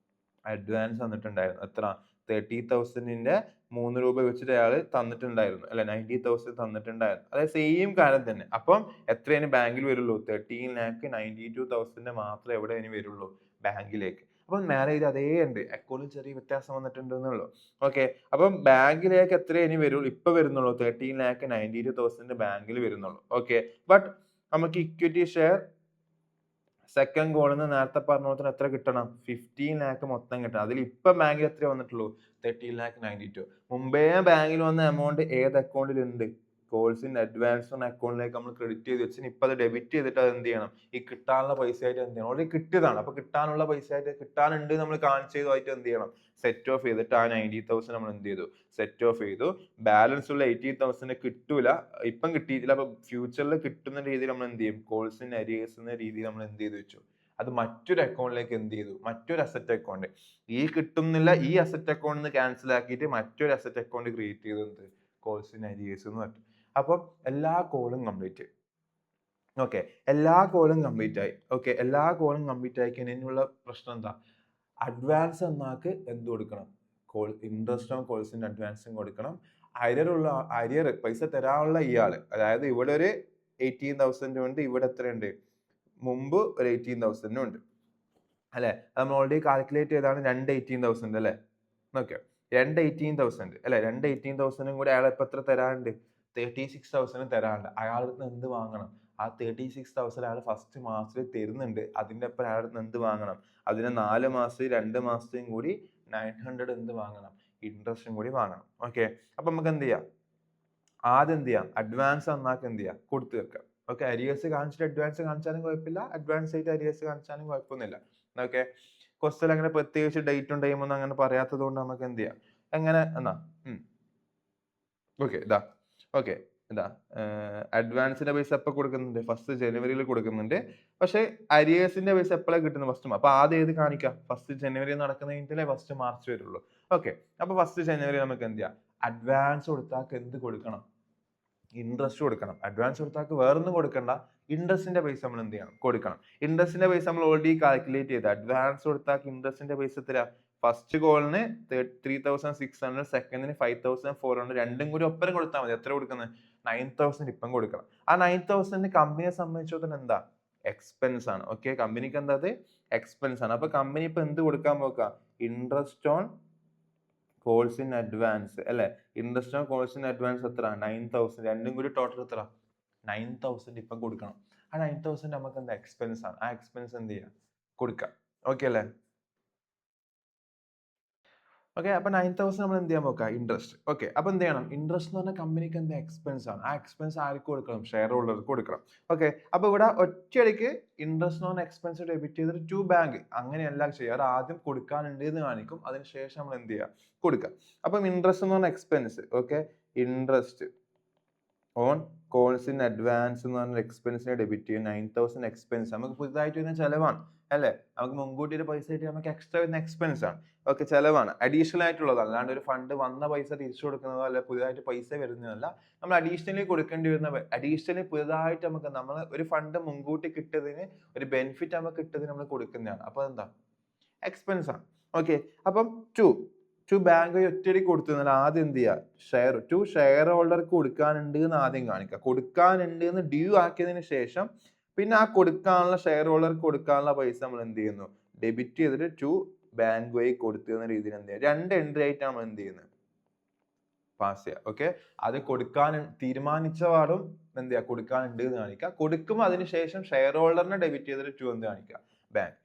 A: അഡ്വാൻസ് തന്നിട്ടുണ്ടായിരുന്നു. എത്ര? 30,000ന്റെ 3 രൂപ വെച്ചിട്ട് അയാൾ തന്നിട്ടുണ്ടായിരുന്നു അല്ലെ 90,000 തന്നിട്ടുണ്ടായിരുന്നു. അതായത് സെയിം കാര്യം തന്നെ. അപ്പം എത്രയാണ് ബാങ്കിൽ വരുള്ളൂ? 13,92,000 മാത്രമേ എവിടെ ഇനി വരുള്ളൂ? ബാങ്കിലേക്ക്. അപ്പം മേലെ ഇത് അതേ ഉണ്ട്. അക്കൗണ്ടിൽ ചെറിയ വ്യത്യാസം വന്നിട്ടുണ്ട് എന്നുള്ളൂ. ഓക്കെ. അപ്പം ബാങ്കിലേക്ക് എത്ര ഇനി വരുള്ളൂ? ഇപ്പൊ വരുന്നുള്ളൂ 13,92,000 ബാങ്കിൽ വരുന്നുള്ളൂ. ഓക്കെ. ബട്ട് നമുക്ക് ഇക്വിറ്റി ഷെയർ സെക്കൻഡ് ഗോളിന്ന് നേരത്തെ പറഞ്ഞ പോലെ തന്നെ എത്ര കിട്ടണം? 15 lakh മൊത്തം കിട്ടണം. അതിൽ ഇപ്പൊ ബാങ്കിൽ എത്ര വന്നിട്ടുള്ളൂ? 13,92,000. മുമ്പേ ബാങ്കിൽ വന്ന എമൗണ്ട് ഏത് അക്കൗണ്ടിൽ ഉണ്ട്? കോഴ്സിന്റെ അഡ്വാൻസ് എന്ന അക്കൗണ്ടിലേക്ക് നമ്മൾ ക്രെഡിറ്റ് ചെയ്ത് വെച്ച് ഇപ്പൊ അത് ഡെബിറ്റ് ചെയ്തിട്ട് അത് എന്ത് ചെയ്യണം? ഈ കിട്ടാനുള്ള പൈസ ആയിട്ട് എന്ത് ചെയ്യണം? ഓൾറെഡി കിട്ടിയതാണ്. അപ്പൊ കിട്ടാനുള്ള പൈസ ആയിട്ട് കിട്ടാനുണ്ട് നമ്മൾ കാണിച്ചു ചെയ്തതായിട്ട് എന്ത് ചെയ്യണം? സെറ്റ് ഓഫ് ചെയ്തിട്ട് ആ 90,000 നമ്മൾ എന്ത് ചെയ്തു? സെറ്റ് ഓഫ് ചെയ്തു. ബാലൻസ് ഉള്ള 80,000 കിട്ടൂല. ഇപ്പം കിട്ടിയിട്ടില്ല. അപ്പൊ ഫ്യൂച്ചറിൽ കിട്ടുന്ന രീതിയിൽ നമ്മൾ എന്ത് ചെയ്യും? കോൾസ് ഇൻ അരിയേഴ്സ് എന്ന രീതിയിൽ നമ്മൾ എന്ത് ചെയ്ത് വെച്ചു? അത് മറ്റൊരു അക്കൗണ്ടിലേക്ക് എന്ത് ചെയ്തു? മറ്റൊരു അസറ്റ് അക്കൗണ്ട്. ഈ കിട്ടുന്നില്ല ഈ അസറ്റ് അക്കൗണ്ടിൽ നിന്ന് ക്യാൻസൽ ആക്കിയിട്ട് മറ്റൊരു അസറ്റ് അക്കൗണ്ട് ക്രിയേറ്റ് ചെയ്തു. എന്ത്? കോൾസ് ഇൻ അരിയേഴ്സ് എന്ന് പറഞ്ഞു. അപ്പം എല്ലാ കോളും കംപ്ലീറ്റ്. ഓക്കെ. എല്ലാ കോളും കംപ്ലീറ്റ് ആയി. ഓക്കെ. എല്ലാ കോളും കംപ്ലീറ്റ് ആയി കഴിഞ്ഞാലുള്ള പ്രശ്നം എന്താ? അഡ്വാൻസ് എന്നാക്ക് എന്ത് കൊടുക്കണം? ഇൻട്രസ്റ്റ് ഓൺ കോൾസിന്റെ അഡ്വാൻസും കൊടുക്കണം. അരിയർ പൈസ തരാനുള്ള ഇയാള്, അതായത് ഇവിടെ ഒരു 18,000 ഉണ്ട്, ഇവിടെ എത്രയുണ്ട്? മുമ്പ് ഒരു 18,000 ഉണ്ട് അല്ലെ? നമ്മൾ ഓൾറെഡി കാൽക്കുലേറ്റ് ചെയ്താണ് 2 18,000 അല്ലെ? ഓക്കെ. 2 18,000 അല്ലെ? 2 18,000 കൂടി അയാൾ ഇപ്പൊ എത്ര തരാനുണ്ട്? 36,000 തരാനുണ്ട്. അയാളുടെ നിന്ന് എന്ത് വാങ്ങണം? ആ 36,000 അയാൾ ഫസ്റ്റ് മാസത്തിൽ തരുന്നുണ്ട്. അതിന്റെ ഒപ്പം അയാളുടെ നിന്ന് എന്ത് വാങ്ങണം? അതിന് 4 മാസം 2 മാസത്തെയും കൂടി 900 എന്ത് വാങ്ങണം? ഇൻട്രസ്റ്റും കൂടി വാങ്ങണം. ഓക്കെ. അപ്പൊ നമുക്ക് എന്ത് ചെയ്യാം? ആദ്യം എന്ത് ചെയ്യാം? അഡ്വാൻസ് എന്നാക്ക് എന്ത് ചെയ്യാം? കൊടുത്തു വെക്കാം. ഓക്കെ. അരിയേഴ്സ് കാണിച്ചിട്ട് അഡ്വാൻസ് കാണിച്ചാലും കുഴപ്പമില്ല. അഡ്വാൻസ് ആയിട്ട് അരിയേഴ്സ് കാണിച്ചാലും കുഴപ്പമൊന്നുമില്ല. ഓക്കെ. ക്വസ്റ്റ്യൻ അങ്ങനെ പ്രത്യേകിച്ച് ഡേറ്റും ടൈമും ഒന്നും അങ്ങനെ പറയാത്തത് കൊണ്ട് നമുക്ക് എന്ത് ചെയ്യാം? എങ്ങനെ എന്നാ ഓക്കെ ഇതാ ഓക്കെ ഇതാ അഡ്വാൻസിന്റെ പൈസ എപ്പോൾ കൊടുക്കുന്നുണ്ട്? ഫസ്റ്റ് ജനുവരിയിൽ കൊടുക്കുന്നുണ്ട്. പക്ഷെ അരിയേഴ്സിന്റെ പൈസ എപ്പോഴാണ് കിട്ടുന്നത്? ഫസ്റ്റ്. അപ്പൊ ആദ്യം ഏത് കാണിക്കാം? ഫസ്റ്റ് ജനുവരി നടക്കുന്ന കഴിഞ്ഞിട്ടല്ലേ ഫസ്റ്റ് മാർച്ച് വരുള്ളൂ. ഓക്കെ. അപ്പൊ ഫസ്റ്റ് ജനുവരി നമുക്ക് എന്ത് ചെയ്യാം? അഡ്വാൻസ് കൊടുത്താൽ എന്ത് കൊടുക്കണം? ഇൻട്രസ്റ്റ് കൊടുക്കണം. അഡ്വാൻസ് കൊടുത്താൽ വേറൊന്നും കൊടുക്കണ്ട. ഇൻട്രസ്റ്റിന്റെ പൈസ നമ്മൾ എന്ത് ചെയ്യണം? കൊടുക്കണം. ഇൻട്രസ്റ്റിന്റെ പൈസ നമ്മൾ ഓൾറെഡി കാൽക്കുലേറ്റ് ചെയ്ത് അഡ്വാൻസ് കൊടുത്താൽ ഇൻട്രസ്റ്റിന്റെ പൈസ എത്ര? ഫസ്റ്റ് കോളിന് 3,600, സെക്കൻഡിന് 5,400, രണ്ടും കൂടി ഒപ്പരം കൊടുത്താൽ മതി. എത്ര കൊടുക്കുന്നത്? 9,000 ഇപ്പം കൊടുക്കണം. ആ 9,000 കമ്പനിയെ സംബന്ധിച്ചിടത്തോളം എന്താ? എക്സ്പെൻസ് ആണ്. ഓക്കെ. കമ്പനിക്ക് എന്താ? അത് എക്സ്പെൻസ് ആണ്. അപ്പൊ കമ്പനി ഇപ്പൊ എന്ത് കൊടുക്കാൻ പോക്കാ? Interest on calls in advance അല്ലെ? Interest on calls in advance എത്ര? 9,000. രണ്ടും കൂടി ടോട്ടൽ എത്ര? 9,000 ഇപ്പം കൊടുക്കണം. ആ 9,000 നമുക്ക് എന്താ? എക്സ്പെൻസ് ആണ്. ആ എക്സ്പെൻസ് എന്ത് ചെയ്യാം? കൊടുക്കാം. ഓക്കെ അല്ലേ? ഓക്കെ. അപ്പൊ 9,000 നമ്മൾ എന്ത് ചെയ്യാൻ നോക്കുക? ഇൻട്രസ്റ്റ്. ഓക്കെ. അപ്പൊ എന്ത് ചെയ്യണം? ഇൻട്രസ്റ്റ് എന്ന് പറഞ്ഞാൽ കമ്പനിക്ക് എന്താ? എക്സ്പെൻസ് ആണ്. ആ എക്സ്പെൻസ് ആർക്ക് കൊടുക്കണം? ഷെയർ ഹോൾഡർക്ക് കൊടുക്കണം. ഓക്കെ. അപ്പൊ ഇവിടെ ഒറ്റയടിക്ക് ഇൻട്രസ്റ്റ് ഓൺ എക്സ്പെൻസ് ഡെബിറ്റ് ചെയ്തിട്ട് ടു ബാങ്ക് അങ്ങനെയല്ല ചെയ്യുക. അത് ആദ്യം കൊടുക്കാനുണ്ട് എന്ന് കാണിക്കും. അതിനുശേഷം നമ്മൾ എന്ത് ചെയ്യുക? കൊടുക്കുക. അപ്പം ഇൻട്രസ്റ്റ് എന്ന് പറഞ്ഞ expense. Okay. Interest on calls in advance എന്ന് പറഞ്ഞ എക്സ്പെൻസിനെ ഡെബിറ്റ് ചെയ്യും. 9,000 എക്സ്പെൻസ് നമുക്ക് പുതുതായിട്ട് വരുന്ന ചെലവാണ് അല്ലെ? നമുക്ക് മുൻകൂട്ടി ഒരു പൈസ കിട്ടി നമുക്ക് എക്സ്ട്രാ വരുന്ന എക്സ്പെൻസ് ആണ്. ഓക്കെ. ചെലവാണ്. അഡീഷണൽ ആയിട്ടുള്ളത്. അല്ലാണ്ട് ഒരു ഫണ്ട് വന്ന പൈസ തിരിച്ചു കൊടുക്കുന്നതോ അല്ലെ പുതുതായിട്ട് പൈസ വരുന്നതല്ല. നമ്മൾ അഡീഷണലി കൊടുക്കേണ്ടി വരുന്ന അഡീഷണലി പുതുതായിട്ട് നമുക്ക് നമ്മൾ ഒരു ഫണ്ട് മുൻകൂട്ടി കിട്ടിയതിന് ഒരു ബെനിഫിറ്റ് നമുക്ക് കിട്ടിയതിന് നമ്മൾ കൊടുക്കുന്നതാണ്. അപ്പൊ എന്താ? എക്സ്പെൻസ് ആണ്. ഓക്കെ. അപ്പം ടു ബാങ്ക് ഒറ്റയടി കൊടുത്തു. ആദ്യം എന്ത് ചെയ്യുക? ടു ഷെയർ ഹോൾഡർക്ക് കൊടുക്കാനുണ്ട് എന്ന് ആദ്യം കാണിക്കുക. കൊടുക്കാനുണ്ട് എന്ന് ഡ്യൂ ആക്കിയതിന് ശേഷം പിന്നെ ആ കൊടുക്കാനുള്ള ഷെയർ ഹോൾഡർക്ക് കൊടുക്കാനുള്ള പൈസ നമ്മൾ എന്ത് ചെയ്യുന്നു? ഡെബിറ്റ് ചെയ്തിട്ട് ടു ബാങ്ക് വഴി കൊടുത്തു എന്ന രീതിയിൽ എന്ത് ചെയ്യുക? 2 എൻട്രി ആയിട്ട് നമ്മൾ എന്ത് ചെയ്യുന്നത്? പാസ് ചെയ്യുക. ഓക്കെ. അത് കൊടുക്കാൻ തീരുമാനിച്ച പാടും എന്ത് ചെയ്യുക? കൊടുക്കാനുണ്ട് എന്ന് കാണിക്കുക. കൊടുക്കുമ്പോൾ അതിനുശേഷം ഷെയർ ഹോൾഡറിനെ ഡെബിറ്റ് ചെയ്തിട്ട് ടു എന്ത് കാണിക്കുക? ബാങ്ക്.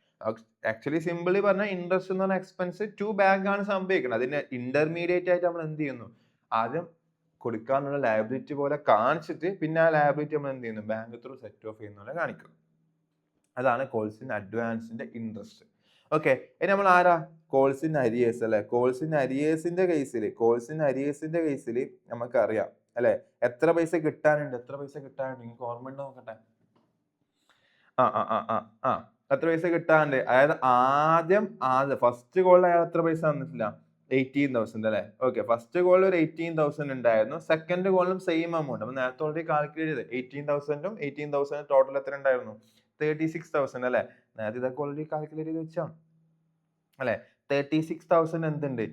A: ആക്ച്വലി സിമ്പിളി പറഞ്ഞാൽ ഇൻട്രസ്റ്റ് എന്ന് പറഞ്ഞ എക്സ്പെൻസ് ടു ബാങ്ക് ആണ് സംഭവിക്കുന്നത്. അതിന്റെ ഇന്റർമീഡിയറ്റ് ആയിട്ട് നമ്മൾ എന്ത് ചെയ്യുന്നു, ആദ്യം കൊടുക്കാനുള്ള ലയബിലിറ്റി പോലെ കാണിച്ചിട്ട് പിന്നെ ആ ലയബിലിറ്റി നമ്മൾ എന്ത് ചെയ്യുന്നു, ബാങ്ക് ത്രൂ സെറ്റ് ഓഫ് ചെയ്യുന്ന പോലെ കാണിക്കുന്നു. അതാണ് കോൾസ് ഇൻ അഡ്വാൻസിന്റെ ഇൻട്രസ്റ്റ്. ഓക്കെ, ഇനി നമ്മൾ ആരാ, കോൾസ് ഇൻ അരിയേഴ്സ് അല്ലെ. കോൾസ് ഇൻ അരിയേഴ്സിന്റെ കേസിൽ നമുക്കറിയാം അല്ലെ, എത്ര പൈസ കിട്ടാനുണ്ട്, നിങ്ങൾക്ക് ഓർമ്മ ഉണ്ടോ നോക്കട്ടെ. എത്ര പൈസ കിട്ടാനുണ്ട്, അതായത് ആദ്യം ഫസ്റ്റ് കോളിൽ അയാൾ എത്ര പൈസ തന്നിട്ടില്ല, 18,000 അല്ലെ. ഓക്കെ, ഫസ്റ്റ് കോളിൽ ഒരു 18,000 ഉണ്ടായിരുന്നു, സെക്കൻഡ് കോളിലും സെയിം എമൗണ്ട്. അപ്പൊ നേരത്തെ ഓൾറെഡി കാൽക്കുലേറ്റ് ചെയ്ത് 18,000 ടോട്ടൽ എത്ര ഉണ്ടായിരുന്നു, 36,000 അല്ലെ. നേരത്തെ ഇതൊക്കെ ഓൾറെഡി കാൽക്കുലേറ്റ് ചെയ്ത് വെച്ചാണ് അല്ലെ. 36,000 എന്തുണ്ട്,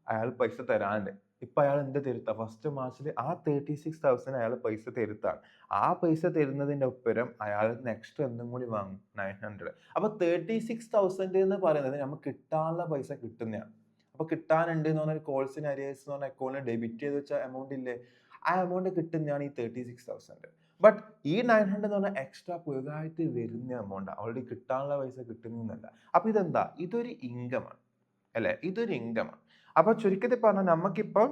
A: അയാൾ പൈസ തരാനുണ്ട്. ഇപ്പൊ അയാൾ എന്ത് തിരുത്താ, ഫസ്റ്റ് മാർച്ചിൽ ആ 36,000 അയാൾ പൈസ തിരുത്താണ്. ആ പൈസ തരുന്നതിന്റെ ഒപ്പരം അയാൾ നെക്സ്റ്റ് എന്തും കൂടി വാങ്ങും, 900. അപ്പൊ 36,000 എന്ന് പറയുന്നത് നമുക്ക് കിട്ടാനുള്ള പൈസ കിട്ടുന്നതാണ്. അപ്പൊ കിട്ടാനുണ്ട് എന്ന് പറഞ്ഞാൽ കോൾസ് ഇൻ അരിയേഴ്സ് എന്ന് പറഞ്ഞ അക്കൗണ്ടിൽ ഡെബിറ്റ് ചെയ്ത് വെച്ച എമൗണ്ട് ഇല്ലേ, ആ എമൗണ്ട് കിട്ടുന്നതാണ് ഈ 36,000. ബട്ട് ഈ 900 എന്ന് പറഞ്ഞാൽ എക്സ്ട്രാ പുതുതായിട്ട് വരുന്ന എമൗണ്ട്, ഓൾറെഡി കിട്ടാനുള്ള പൈസ കിട്ടുന്നല്ല. അപ്പൊ ഇതെന്താ, ഇതൊരു ഇൻകം ആണ് അല്ലെ, ഇതൊരു ഇൻകം ആണ്. അപ്പൊ ചുരുക്കത്തിൽ പറഞ്ഞാൽ നമുക്കിപ്പം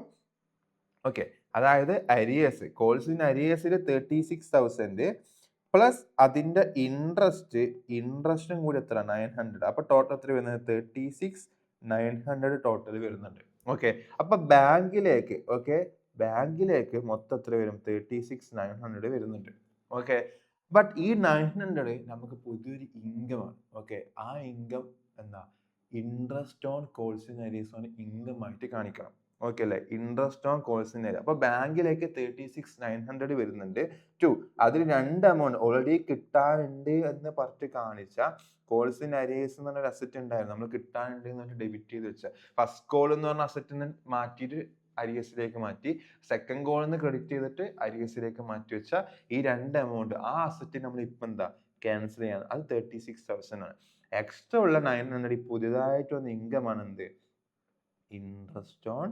A: ഓക്കെ, അതായത് അരിയേഴ്സ്, കോൾസ് ഇൻ അരിയേഴ്സിൽ 36,000 പ്ലസ് അതിന്റെ ഇൻട്രസ്റ്റും കൂടി എത്ര, 900. അപ്പൊ ടോട്ടൽ എത്ര വരുന്നത്, 36,900 ടോട്ടൽ വരുന്നുണ്ട്. ഓക്കെ, അപ്പൊ ബാങ്കിലേക്ക് മൊത്തം എത്ര വരും, 36,900 വരുന്നുണ്ട്. ഓക്കെ, ബട്ട് ഈ 900 നമുക്ക് പുതിയൊരു ഇൻകം ആണ്. ഓക്കെ, ആ ഇൻകം എന്താ, interest on calls in arrears ആണ് ഇൻകം ആയിട്ട് കാണിക്കണം. ഓക്കെ അല്ലെ, interest on calls in arrears. അപ്പൊ ബാങ്കിലേക്ക് 36,900 വരുന്നുണ്ട്. അതിൽ രണ്ട് എമൗണ്ട് ഓൾറെഡി കിട്ടാനുണ്ട് എന്ന് പറഞ്ഞിട്ട് കാണിച്ച കോൾസ് ഇൻ അരിയേഴ്സ് എന്ന് പറഞ്ഞ അസറ്റ് ഉണ്ടായിരുന്നു, നമ്മൾ കിട്ടാനുണ്ട് എന്ന് പറഞ്ഞിട്ട് ഡെബിറ്റ് ചെയ്ത് വെച്ച. ഫസ്റ്റ് കോൾ എന്ന് പറഞ്ഞ അസറ്റിന് മാറ്റിയിട്ട് അരിയേഴ്സിലേക്ക് മാറ്റി, സെക്കൻഡ് കോളിൽ നിന്ന് ക്രെഡിറ്റ് ചെയ്തിട്ട് അരിയേഴ്സിലേക്ക് മാറ്റി വെച്ച ഈ രണ്ട് എമൗണ്ട്, ആ അസറ്റ് നമ്മൾ ഇപ്പൊ എന്താ ക്യാൻസൽ ചെയ്യാണ്, അത് 36,000 ആണ്. എക്സ്ട്രാ ഉള്ള 900 പുതിയതായിട്ട് വന്ന ഇൻകം ആണ് എന്ത്, interest on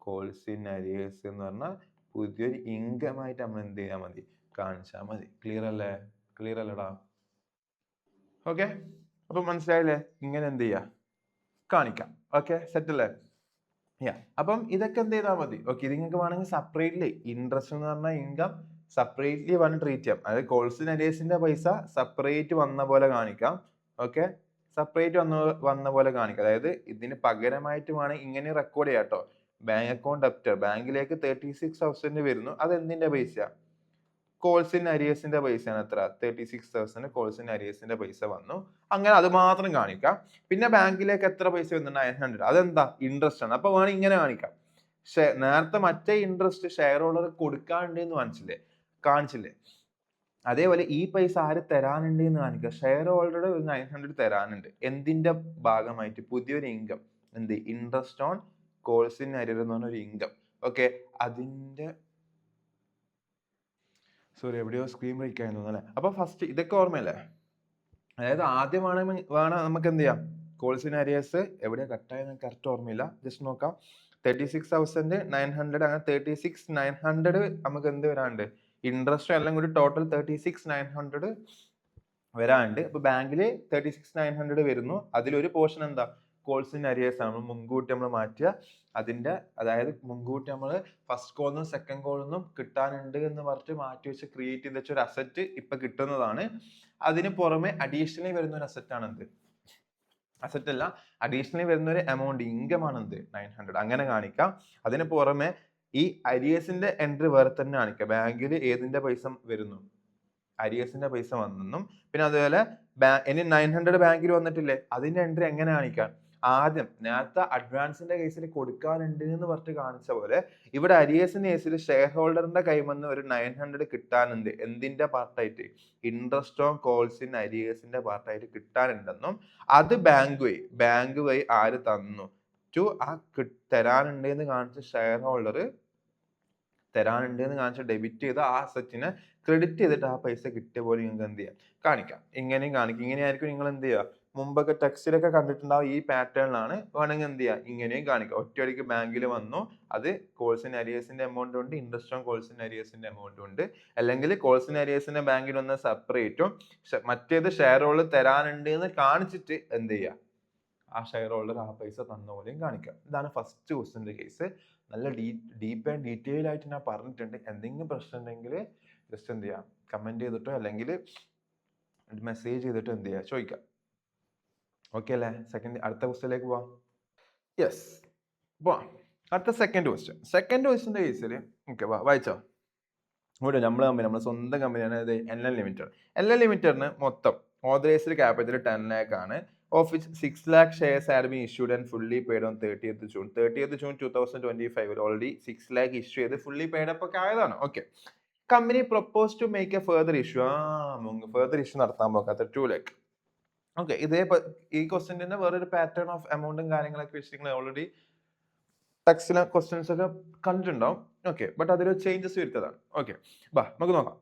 A: calls in arrears എന്ന് പറഞ്ഞാൽ പുതിയൊരു ഇൻകം ആയിട്ട് നമ്മൾ എന്ത് ചെയ്യാൻ മതി, കാണിച്ചാൽ മതി. ക്ലിയർ അല്ലേടാ? ഓക്കെ, അപ്പൊ മനസ്സിലായില്ലേ, ഇങ്ങനെ എന്ത് ചെയ്യാ, കാണിക്കാം. ഓക്കെ, സെറ്റ് അല്ലേ? അപ്പം ഇതൊക്കെ എന്ത് ചെയ്താൽ മതി. ഓക്കെ, ഇത് നിങ്ങൾക്ക് വേണമെങ്കിൽ സെപ്പറേറ്റ്ലി ഇൻട്രസ്റ്റ് എന്ന് പറഞ്ഞ ഇൻകം സെപ്പറേറ്റ്ലി വന്ന് ട്രീറ്റ് ചെയ്യാം. അതായത് കോൾസ് ഇൻ അരിയേഴ്സിന്റെ പൈസ സെപ്പറേറ്റ് വന്ന പോലെ കാണിക്കാം. ഓക്കെ, സെപ്പറേറ്റ് വന്ന പോലെ കാണിക്കാം. അതായത് ഇതിന് പകരമായിട്ട് വേണമെങ്കിൽ ഇങ്ങനെ റെക്കോർഡ് ചെയ്യാം കേട്ടോ. ബാങ്ക് അക്കൗണ്ട് ഡെപ്റ്റർ, ബാങ്കിലേക്ക് 36,000 വരുന്നു, അത് എന്തിന്റെ പൈസ, കോൾസ് ഇൻ അരിയേഴ്സിന്റെ പൈസയാണ്. എത്ര, 36,000 കോൾസ് ഇൻ അരിയേഴ്സിന്റെ പൈസ വന്നു, അങ്ങനെ അത് മാത്രം കാണിക്കാം. പിന്നെ ബാങ്കിലേക്ക് എത്ര പൈസ വരുന്നുണ്ട്, 900, അതെന്താ, ഇൻട്രസ്റ്റ് ആണ്. അപ്പൊ വേണം ഇങ്ങനെ കാണിക്കാം. നേരത്തെ മറ്റേ ഇൻട്രസ്റ്റ് ഷെയർ ഹോൾഡർ കൊടുക്കാനുണ്ട് എന്ന് കാണിച്ചില്ലേ, അതേപോലെ ഈ പൈസ ആര് തരാനുണ്ട് എന്ന് കാണിക്കുക. ഷെയർ ഹോൾഡറുടെ ഒരു 900 തരാനുണ്ട്, എന്തിന്റെ ഭാഗമായിട്ട്, പുതിയൊരു ഇൻകം, എന്ത്, interest on calls in arrear എന്ന് പറഞ്ഞ ഒരു ഇൻകം. ഓക്കെ, അതിന്റെ സോറി എവിടെയോ സ്ക്രീൻ ബ്രേക്ക് ആയി തോന്നുന്നു അല്ലെ. അപ്പൊ ഫസ്റ്റ് ഇതൊക്കെ ഓർമ്മയല്ലേ, അതായത് ആദ്യം വേണം നമുക്ക് എന്ത് ചെയ്യാം, കോൾസ് ഇൻ അരിയേഴ്സ് എവിടെയാ കട്ടായെന്ന് കറക്റ്റ് ഓർമ്മയില്ല, ജസ്റ്റ് നോക്കാം. 36,900 അങ്ങനെ 36,900 നമുക്ക് എന്ത് വരാണ്ട്, ഇൻട്രസ്റ്റ് എല്ലാം കൂടി ടോട്ടൽ 36,900 വരാണ്ട്. അപ്പൊ ബാങ്കില് 36,900 വരുന്നു, അതിലൊരു പോർഷൻ എന്താ, കോൾസ് ഇൻ അരിയേഴ്സ് ആണ്. മുൻകൂട്ടി നമ്മൾ മാറ്റുക അതിന്റെ, അതായത് മുൻകൂട്ടി നമ്മൾ ഫസ്റ്റ് കോളിൽ നിന്നും സെക്കൻഡ് കോളിൽ നിന്നും കിട്ടാനുണ്ട് എന്ന് പറഞ്ഞിട്ട് മാറ്റി വെച്ച് ക്രിയേറ്റ് ചെയ്ത് വെച്ച ഒരു അസറ്റ് ഇപ്പൊ കിട്ടുന്നതാണ്. അതിന് പുറമെ അഡീഷണലി വരുന്ന ഒരു അസറ്റ് ആണ് എന്ത്, അസറ്റ് അല്ല, അഡീഷണലി വരുന്ന ഒരു എമൗണ്ട്, ഇൻകം ആണ് എന്ത്, 900, അങ്ങനെ കാണിക്കാം. അതിന് പുറമെ ഈ അരിയേഴ്സിന്റെ എൻട്രി വേറെ തന്നെ കാണിക്കാം. ബാങ്കിൽ ഏതിന്റെ പൈസ വരുന്നു, അരിയേഴ്സിന്റെ പൈസ വന്നെന്നും, പിന്നെ അതുപോലെ ഇനി 900 ബാങ്കിൽ വന്നിട്ടില്ലേ, അതിന്റെ എൻട്രി എങ്ങനെ കാണിക്കാം, ആദ്യം നേരത്തെ അഡ്വാൻസിന്റെ കേസിൽ കൊടുക്കാനുണ്ട് എന്ന് പറഞ്ഞിട്ട് കാണിച്ച പോലെ ഇവിടെ അരിയേഴ്സിന്റെ കേസിൽ ഷെയർ ഹോൾഡറിന്റെ കൈമെന്ന് ഒരു 900 കിട്ടാനുണ്ട്, എന്തിന്റെ പാർട്ടായിട്ട്, ഇൻട്രസ്റ്റ് ഓൺ കോൾസ് ഇൻ അരിയേഴ്സിന്റെ പാർട്ടായിട്ട് കിട്ടാനുണ്ടെന്നും, അത് ബാങ്ക് വഴി ആര് തന്നു, ആ തരാനുണ്ട് എന്ന് കാണിച്ച ഷെയർ ഹോൾഡർ തരാനുണ്ട് എന്ന് കാണിച്ച ഡെബിറ്റ് ചെയ്ത് ആ അസറ്റിനെ ക്രെഡിറ്റ് ചെയ്തിട്ട് ആ പൈസ കിട്ടിയ പോലെ നിങ്ങൾക്ക് എന്ത് ചെയ്യാം, കാണിക്കാം. ഇങ്ങനെയും കാണിക്കാം. ഇങ്ങനെയായിരിക്കും നിങ്ങൾ എന്ത് ചെയ്യുക, മുമ്പൊക്കെ ടെക്സ്റ്റിലൊക്കെ കണ്ടിട്ടുണ്ടാവും. ഈ പാറ്റേണിലാണ് വേണമെങ്കിൽ എന്ത് ചെയ്യുക, ഇങ്ങനെയും കാണിക്കുക. ഒറ്റയടിക്ക് ബാങ്കിൽ വന്നു, അത് കോൾസ് ഇൻ അരിയേഴ്സിന്റെ എമൗണ്ട് ഉണ്ട്, ഇൻട്രസ്റ്റ് ഓൺ കോൾസ് ഇൻ അരിയേഴ്സിന്റെ എമൗണ്ട് ഉണ്ട്. അല്ലെങ്കിൽ കോൾസ് ഇൻ അരിയേഴ്സിന്റെ ബാങ്കിൽ വന്ന് സെപ്പറേറ്റും മറ്റേത് ഷെയർ ഹോൾഡർ തരാനുണ്ട് എന്ന് കാണിച്ചിട്ട് എന്ത് ചെയ്യുക, ആ ഷെയർ ഹോൾഡർ ആ പൈസ തന്ന പോലെയും കാണിക്കാം. ഇതാണ് ഫസ്റ്റ് ക്വസ്റ്റിന്റെ കേസ്. നല്ല ഡീപ്പ് ആൻഡ് ഡീറ്റെയിൽ ആയിട്ട് ഞാൻ പറഞ്ഞിട്ടുണ്ട്. എന്തെങ്കിലും പ്രശ്നം ഉണ്ടെങ്കിൽ ജസ്റ്റ് എന്ത് ചെയ്യാം, കമന്റ് ചെയ്തിട്ടോ അല്ലെങ്കിൽ മെസ്സേജ് ചെയ്തിട്ടോ എന്ത് ചെയ്യുക, ചോദിക്കാം. ഓക്കെ അല്ലേ? അടുത്ത ക്വസ്റ്റ്യനിലേക്ക് പോവാം. യെസ്, പോവാം. അടുത്ത സെക്കൻഡ് ക്വസ്റ്റ്യന്റെ കേസിൽ ഓക്കെ വായിച്ചോ. ഇവിടെ നമ്മുടെ സ്വന്തം കമ്പനിയാണ് NL ലിമിറ്റഡ്. NL ലിമിറ്റഡിന് മൊത്തം ഓതറൈസ്ഡ് ക്യാപിറ്റൽ 10 lakh ആണ്. Of which 6 lakh shares had been issued and fully paid on 30th June. 30th June 2025 already 6 lakh issue ചെയ്ത് fully paid up ഒക്കെ ആയതാണ്. Okay. Company propose to make a further issue. Further issue നടത്താൻ പോകാത്ത 2 lakh. Okay. ഈ ക്വസ്റ്റ്യന്റെ വേറൊരു pattern of എമൗണ്ടും കാര്യങ്ങളൊക്കെ വെച്ചിട്ട് already ടെക്സ്റ്റിലെ questions ഒക്കെ കണ്ടിട്ടുണ്ടാവും. ഓക്കെ. ബട്ട് അതിൽ ചേഞ്ചസ് വരുത്തതാണ്. ഓക്കെ, നമുക്ക് നോക്കാം.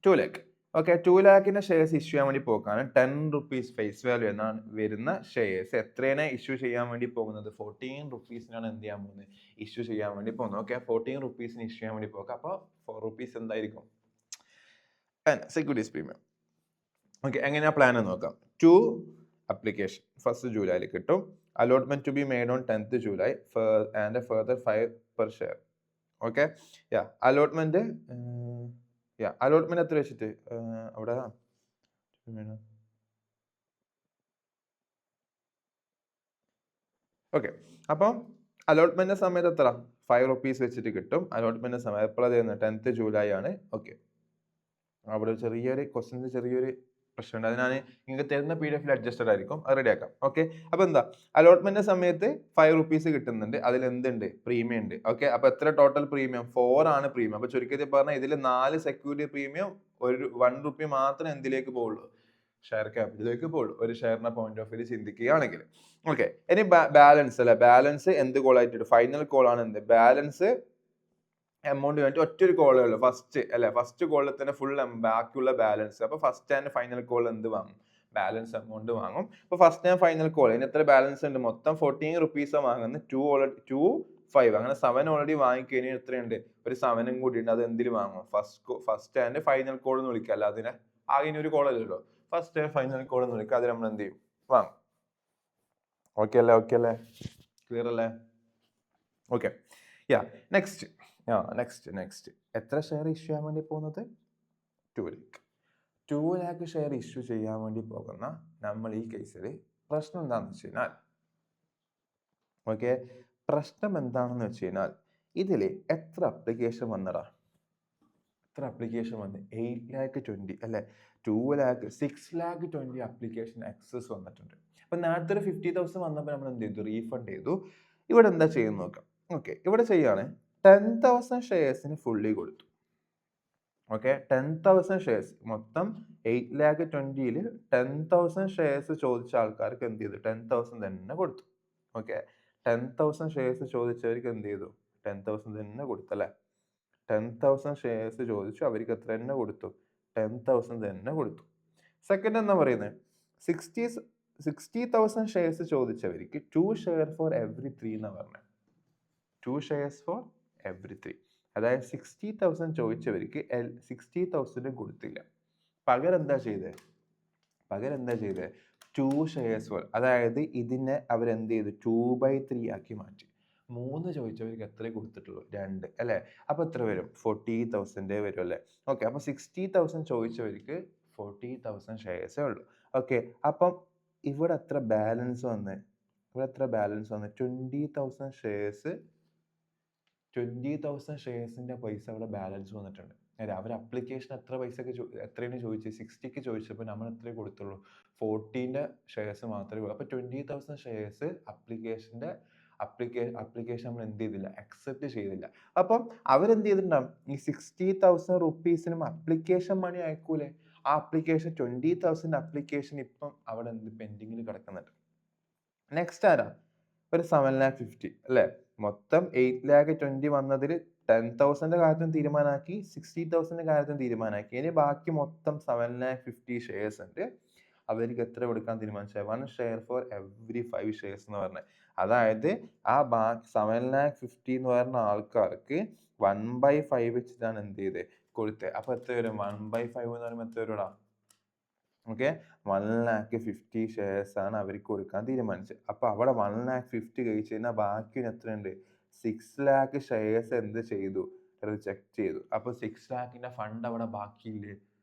A: 2 lakh. ഓക്കെ, 2 lakhന്റെ ഷെയർസ് ഇഷ്യൂ ചെയ്യാൻ വേണ്ടി പോകാണ്. 10 rupees ഫേസ് വാല്യൂ എന്നാണ് വരുന്ന ഷെയർസ് എത്രയാണ് ഇഷ്യൂ ചെയ്യാൻ വേണ്ടി പോകുന്നത്? 14 rupeesനാണ് എന്ത് ചെയ്യാൻ പോകുന്നത്, ഇഷ്യൂ ചെയ്യാൻ വേണ്ടി പോകുന്നത്. ഓക്കെ, 14 rupeesന് ഇഷ്യൂ ചെയ്യാൻ വേണ്ടി പോകുക. അപ്പോൾ 4 rupees എന്തായിരിക്കും? Securities premium. ഓക്കെ, എങ്ങനെയാ പ്ലാൻ എന്ന് നോക്കാം. 2 application 1st July കിട്ടും. Allotment to be made on 10th July and further 5 per share. Okay, allotment എത്ര വെച്ചിട്ട് അവിടെ ഓക്കെ. അപ്പം അലോട്ട്മെന്റ് സമയത്ത് എത്ര? 5 rupees വെച്ചിട്ട് കിട്ടും. അലോട്ട്മെന്റ് സമയം എപ്പോഴാണ്? 10th July ആണ്. ഓക്കെ, അവിടെ ചെറിയൊരു ക്വസ്റ്റ്യൻസ് ചെറിയൊരു പ്രശ്നമുണ്ട്. അത് ഞാൻ നിങ്ങൾക്ക് തരുന്ന PDF അഡ്ജസ്റ്റഡ് ആയിരിക്കും, അത് റെഡി ആക്കാം. ഓക്കെ, അപ്പൊ എന്താ, അലോട്ട്മെന്റ് സമയത്ത് 5 rupees കിട്ടുന്നുണ്ട്. അതിൽ എന്തുണ്ട്? പ്രീമിയം ഉണ്ട്. ഓക്കെ, അപ്പൊ എത്ര ടോട്ടൽ പ്രീമിയം? 4 ആണ് പ്രീമിയം. അപ്പൊ ചുരുക്കത്തിൽ പറഞ്ഞാൽ ഇതിൽ 4 സെക്യൂരിറ്റി പ്രീമിയം, 1 rupee മാത്രം എന്തിലേക്ക് പോകുള്ളൂ? ഷെയർ ക്യാപിറ്റലിലേക്ക് പോകുള്ളൂ. ഒരു ഷെയറിന്റെ പോയിന്റ് ഓഫ് വ്യൂ ചിന്തിക്കുകയാണെങ്കിൽ. ഓക്കെ, ഇനി ബാലൻസ് അല്ലെ, ബാലൻസ് എന്ത് കോൾ ആയിട്ട്? ഫൈനൽ കോൾ ആണ്. എന്ത് ബാലൻസ് എമൗണ്ട് വേണ്ടി ഒറ്റൊരു കോളേ ഉള്ളൂ, ഫസ്റ്റ് അല്ലെ. ഫസ്റ്റ് കോളിൽ തന്നെ ഫുൾ ബാക്കിയുള്ള ബാലൻസ്. അപ്പൊ ഫസ്റ്റ് ആൻഡ് ഫൈനൽ കോൾ എന്ത് വാങ്ങും? ബാലൻസ് എമൗണ്ട് വാങ്ങും. അപ്പൊ ഫസ്റ്റ് ആൻഡ് ഫൈനൽ കോൾ ഇതിന് എത്ര ബാലൻസ് ഉണ്ട്? മൊത്തം 14 rupees വാങ്ങുന്നത്. 2 5 അങ്ങനെ 7 ഓൾറെഡി വാങ്ങിക്കഴിഞ്ഞാൽ എത്രയുണ്ട്? ഒരു 7 കൂടി ഉണ്ട്. അത് എന്തിൽ വാങ്ങും? ഫസ്റ്റ് ആൻഡ് ഫൈനൽ കോൾ എന്ന് വിളിക്കുക. അല്ല അതിനെ ആകെ ഒരു കോൾ അല്ലല്ലോ, ഫസ്റ്റ് ആൻഡ് ഫൈനൽ കോൾ എന്ന് വിളിക്കുക. അത് നമ്മൾ എന്ത് ചെയ്യും? വാങ്ങും. ഓക്കെ അല്ലേ? ക്ലിയർ അല്ലേ? ഓക്കെ, നെക്സ്റ്റ് എത്ര ഷെയർ ഇഷ്യൂ ചെയ്യാൻ വേണ്ടി പോകുന്നത്? 2 lakh. 2 lakh ഷെയർ ഇഷ്യൂ ചെയ്യാൻ വേണ്ടി പോകുന്ന നമ്മൾ ഈ കേസിൽ പ്രശ്നം എന്താണെന്ന് വെച്ച് കഴിഞ്ഞാൽ, ഓക്കെ, പ്രശ്നം എന്താണെന്ന് വെച്ച് കഴിഞ്ഞാൽ ഇതിൽ എത്ര അപ്ലിക്കേഷൻ വന്നടാ? എത്ര അപ്ലിക്കേഷൻ വന്ന്? 8,20,000 അല്ലെ. 6,20,000 അപ്ലിക്കേഷൻ എക്സസ് വന്നിട്ടുണ്ട്. അപ്പൊ നേരത്തെ ഒരു 50,000 വന്നപ്പോൾ നമ്മൾ എന്ത് ചെയ്തു? റീഫണ്ട് ചെയ്തു. ഇവിടെ എന്താ ചെയ്യുന്ന നോക്കാം. ഓക്കെ, ഇവിടെ ചെയ്യാണ് 10,000 ഷെയർസിന് ഫുള്ളി കൊടുത്തു. ഓക്കെ, 10,000 ഷെയർസ് മൊത്തം 8,20,000 10,000 ഷെയർസ് ചോദിച്ച ആൾക്കാർക്ക് എന്ത് ചെയ്തു? 10,000 തന്നെ കൊടുത്തു. ഓക്കെ, 10,000 ഷെയർസ് ചോദിച്ചവർക്ക് എന്ത് ചെയ്തു? 10,000 തന്നെ കൊടുത്തു അല്ലെ. 10,000 ഷെയർസ് ചോദിച്ചു, അവർക്ക് എത്ര തന്നെ കൊടുത്തു? 10,000 തന്നെ കൊടുത്തു. സെക്കൻഡ് എന്താ പറയുന്നത്? 60,000 ഷെയർസ് ചോദിച്ചവർക്ക് 2 shares for every 3 എന്നാ പറഞ്ഞത്. 2 shares for every 3. അതായത് 60,000 ചോദിച്ചവർക്ക് 60,000 കൊടുത്തില്ല. പകരം എന്താ ചെയ്തത്? 2 shares for, അതായത് ഇതിനെ അവരെന്ത് ചെയ്തു? 2/3 ആക്കി മാറ്റി. 3 ചോദിച്ചവർക്ക് എത്ര കൊടുത്തിട്ടുള്ളൂ? 2 അല്ലെ. അപ്പൊ എത്ര വരും? 40,000 വരും അല്ലെ. ഓക്കെ, അപ്പൊ 60,000 ചോദിച്ചവർക്ക് 40,000 ഷെയർസേ ഉള്ളൂ. ഓക്കെ, അപ്പം ഇവിടെ എത്ര ബാലൻസ് വന്ന്? 20,000 ഷെയർസ്. 20,000 ഷെയർസിന്റെ പൈസ അവിടെ ബാലൻസ് വന്നിട്ടുണ്ട്. അവർ അപ്ലിക്കേഷൻ എത്രയാണ് ചോദിച്ചത്? 60ക്ക് ചോദിച്ചപ്പോൾ നമ്മൾ എത്ര കൊടുത്തുള്ളൂ? 40ന്റെ ഷെയർസ് മാത്രമേ ഉള്ളൂ. അപ്പൊ 20,000 ഷെയർസ് അപ്ലിക്കേഷൻ നമ്മൾ എന്ത് ചെയ്തില്ല? അക്സെപ്റ്റ് ചെയ്തില്ല. അപ്പം അവരെന്ത് ചെയ്തിട്ടുണ്ടാവും? ഈ 60,000 റുപ്പീസിനും അപ്ലിക്കേഷൻ മണി അയക്കൂലേ? ആ അപ്ലിക്കേഷൻ 20,000 അപ്ലിക്കേഷൻ ഇപ്പം അവിടെ എന്ത് പെൻഡിങ്ങിൽ കിടക്കുന്നുണ്ട്. നെക്സ്റ്റ് ആരാ? ഒരു 7,50,000 അല്ലെ. മൊത്തം 8,20,000 വന്നതിൽ 10,000 കാര്യത്തിന് തീരുമാനമാക്കി, 60,000 കാര്യത്തിന് തീരുമാനമാക്കി. ഇനി ബാക്കി മൊത്തം 7,50,000 ഷെയർസ് ഉണ്ട്. അവർക്ക് എത്ര കൊടുക്കാൻ തീരുമാനിച്ചത്? 1 ഷെയർ ഫോർ എവറി 5 ഷെയർസ് എന്ന് പറഞ്ഞത്. അതായത് ആ 7,50,000 എന്ന് പറയുന്ന ആൾക്കാർക്ക് 1/5 വെച്ചിട്ടാണ് എന്ത് ചെയ്തത് കൊടുത്തത്. അപ്പൊ എത്ര വരും? 1/5 എന്ന് പറയുമ്പോൾ എത്ര വരുടാ? ഓക്കെ, 1,50,000 ഷെയർസ് ആണ് അവർക്ക് കൊടുക്കാൻ തീരുമാനിച്ചത്. അപ്പൊ അവിടെ 1,50,000 കഴിച്ചു കഴിഞ്ഞാൽ ബാക്കി എത്രയുണ്ട്? 6,00,000 ഷെയർസ് എന്ത് ചെയ്തു? റിജക്ട് ചെയ്തു. അപ്പൊ 6,00,000 ഫണ്ട് അവിടെ ബാക്കിയില്ലേ?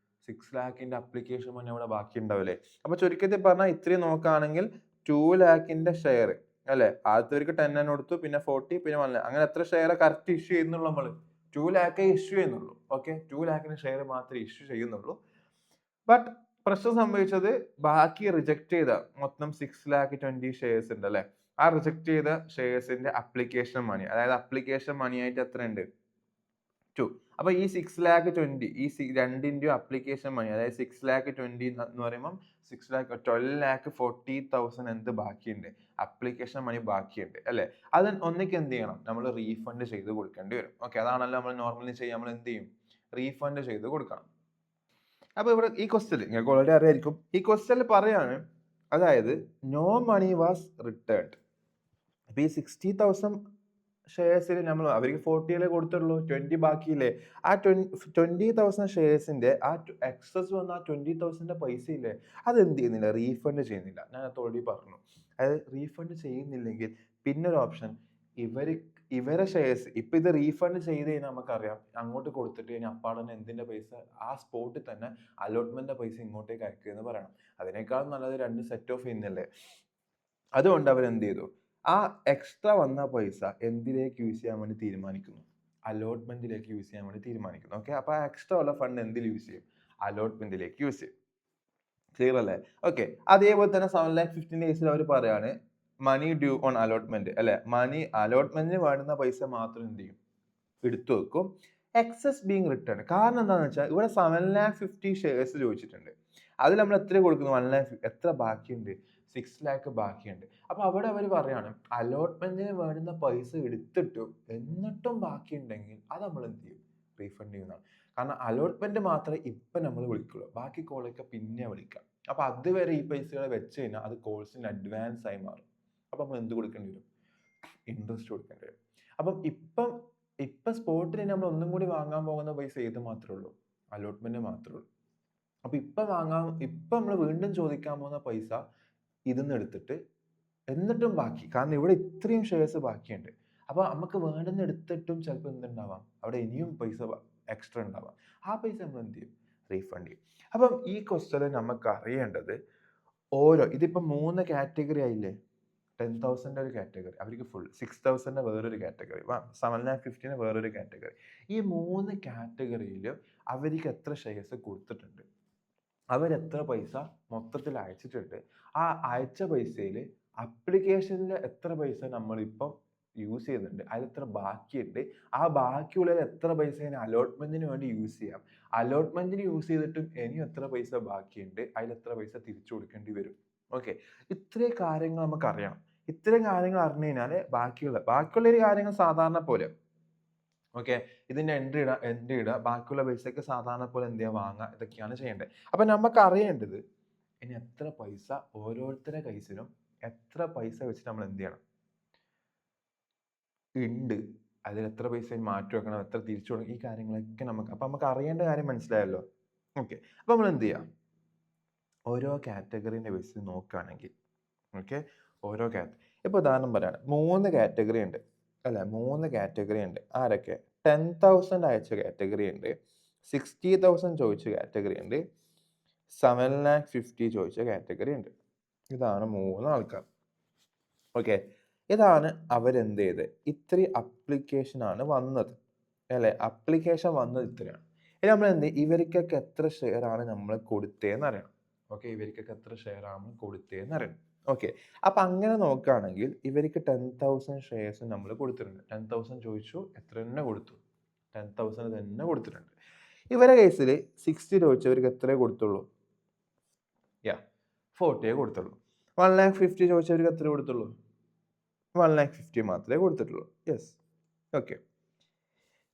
A: 6,00,000 അപ്ലിക്കേഷൻ മണി അവിടെ ബാക്കി ഉണ്ടാവില്ലേ? അപ്പൊ ചുരുക്കത്തിൽ പറഞ്ഞാൽ ഇത്രയും നോക്കുകയാണെങ്കിൽ 2,00,000 ഷെയർ അല്ലെ, ആദ്യത്തെ 10 കൊടുത്തു, പിന്നെ 40, പിന്നെ 1,00,000, അങ്ങനെ എത്ര ഷെയർ കറക്റ്റ് ഇഷ്യൂ ചെയ്യുന്നുള്ളൂ? നമ്മൾ 2,00,000 ഇഷ്യൂ ചെയ്യുന്നുള്ളൂ. ഓക്കെ, 2,00,000 ഷെയർ മാത്രമേ ഇഷ്യൂ ചെയ്യുന്നുള്ളൂ. ബട്ട് പ്രശ്നം സംഭവിച്ചത് ബാക്കി റിജക്ട് ചെയ്ത മൊത്തം 6,20,000 ഷെയർസ് ഉണ്ട് അല്ലെ, ആ റിജക്ട് ചെയ്ത ഷെയർസിന്റെ അപ്ലിക്കേഷൻ മണി, അതായത് അപ്ലിക്കേഷൻ മണി ആയിട്ട് എത്ര ഉണ്ട്? 2. അപ്പൊ ഈ 6,20,000 ഈ രണ്ടിന്റെയും അപ്ലിക്കേഷൻ മണി, അതായത് 6,20,000 എന്ന് പറയുമ്പോൾ 12,40,000 എന്ത് ബാക്കിയുണ്ട്? അപ്ലിക്കേഷൻ മണി ബാക്കിയുണ്ട് അല്ലെ. അത് ഒന്നിക്ക് എന്ത് ചെയ്യണം? നമ്മൾ റീഫണ്ട് ചെയ്ത് കൊടുക്കേണ്ടി വരും. ഓക്കെ, അതാണല്ലോ നമ്മൾ നോർമലി ചെയ്യുക. നമ്മൾ എന്ത് ചെയ്യും? റീഫണ്ട് ചെയ്ത് കൊടുക്കണം. അപ്പൊ ഇവിടെ ഈ ക്വസ്റ്റ്യൻ നിങ്ങൾക്ക് ഓൾറെഡി അറിയായിരിക്കും. ഈ ക്വസ്റ്റ്യനിൽ പറയാണ്, അതായത് നോ മണി വാസ് റിട്ടേൺഡ്. അപ്പൊ ഈ 60,000 ഷെയർസിൽ നമ്മൾ അവർക്ക് 40 കൊടുത്തുള്ളൂ, 20 ബാക്കിയില്ലേ? ആ 20,000 ഷെയർസിന്റെ ആ എക്സസ് വന്ന ആ 20,000 പൈസ ഇല്ലേ, അത് എന്ത് ചെയ്യുന്നില്ല? റീഫണ്ട് ചെയ്യുന്നില്ല. ഞാൻ അത് ഓൾറെഡി പറഞ്ഞു. അതായത് റീഫണ്ട് ചെയ്യുന്നില്ലെങ്കിൽ പിന്നൊരു ഓപ്ഷൻ, ഇവരെ ഷെയർസ് ഇപ്പൊ ഇത് റീഫണ്ട് ചെയ്ത് കഴിഞ്ഞാൽ നമുക്കറിയാം അങ്ങോട്ട് കൊടുത്തിട്ട് കഴിഞ്ഞാൽ അപ്പാടന്നെ എന്തിന്റെ പൈസ ആ സ്പോട്ടിൽ തന്നെ അലോട്ട്മെന്റിന്റെ പൈസ ഇങ്ങോട്ടേക്ക് അയക്കുക എന്ന് പറയണം. അതിനേക്കാൾ നല്ലത് 2 സെറ്റ് ഓഫ് ചെയ്യുന്നല്ലേ. അതുകൊണ്ട് അവരെന്ത് ചെയ്തു? ആ എക്സ്ട്രാ വന്ന പൈസ എന്തിലേക്ക് യൂസ് ചെയ്യാൻ വേണ്ടി തീരുമാനിക്കുന്നു? അലോട്ട്മെന്റിലേക്ക് യൂസ് ചെയ്യാൻ വേണ്ടി തീരുമാനിക്കുന്നു. ഓക്കെ, അപ്പൊ ആ എക്സ്ട്രാ ഉള്ള ഫണ്ട് എന്തിൽ യൂസ് ചെയ്യും? അലോട്ട്മെന്റിലേക്ക് യൂസ് ചെയ്യും. ക്ലിയർ അല്ലേ? ഓക്കെ, അതേപോലെ തന്നെ 7,50,000 കേസിൽ അവർ പറയാണ് മണി ഡ്യൂ ഓൺ അലോട്ട്മെന്റ് അല്ലെ, മണി അലോട്ട്മെന്റിന് വേണ്ടുന്ന പൈസ മാത്രം എന്ത് ചെയ്യും? എടുത്തു വെക്കും. Excess being return. കാരണം എന്താണെന്ന് വെച്ചാൽ ഇവിടെ 7,50,000 ഷെയർസ് ചോദിച്ചിട്ടുണ്ട്. അതിൽ നമ്മൾ എത്ര കൊടുക്കുന്നു? 1,50,000. എത്ര ബാക്കിയുണ്ട്? 6,00,000 ബാക്കിയുണ്ട്. അപ്പൊ അവിടെ അവർ പറയാണ് അലോട്ട്മെന്റിന് വേണ്ടുന്ന പൈസ എടുത്തിട്ടും എന്നിട്ടും ബാക്കിയുണ്ടെങ്കിൽ അത് നമ്മൾ എന്ത് ചെയ്യും? റീഫണ്ട് ചെയ്യുന്നതാണ്. കാരണം അലോട്ട്മെന്റ് മാത്രമേ ഇപ്പൊ നമ്മൾ വിളിക്കുള്ളൂ, ബാക്കി കോളൊക്കെ പിന്നെ വിളിക്കാം. അപ്പൊ അതുവരെ ഈ പൈസകളെ വെച്ച് കഴിഞ്ഞാൽ അത് കോഴ്സിന് അഡ്വാൻസ് ആയി മാറും. അപ്പൊ നമ്മൾ എന്ത് കൊടുക്കേണ്ടി വരും? ഇൻട്രസ്റ്റ് കൊടുക്കേണ്ടി വരും. അപ്പം ഇപ്പൊ സ്പോട്ടിന് നമ്മൾ ഒന്നും കൂടി വാങ്ങാൻ പോകുന്ന പൈസ ഏത് മാത്രമേ ഉള്ളൂ? അലോട്ട്മെന്റ് മാത്രമേ ഉള്ളൂ. അപ്പൊ ഇപ്പൊ നമ്മൾ വീണ്ടും ചോദിക്കാൻ പോകുന്ന പൈസ ഇതിന്ന് എടുത്തിട്ട് എന്നിട്ടും ബാക്കി, കാരണം ഇവിടെ ഇത്രയും ഷെയർസ് ബാക്കിയുണ്ട്. അപ്പൊ നമുക്ക് വേണ്ടുന്ന എടുത്തിട്ടും ചിലപ്പോൾ എന്തുണ്ടാവാം? അവിടെ ഇനിയും പൈസ എക്സ്ട്രാ ഉണ്ടാവാം. ആ പൈസ നമ്മൾ എന്ത് ചെയ്യും? റീഫണ്ട് ചെയ്യും. അപ്പം ഈ ക്വസ്റ്റ്യനിൽ നമുക്ക് അറിയേണ്ടത് ഇതിപ്പോ 3 കാറ്റഗറി ആയില്ലേ? 10,000 ഒരു കാറ്റഗറി, അവർക്ക് ഫുൾ 6,000 വേറൊരു കാറ്റഗറി, 7,50,000 വേറൊരു കാറ്റഗറി. ഈ 3 കാറ്റഗറിയിലും അവർക്ക് എത്ര ഷെയർസ് കൊടുത്തിട്ടുണ്ട്, അവരെത്ര പൈസ മൊത്തത്തിൽ അയച്ചിട്ടുണ്ട്, ആ അയച്ച പൈസയിൽ അപ്ലിക്കേഷനിൽ എത്ര പൈസ നമ്മളിപ്പം യൂസ് ചെയ്യുന്നുണ്ട്, അതിലെത്ര ബാക്കിയുണ്ട്, ആ ബാക്കിയുള്ളതിൽ എത്ര പൈസ അലോട്ട്മെന്റിന് വേണ്ടി യൂസ് ചെയ്യാം, അലോട്ട്മെന്റിന് യൂസ് ചെയ്തിട്ടും ഇനിയും എത്ര പൈസ ബാക്കിയുണ്ട്, അതിലെത്ര പൈസ തിരിച്ചു കൊടുക്കേണ്ടി വരും. ഓക്കെ, ഇത്രയും കാര്യങ്ങൾ നമുക്ക് അറിയണം. ഇത്രയും കാര്യങ്ങൾ അറിഞ്ഞു കഴിഞ്ഞാൽ ബാക്കിയുള്ള ഒരു കാര്യങ്ങൾ സാധാരണ പോലെ ഓക്കെ, ഇതിന്റെ എൻട്രി ഇടുക, ബാക്കിയുള്ള പൈസക്ക് സാധാരണ പോലെ എന്ത് ചെയ്യുക? വാങ്ങുക. ഇതൊക്കെയാണ് ചെയ്യേണ്ടത്. അപ്പൊ നമുക്ക് അറിയേണ്ടത് ഇനി എത്ര പൈസ ഓരോരുത്തരുടെ കൈസിലും എത്ര പൈസ വെച്ചിട്ട് നമ്മൾ എന്ത് ചെയ്യണം ഉണ്ട്, അതിൽ എത്ര പൈസ മാറ്റി വെക്കണം, എത്ര തിരിച്ചു കൊടുക്കണം, ഈ കാര്യങ്ങളൊക്കെ നമുക്ക് അറിയേണ്ട കാര്യം മനസ്സിലായല്ലോ. ഓക്കെ, അപ്പൊ നമ്മൾ എന്ത് ചെയ്യാം? ഓരോ കാറ്റഗറിന്റെ ബേസിൽ നോക്കുകയാണെങ്കിൽ ഓക്കെ, ഓരോ ഇപ്പൊ ഉദാഹരണം പറയാണ്, 3 കാറ്റഗറി ഉണ്ട് അല്ലെ, 3 കാറ്റഗറി ഉണ്ട്. ആരൊക്കെ? 10,000 അയച്ച കാറ്റഗറി ഉണ്ട്, 60,000 ചോദിച്ച കാറ്റഗറി ഉണ്ട്, 7,50,000 ചോദിച്ച കാറ്റഗറി ഉണ്ട്. ഇതാണ് 3 ആൾക്കാർ. ഓക്കെ, ഇതാണ് അവരെന്ത് ചെയ്ത് ഇത്രയും അപ്ലിക്കേഷൻ ആണ് വന്നത് അല്ലെ, അപ്ലിക്കേഷൻ വന്നത് ഇത്രയാണ്. ഇനി നമ്മൾ എന്ത് ഇവർക്കൊക്കെ എത്ര ഷെയർ ആണ് നമ്മൾ കൊടുത്തതെന്ന് അറിയണം. ഓക്കെ, ഇവർക്കൊക്കെ എത്ര ഷെയർ ആണ് കൊടുത്തതെന്ന് അറിയണം. ഓക്കെ, അപ്പൊ അങ്ങനെ നോക്കുകയാണെങ്കിൽ ഇവർക്ക് 10,000 ഷെയർസ് നമ്മൾ കൊടുത്തിട്ടുണ്ട്. 10,000 ചോദിച്ചു, എത്ര തന്നെ കൊടുത്തു? 10,000 തന്നെ കൊടുത്തിട്ടുണ്ട്. ഇവരെ കേസിൽ 60 ചോദിച്ചവർക്ക് എത്രയേ കൊടുത്തുള്ളൂ? 40 കൊടുത്തുള്ളൂ. 1,50,000 ചോദിച്ചവർക്ക് എത്ര കൊടുത്തുള്ളൂ? 1,50,000 മാത്രമേ കൊടുത്തിട്ടുള്ളൂ. Yes, okay,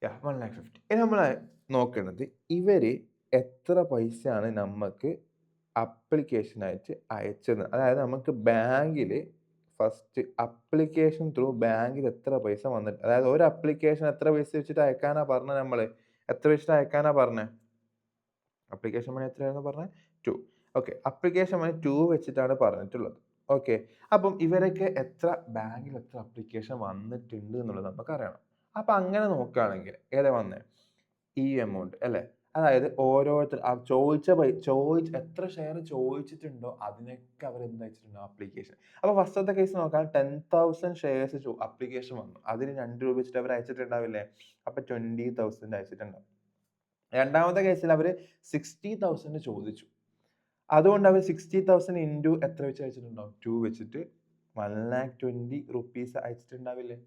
A: 1,50,000. ഇനി നമ്മൾ നോക്കേണ്ടത് ഇവര് എത്ര പൈസയാണ് നമുക്ക് ആയിട്ട് അയച്ചത്. അതായത് നമുക്ക് ബാങ്കിൽ ഫസ്റ്റ് അപ്ലിക്കേഷൻ ത്രൂ ബാങ്കിൽ എത്ര പൈസ വന്നിട്ട്, അതായത് ഒരു അപ്ലിക്കേഷൻ എത്ര പൈസ വെച്ചിട്ട് അയക്കാനാ പറഞ്ഞത് നമ്മൾ? എത്ര വെച്ചിട്ട് അയക്കാനാ പറഞ്ഞത്? അപ്ലിക്കേഷൻ മണി എത്രയാണെന്ന് പറഞ്ഞത്? 2. ഓക്കെ. അപ്ലിക്കേഷൻ മണി 2 വെച്ചിട്ടാണ് പറഞ്ഞിട്ടുള്ളത്. ഓക്കെ. അപ്പം ഇവരൊക്കെ ബാങ്കിൽ എത്ര അപ്ലിക്കേഷൻ വന്നിട്ടുണ്ട് എന്നുള്ളത് നമുക്കറിയണം. അപ്പൊ അങ്ങനെ നോക്കുകയാണെങ്കിൽ ഏതാ വന്നേ? ഈ എമൗണ്ട് അല്ലേ? അതായത് ഓരോരുത്തർ എത്ര ഷെയർ ചോദിച്ചിട്ടുണ്ടോ അതിനൊക്കെ അവർ എന്ത് അയച്ചിട്ടുണ്ടാവും? അപ്ലിക്കേഷൻ. അപ്പൊ ഫസ്റ്റത്തെ കേസ് നോക്കാം. 10,000 ഷെയർസ് അപ്ലിക്കേഷൻ വന്നു. അതിന് 2 രൂപ വെച്ചിട്ട് അവർ അയച്ചിട്ടുണ്ടാവില്ലേ? അപ്പൊ 20,000 അയച്ചിട്ടുണ്ടാവും. രണ്ടാമത്തെ കേസിൽ അവർ 60,000 ചോദിച്ചു. അതുകൊണ്ട് അവർ 60,000 ഇൻറ്റു എത്ര വെച്ച് അയച്ചിട്ടുണ്ടാവും? 2 വെച്ചിട്ട് 1,20,000 റുപ്പീസ് അയച്ചിട്ടുണ്ടാവില്ലേ?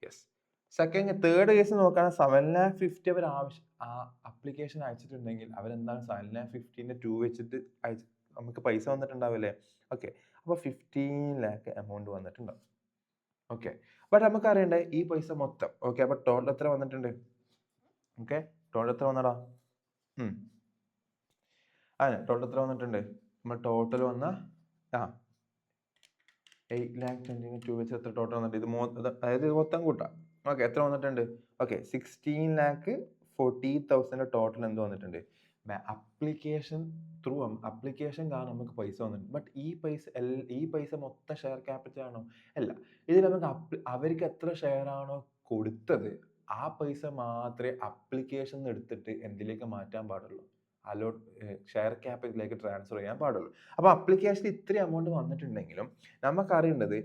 A: യെസ്. തേർഡ് കേസ് നോക്കുകയാണെങ്കിൽ 7,50,000 അവർ അപ്ലിക്കേഷൻ അയച്ചിട്ടുണ്ടെങ്കിൽ അവരെന്താണ് 7,50,000ന്റെ 2 വെച്ചിട്ട് നമുക്ക് പൈസ വന്നിട്ടുണ്ടാവില്ലേ? ഓക്കെ. അപ്പോൾ 15 lakh എമൗണ്ട് വന്നിട്ടുണ്ടാവും. ഓക്കെ. ബട്ട് നമുക്ക് അറിയണ്ടേ ഈ പൈസ മൊത്തം. ഓക്കെ. അപ്പോൾ ടോട്ടൽ എത്ര വന്നിട്ടുണ്ട്? ഓക്കെ. ടോട്ടൽ എത്ര വന്നടാ? അതെ, ടോട്ടൽ എത്ര വന്നിട്ടുണ്ട്? നമ്മൾ ടോട്ടൽ വന്ന 8,20,000 2 വെച്ച് എത്ര ടോട്ടൽ വന്നിട്ട് അതായത് ഇത് മൊത്തം കൂട്ടാം. ഓക്കെ. എത്ര വന്നിട്ടുണ്ട്? ഓക്കെ. 16,40,000 ടോട്ടൽ എന്ത് വന്നിട്ടുണ്ട്? അപ്ലിക്കേഷൻ കാരണം നമുക്ക് പൈസ വന്നിട്ടുണ്ട്. ബട്ട് ഈ പൈസ മൊത്തം ഷെയർ ക്യാപിറ്റൽ ആണോ? അല്ല. ഇതിൽ നമുക്ക് അവർക്ക് എത്ര ഷെയർ ആണോ കൊടുത്തത് ആ പൈസ മാത്രമേ അപ്ലിക്കേഷൻ എടുത്തിട്ട് എന്തിലേക്ക് മാറ്റാൻ പാടുള്ളൂ? ഷെയർ ക്യാപിറ്റലിലേക്ക് ട്രാൻസ്ഫർ ചെയ്യാൻ പാടുള്ളൂ. അപ്പോൾ അപ്ലിക്കേഷൻ ഇത്രയും എമൗണ്ട് വന്നിട്ടുണ്ടെങ്കിലും നമുക്കറിയേണ്ടത്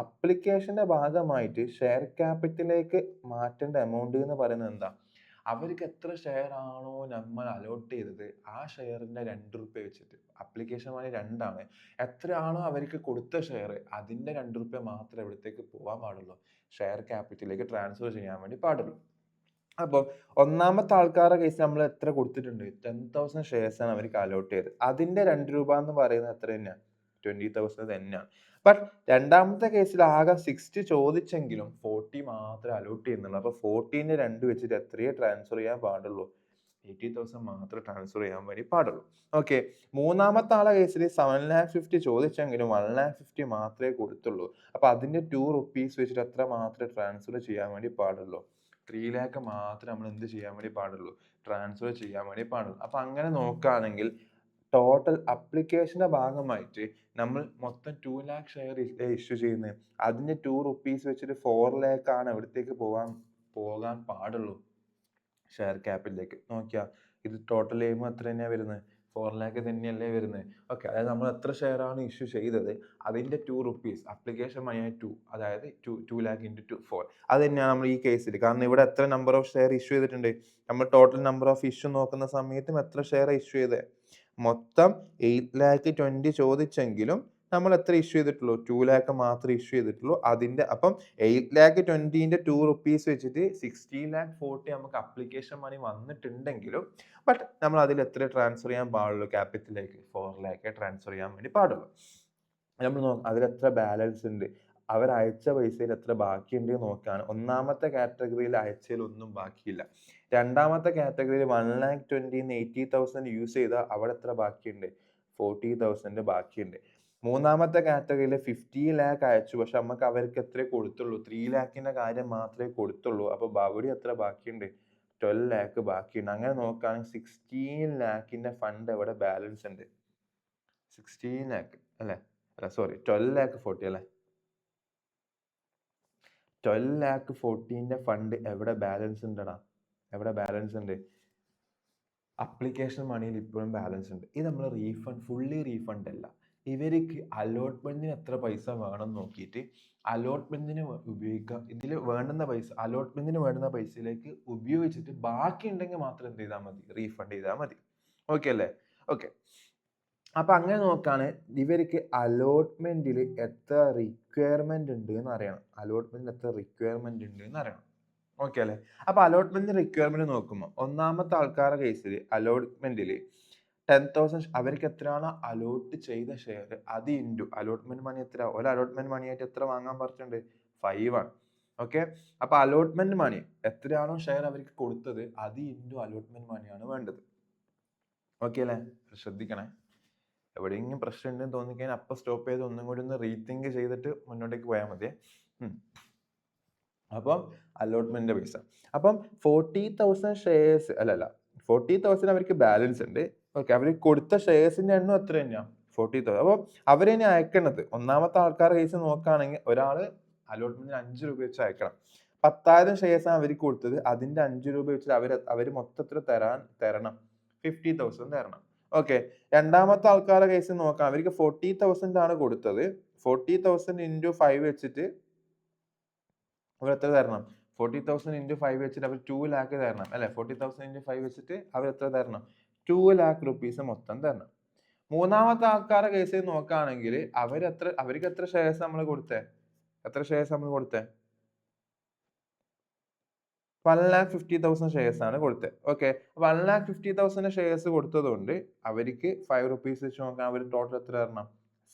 A: അപ്ലിക്കേഷന്റെ ഭാഗമായിട്ട് ഷെയർ ക്യാപിറ്റലിലേക്ക് മാറ്റേണ്ട എമൗണ്ട് എന്ന് പറയുന്നത് എന്താ? അവർക്ക് എത്ര ഷെയർ ആണോ നമ്മൾ അലോട്ട് ചെയ്തത് ആ ഷെയറിന്റെ 2 രൂപ വെച്ചിട്ട്, അപ്ലിക്കേഷൻ മണി 2 ആണ്, എത്രയാണോ അവർക്ക് കൊടുത്ത ഷെയർ അതിന്റെ 2 രൂപ മാത്രമേ എവിടത്തേക്ക് പോകാൻ പാടുള്ളൂ? ഷെയർ ക്യാപിറ്റലിലേക്ക് ട്രാൻസ്ഫർ ചെയ്യാൻ വേണ്ടി പാടുള്ളൂ. അപ്പോൾ ഒന്നാമത്തെ ആൾക്കാരുടെ കേസിൽ നമ്മൾ എത്ര കൊടുത്തിട്ടുണ്ട്? 10,000 ഷെയർസ് ആണ് അവർക്ക് അലോട്ട് ചെയ്തത്. അതിന്റെ 2 രൂപ എന്ന് പറയുന്നത് എത്ര തന്നെയാണ്? 20,000 തന്നെയാണ്. ബട്ട് രണ്ടാമത്തെ കേസിൽ ആകെ 60 ചോദിച്ചെങ്കിലും 40 മാത്രമേ അലോട്ട് ചെയ്യുന്നുള്ളൂ. അപ്പോൾ 40ന്റെ 2 വെച്ചിട്ട് എത്രയേ ട്രാൻസ്ഫർ ചെയ്യാൻ പാടുള്ളൂ? 80,000 മാത്രമേ ട്രാൻസ്ഫർ ചെയ്യാൻ വേണ്ടി പാടുള്ളൂ. ഓക്കെ. മൂന്നാമത്തെ ആളെ കേസിൽ 7,50,000 ചോദിച്ചെങ്കിലും 1,50,000 മാത്രമേ കൊടുത്തുള്ളൂ. അപ്പോൾ അതിന്റെ 2 റുപ്പീസ് വെച്ചിട്ട് എത്ര മാത്രമേ ട്രാൻസ്ഫർ ചെയ്യാൻ വേണ്ടി പാടുള്ളൂ? 3 lakh മാത്രമേ നമ്മൾ എന്ത് ചെയ്യാൻ വേണ്ടി പാടുള്ളൂ? ട്രാൻസ്ഫർ ചെയ്യാൻ വേണ്ടി പാടുള്ളൂ. അപ്പൊ അങ്ങനെ നോക്കുകയാണെങ്കിൽ ടോട്ടൽ അപ്ലിക്കേഷന്റെ ഭാഗമായിട്ട് നമ്മൾ മൊത്തം 2 lakh ഷെയർ ഇഷ്യൂ ചെയ്യുന്നത്. അതിന്റെ 2 റുപ്പീസ് വെച്ചിട്ട് 4 lakh ആണ് എവിടത്തേക്ക് പോകാൻ പാടുള്ളൂ? ഷെയർ ക്യാപിറ്റലിലേക്ക്. നോക്കിയാ ഇത് ടോട്ടൽ ചെയ്യുമ്പോൾ എത്ര തന്നെയാണ് വരുന്നത്? 4 lakh തന്നെയല്ലേ വരുന്നത്? ഓക്കെ. അതായത് നമ്മൾ എത്ര ഷെയർ ആണ് ഇഷ്യൂ ചെയ്തത് അതിന്റെ 2 റുപ്പീസ് അപ്ലിക്കേഷൻ മണിയായ 2, അതായത് 2 lakh into 4. അത് തന്നെയാണ് നമ്മൾ ഈ കേസിൽ. കാരണം ഇവിടെ എത്ര നമ്പർ ഓഫ് ഷെയർ ഇഷ്യൂ ചെയ്തിട്ടുണ്ട്? നമ്മൾ ടോട്ടൽ നമ്പർ ഓഫ് ഇഷ്യൂ നോക്കുന്ന സമയത്തും എത്ര ഷെയർ ഇഷ്യൂ ചെയ്തത്? മൊത്തം 8,20,000 ചോദിച്ചെങ്കിലും നമ്മൾ എത്ര ഇഷ്യൂ ചെയ്തിട്ടുള്ളൂ? 2 lakh മാത്രമേ ഇഷ്യൂ ചെയ്തിട്ടുള്ളൂ. അപ്പം 8,20,000ന്റെ 2 റുപ്പീസ് വെച്ചിട്ട് 16,40,000 നമുക്ക് അപ്ലിക്കേഷൻ മണി വന്നിട്ടുണ്ടെങ്കിലും ബട്ട് നമ്മൾ അതിൽ എത്ര ട്രാൻസ്ഫർ ചെയ്യാൻ പാടുള്ളൂ? ക്യാപിറ്റലിലേക്ക് 4 lakh ട്രാൻസ്ഫർ ചെയ്യാൻ വേണ്ടി പാടുള്ളൂ. നമ്മൾ അതിൽ എത്ര ബാലൻസ് ഉണ്ട്, അവർ അയച്ച പൈസയിൽ എത്ര ബാക്കിയുണ്ട് നോക്കുകയാണ്. ഒന്നാമത്തെ കാറ്റഗറിയിൽ അയച്ചതിൽ ഒന്നും ബാക്കിയില്ല. രണ്ടാമത്തെ കാറ്റഗറിയിൽ 1,20,000 80,000 യൂസ് ചെയ്താൽ അവിടെ എത്ര ബാക്കിയുണ്ട്? 40,000 ബാക്കിയുണ്ട്. മൂന്നാമത്തെ കാറ്റഗറിയിൽ 50 lakh അയച്ചു, പക്ഷെ നമുക്ക് അവർക്ക് എത്ര കൊടുത്തുള്ളൂ? 3 lakhന്റെ കാര്യം മാത്രമേ കൊടുത്തുള്ളൂ. അപ്പൊ അവിടെ എത്ര ബാക്കിയുണ്ട്? 12 lakh ബാക്കിയുണ്ട്. അങ്ങനെ നോക്കുകയാണെങ്കിൽ 16 lakhന്റെ ഫണ്ട് എവിടെ ബാലൻസ് ഉണ്ട്? 16 lakh അല്ലെ? അല്ല സോറി, 12,40,000 അല്ലേ? 12,40,000ന്റെ ഫണ്ട് എവിടെ ബാലൻസ് ഉണ്ടടാ? എവിടെ ബാലൻസ് ഉണ്ട്? അപ്ലിക്കേഷൻ മണിയിൽ ഇപ്പോഴും ബാലൻസ് ഉണ്ട്. ഇത് നമ്മൾ ഫുള്ളി റീഫണ്ട് അല്ല. ഇവർക്ക് അലോട്ട്മെന്റിന് എത്ര പൈസ വേണം നോക്കിയിട്ട് അലോട്ട്മെന്റിന് ഉപയോഗിക്കാം. ഇതിൽ വേണ്ടുന്ന പൈസ അലോട്ട്മെന്റിന് വേണ്ടുന്ന പൈസയിലേക്ക് ഉപയോഗിച്ചിട്ട് ബാക്കി ഉണ്ടെങ്കിൽ മാത്രം എന്ത് ചെയ്താൽ മതി? റീഫണ്ട് ചെയ്താൽ മതി. ഓക്കെ അല്ലേ? ഓക്കെ. അപ്പൊ അങ്ങനെ നോക്കാണ് ഇവർക്ക് അലോട്ട്മെന്റിൽ എത്ര റിക്വയർമെന്റ് ഉണ്ട് എന്ന് അറിയണം. അലോട്ട്മെന്റിൽ എത്ര റിക്വയർമെന്റ് ഉണ്ട് എന്ന് അറിയണം. ഓക്കെ അല്ലേ? അപ്പൊ അലോട്ട്മെന്റ് റിക്വയർമെന്റ് നോക്കുമ്പോൾ ഒന്നാമത്തെ ആൾക്കാരുടെ കേസിൽ അലോട്ട്മെന്റിൽ 10,000 അവർക്ക് എത്രയാണ് അലോട്ട് ചെയ്ത ഷെയർ അത് ഇൻറ്റു അലോട്ട്മെന്റ് മണി എത്ര? ഒരു അലോട്ട്മെന്റ് മണിയായിട്ട് എത്ര വാങ്ങാൻ പറഞ്ഞിട്ടുണ്ട്? 5 ആണ്. ഓക്കെ. അപ്പൊ അലോട്ട്മെന്റ് മണി എത്രയാണോ ഷെയർ അവർക്ക് കൊടുത്തത് അത് ഇൻറ്റു അലോട്ട്മെന്റ് മണിയാണ് വേണ്ടത്. ഓക്കെ അല്ലേ? ശ്രദ്ധിക്കണേ. എവിടെയെങ്കിലും പ്രശ്നം ഉണ്ടെന്ന് തോന്നിക്കഴിഞ്ഞാൽ അപ്പം സ്റ്റോപ്പ് ചെയ്ത് ഒന്നും കൂടി ഒന്ന് റീതിങ്ക് ചെയ്തിട്ട് മുന്നോട്ടേക്ക് പോയാൽ മതിയേ. അപ്പം അലോട്ട്മെന്റിന്റെ പൈസ. അപ്പം 40,000 ഷെയർസ് അല്ലല്ല 40,000 അവർക്ക് ബാലൻസ് ഉണ്ട്. ഓക്കെ, അവർ കൊടുത്ത ഷെയർസിന്റെ എണ്ണം എത്ര തന്നെയാണ് 40,000. അപ്പോൾ അവരിനി അയക്കണത് ഒന്നാമത്തെ ആൾക്കാരുടെ കേസ് നോക്കുകയാണെങ്കിൽ ഒരാൾ അലോട്ട്മെന്റിന് 5 രൂപ വെച്ച് അയക്കണം. 10,000 ഷെയർസ് ആണ് അവർക്ക് കൊടുത്തത്. അതിന്റെ 5 രൂപ വെച്ചിട്ട് അവർ മൊത്തത്തിൽ തരണം 50,000 തരണം. ഓക്കെ, രണ്ടാമത്തെ ആൾക്കാരുടെ കേസ് നോക്കാം. അവർക്ക് 40,000 ആണ് കൊടുത്തത്. 40,000 into 5 വെച്ചിട്ട് അവർ എത്ര തരണം? 40,000 into 5 വെച്ചിട്ട് അവർ 2 lakh തരണം അല്ലെ? 40,000 into 5 വെച്ചിട്ട് അവർ എത്ര തരണം? 2 lakh rupees മൊത്തം തരണം. മൂന്നാമത്തെ ആൾക്കാരുടെ കേസിൽ നോക്കുകയാണെങ്കിൽ അവർക്ക് എത്ര ഷെയർസ് നമ്മൾ കൊടുത്തേ? എത്ര ഷെയർസ് നമ്മൾ കൊടുത്തേ? 1,50,000 ഷെയർസ് ആണ് കൊടുത്തത്. ഓക്കെ, 1,50,000 ഷെയർസ് കൊടുത്തതുകൊണ്ട് അവർക്ക് 5 rupees വെച്ച് നോക്കാൻ അവർ ടോട്ടൽ എത്ര തരണം?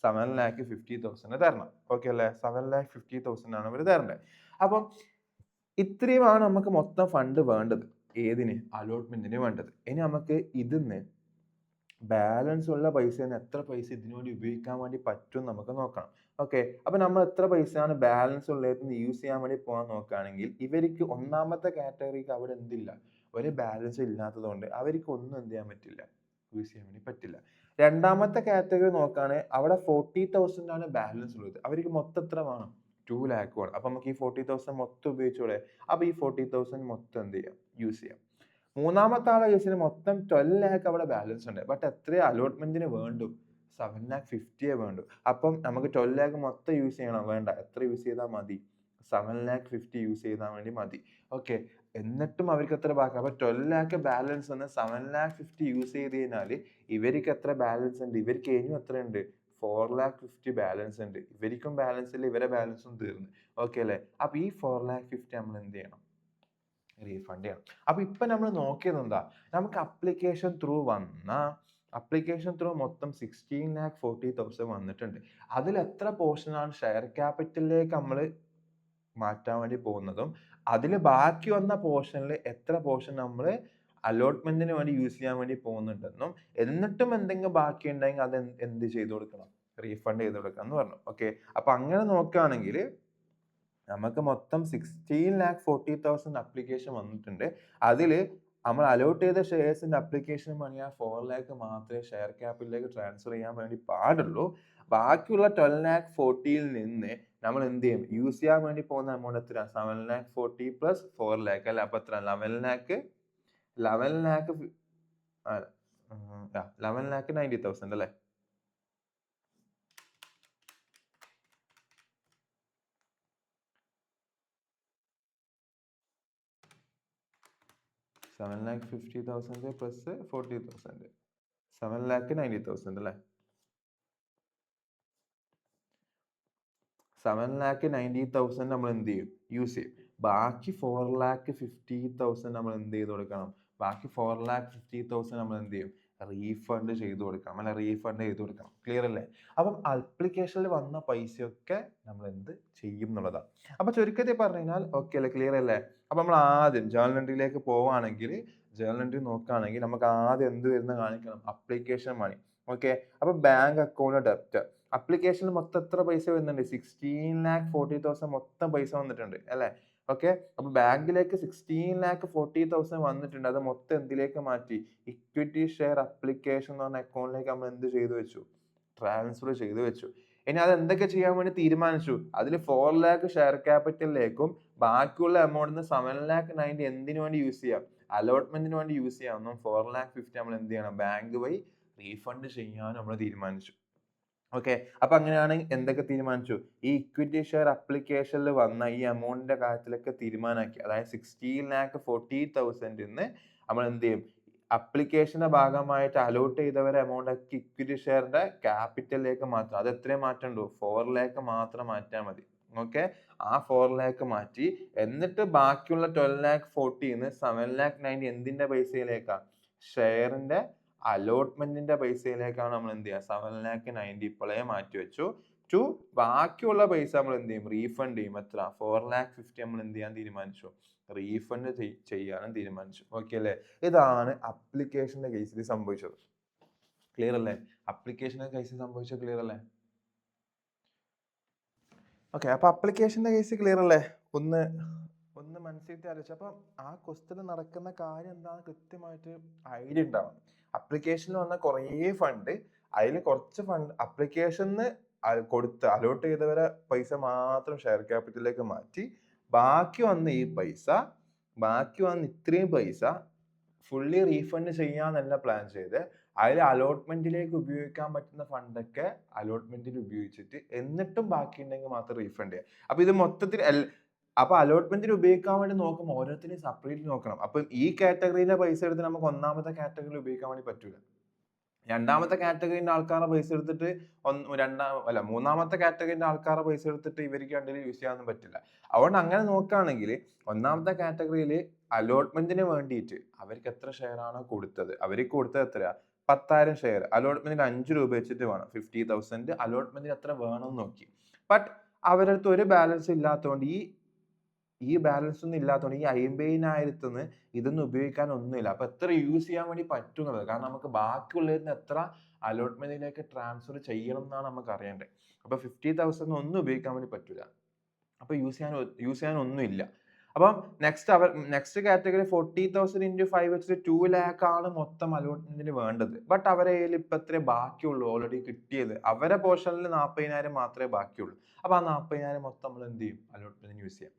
A: 7,50,000 തരണം. ഓക്കെ അല്ലേ? 7,50,000 ആണ് അവർ തരേണ്ടത്. അപ്പം ഇത്രയുമാണ് നമുക്ക് മൊത്തം ഫണ്ട് വേണ്ടത്. ഏതിന്? അലോട്ട്മെന്റിന് വേണ്ടത്. ഇനി നമുക്ക് ഇതിന്ന് ബാലൻസ് ഉള്ള പൈസയിൽ എത്ര പൈസ ഇതിനു വേണ്ടി ഉപയോഗിക്കാൻ വേണ്ടി പറ്റും നമുക്ക് നോക്കണം. ഓക്കെ, അപ്പൊ നമ്മൾ എത്ര പൈസയാണ് ബാലൻസ് ഉള്ളത് യൂസ് ചെയ്യാൻ വേണ്ടി പോകാൻ നോക്കുകയാണെങ്കിൽ ഇവർക്ക് ഒന്നാമത്തെ കാറ്റഗറിക്ക് അവിടെ എന്തില്ല, ഒരു ബാലൻസ് ഇല്ലാത്തതുകൊണ്ട് അവർക്ക് ഒന്നും എന്ത് ചെയ്യാൻ പറ്റില്ല, യൂസ് ചെയ്യാൻ വേണ്ടി പറ്റില്ല. രണ്ടാമത്തെ കാറ്റഗറി നോക്കുകയാണെങ്കിൽ അവിടെ 40,000 ആണ് ബാലൻസ് ഉള്ളത്. അവർക്ക് മൊത്തം എത്ര വേണം? 2 lakh വേണം. അപ്പൊ നമുക്ക് ഈ 40,000 മൊത്തം ഉപയോഗിച്ചൂടെ? അപ്പൊ ഈ 40,000 മൊത്തം എന്ത് ചെയ്യാം? യൂസ് ചെയ്യാം. മൂന്നാമത്തെ ആളെ കേസിന് മൊത്തം 12 lakh അവിടെ ബാലൻസ് ഉണ്ട്. ബട്ട് എത്ര അലോട്ട്മെന്റിന് വേണ്ടു? 7,50,000 വേണ്ടു. അപ്പം നമുക്ക് 12 lakh മൊത്തം യൂസ് ചെയ്യണം? വേണ്ട. എത്ര യൂസ് ചെയ്താൽ മതി? 7,50,000 യൂസ് ചെയ്താൽ വേണ്ടി മതി. ഓക്കെ, എന്നിട്ടും അവർക്ക് എത്ര ബാക്കി? അപ്പൊ 12 lakh ബാലൻസ് വന്ന് 7,50,000 യൂസ് ചെയ്ത് കഴിഞ്ഞാൽ ഇവർക്ക് എത്ര ബാലൻസ് ഉണ്ട്? ഇവർക്ക് ഇനിയും എത്ര ഉണ്ട്? 4,50,000 ബാലൻസ് ഉണ്ട്. ഇവർക്കും ബാലൻസ് ഇല്ല, ഇവരെ ബാലൻസും തീർന്നു. ഓക്കെ അല്ലേ? അപ്പൊ ഈ 4,50,000 നമ്മൾ എന്ത് ചെയ്യണം? റീഫണ്ട് ചെയ്യണം. അപ്പൊ ഇപ്പൊ നമ്മൾ നോക്കിയത് എന്താ? നമുക്ക് അപ്ലിക്കേഷൻ ത്രൂ മൊത്തം 16,40,000 വന്നിട്ടുണ്ട്. അതിൽ എത്ര പോർഷൻ ആണ് ഷെയർ ക്യാപിറ്റലിലേക്ക് നമ്മൾ മാറ്റാൻ വേണ്ടി പോകുന്നതും അതിൽ ബാക്കി വന്ന പോർഷനിൽ എത്ര പോർഷൻ നമ്മൾ അലോട്ട്മെന്റിന് വേണ്ടി യൂസ് ചെയ്യാൻ വേണ്ടി പോകുന്നുണ്ടെന്നും എന്നിട്ടും എന്തെങ്കിലും ബാക്കി ഉണ്ടെങ്കിൽ അത് എന്ത് ചെയ്തു കൊടുക്കണം? റീഫണ്ട് ചെയ്ത് കൊടുക്കണം എന്ന് പറഞ്ഞു. ഓക്കെ, അപ്പൊ അങ്ങനെ നോക്കുകയാണെങ്കിൽ നമുക്ക് മൊത്തം 16,40,000 അപ്ലിക്കേഷൻ വന്നിട്ടുണ്ട്. അതിൽ നമ്മൾ അലോട്ട് ചെയ്ത ഷെയർസിന്റെ അപ്ലിക്കേഷൻ മണി 4 lakh മാത്രമേ ഷെയർ ക്യാപിറ്റലിലേക്ക് ട്രാൻസ്ഫർ ചെയ്യാൻ വേണ്ടി പാടുള്ളൂ. ബാക്കിയുള്ള 12,40,000 നിന്ന് നമ്മൾ എന്ത് ചെയ്യും? യൂസ് ചെയ്യാൻ വേണ്ടി പോകുന്ന എമൗണ്ട് എത്ര? 7,40,000 പ്ലസ് 4 lakh അല്ലെ? അപ്പൊ എത്ര? 11,90,000 അല്ലെ? 7,50,000 പ്ലസ് 40,000 7,90,000 അല്ലെ? 7,90,000 നമ്മൾ എന്ത് ചെയ്യും? യൂസ് ചെയ്യും. ബാക്കി 4,50,000 നമ്മൾ എന്ത് ചെയ്ത് കൊടുക്കണം? ബാക്കി 4,50,000 നമ്മൾ എന്ത് ചെയ്യും? റീഫണ്ട് ചെയ്ത് കൊടുക്കണം അല്ലെ? റീഫണ്ട് ചെയ്ത് കൊടുക്കണം. ക്ലിയർ അല്ലേ? അപ്പം അപ്ലിക്കേഷനിൽ വന്ന പൈസയൊക്കെ നമ്മൾ എന്ത് ചെയ്യും എന്നുള്ളതാണ്. അപ്പൊ ചുരുക്കത്തിൽ പറഞ്ഞു കഴിഞ്ഞാൽ ഓക്കെ അല്ലേ? ക്ലിയർ അല്ലേ? അപ്പൊ നമ്മൾ ആദ്യം ജേർണൽ എൻട്രിയിലേക്ക് പോവുകയാണെങ്കിൽ ജേർണൽ എൻട്രി നോക്കുകയാണെങ്കിൽ നമുക്ക് ആദ്യം എന്ത് വരുന്ന കാണിക്കണം? Application money. ഓക്കെ, അപ്പൊ ബാങ്ക് അക്കൗണ്ട് ഡെപ്റ്റ് അപ്ലിക്കേഷനിൽ മൊത്തം എത്ര പൈസ വരുന്നുണ്ട്? 16,40,000 മൊത്തം പൈസ വന്നിട്ടുണ്ട് അല്ലെ? ഓക്കെ, അപ്പൊ ബാങ്കിലേക്ക് 16,40,000 വന്നിട്ടുണ്ട്. അത് മൊത്തം എന്തിലേക്ക് മാറ്റി? ഇക്വിറ്റി ഷെയർ അപ്ലിക്കേഷൻ എന്ന് പറഞ്ഞ അക്കൗണ്ടിലേക്ക് നമ്മൾ എന്ത് ചെയ്തു വെച്ചു? ട്രാൻസ്ഫർ ചെയ്തു വെച്ചു. ഇനി അത് എന്തൊക്കെ ചെയ്യാൻ വേണ്ടി തീരുമാനിച്ചു? അതിൽ 4 lakh ഷെയർ ക്യാപിറ്റലിലേക്കും ബാക്കിയുള്ള എമൗണ്ട് 7,90,000 എന്തിനു വേണ്ടി യൂസ് ചെയ്യാം? അലോട്ട്മെന്റിന് വേണ്ടി യൂസ് ചെയ്യാം. 4,50,000 നമ്മൾ എന്ത് ചെയ്യണം? ബാങ്ക് വഴി റീഫണ്ട് ചെയ്യാൻ നമ്മൾ തീരുമാനിച്ചു. ഓക്കെ, അപ്പൊ അങ്ങനെയാണെങ്കിൽ എന്തൊക്കെ തീരുമാനിച്ചു? ഈ ഇക്വിറ്റി ഷെയർ അപ്ലിക്കേഷനിൽ വന്ന ഈ എമൗണ്ടിന്റെ കാര്യത്തിലൊക്കെ തീരുമാനമാക്കി. അതായത് 16,40,000 നമ്മൾ എന്ത് ചെയ്യും? അപ്ലിക്കേഷന്റെ ഭാഗമായിട്ട് അലോട്ട് ചെയ്തവരെ എമൗണ്ട് ഒക്കെ ഇക്വിറ്റി ഷെയറിന്റെ ക്യാപിറ്റലിലേക്ക് മാറ്റാം. അത് എത്രയും മാറ്റണ്ടോ? 4 lakh മാത്രം മാറ്റിയാൽ മതി. ഓക്കെ, ആ 4 lakh മാറ്റി എന്നിട്ട് ബാക്കിയുള്ള 12,40,000 7,90,000 എന്തിന്റെ പൈസയിലേക്കാ? ഷെയറിന്റെ അലോട്ട്മെന്റിന്റെ പൈസയിലേക്കാണ് നമ്മൾ എന്ത് ചെയ്യുക? 7,90,000 ഇപ്പോഴേ മാറ്റി വെച്ചു. ബാക്കിയുള്ള പൈസ നമ്മൾ എന്ത് ചെയ്യും? റീഫണ്ട് ചെയ്യും. എത്ര? 4,50,000 നമ്മൾ എന്ത് ചെയ്യാൻ തീരുമാനിച്ചു? റീഫണ്ട് ചെയ്യാനും തീരുമാനിച്ചു. ഓക്കെ അല്ലേ? ഇതാണ് അപ്ലിക്കേഷന്റെ കേസിൽ സംഭവിച്ചത്. ക്ലിയർ അല്ലേ? അപ്ലിക്കേഷൻ്റെ കേസ് സംഭവിച്ച ക്ലിയർ അല്ലേ? ഓക്കെ, അപ്പൊ അപ്ലിക്കേഷന്റെ കേസ് ക്ലിയർ അല്ലേ? ഒന്ന് ഒന്ന് മനസ്സിൽ ആലോചിച്ചു. അപ്പം ആ ക്വസ്റ്റ്യൻ നടക്കുന്ന കാര്യം എന്താണെന്ന് കൃത്യമായിട്ട് ഐഡിയ ഉണ്ടാവും. അപ്ലിക്കേഷനിൽ വന്ന കുറേ ഫണ്ട്, അതിൽ കുറച്ച് ഫണ്ട് അപ്ലിക്കേഷന് കൊടുത്ത് അലോട്ട് ചെയ്തവരെ പൈസ മാത്രം ഷെയർ ക്യാപിറ്റലിലേക്ക് മാറ്റി, ബാക്കി വന്ന ഇത്രയും പൈസ ഫുള്ളി റീഫണ്ട് ചെയ്യാന്നല്ല പ്ലാൻ ചെയ്ത്, അതിൽ അലോട്ട്മെന്റിലേക്ക് ഉപയോഗിക്കാൻ പറ്റുന്ന ഫണ്ടൊക്കെ അലോട്ട്മെന്റിൽ ഉപയോഗിച്ചിട്ട് എന്നിട്ടും ബാക്കി ഉണ്ടെങ്കിൽ മാത്രം റീഫണ്ട് ചെയ്യാം. അപ്പൊ ഇത് മൊത്തത്തിൽ അപ്പൊ അലോട്ട്മെന്റിൽ ഉപയോഗിക്കാൻ വേണ്ടി നോക്കുമ്പോൾ ഓരോരുത്തരും സെപ്പറേറ്റ് നോക്കണം. അപ്പൊ ഈ കാറ്റഗറിയിലെ പൈസ എടുത്ത് നമുക്ക് ഒന്നാമത്തെ കാറ്റഗറിയിൽ ഉപയോഗിക്കാൻ വേണ്ടി പറ്റൂല. രണ്ടാമത്തെ കാറ്റഗറിന്റെ ആൾക്കാരുടെ പൈസ എടുത്തിട്ട് മൂന്നാമത്തെ കാറ്റഗറിന്റെ ആൾക്കാരുടെ പൈസ എടുത്തിട്ട് ഇവർക്ക് രണ്ടിലും യൂസ് ചെയ്യാനൊന്നും പറ്റില്ല. അതുകൊണ്ട് അങ്ങനെ നോക്കുകയാണെങ്കിൽ ഒന്നാമത്തെ കാറ്റഗറിയിൽ അലോട്ട്മെന്റിന് വേണ്ടിയിട്ട് അവർക്ക് എത്ര ഷെയർ ആണോ കൊടുത്തത്, അവർക്ക് കൊടുത്തത് എത്രയാ? 10,000 ഷെയർ. അലോട്ട്മെന്റിന് 5 രൂപ വെച്ചിട്ട് വേണം. 50,000 അലോട്ട്മെന്റിന് എത്ര വേണമെന്ന് നോക്കി. ബട്ട് അവരുടെ അടുത്ത് ഒരു ബാലൻസ് ഇല്ലാത്തതുകൊണ്ട് ഈ ബാലൻസ് ഒന്നും ഇല്ലാത്തതുകൊണ്ട് ഈ 50,000 ഇതൊന്നും ഉപയോഗിക്കാൻ ഒന്നുമില്ല. അപ്പൊ എത്ര യൂസ് ചെയ്യാൻ വേണ്ടി പറ്റുന്നത്, കാരണം നമുക്ക് ബാക്കിയുള്ളതിന് എത്ര അലോട്ട്മെന്റിലേക്ക് ട്രാൻസ്ഫർ ചെയ്യണം എന്നാണ് നമുക്ക് അറിയേണ്ടത്. അപ്പൊ 50,000 ഒന്നും ഉപയോഗിക്കാൻ വേണ്ടി പറ്റില്ല. അപ്പൊ യൂസ് ചെയ്യാൻ ഒന്നുമില്ല. അപ്പം നെക്സ്റ്റ് കാറ്റഗറി 40,000 into 5 വെച്ചിട്ട് 2 lakh ആണ് മൊത്തം അലോട്ട്മെന്റിന് വേണ്ടത്. ബട്ട് അവരെ കയ്യിൽ ഇപ്പൊ എത്രേ ബാക്കിയുള്ളൂ ഓൾറെഡി കിട്ടിയത്. അവരെ പോർഷനിൽ 40,000 മാത്രമേ ബാക്കിയുള്ളൂ. അപ്പൊ ആ 40,000 മൊത്തം നമ്മൾ എന്ത് ചെയ്യും? അലോട്ട്മെന്റിന് യൂസ് ചെയ്യാം.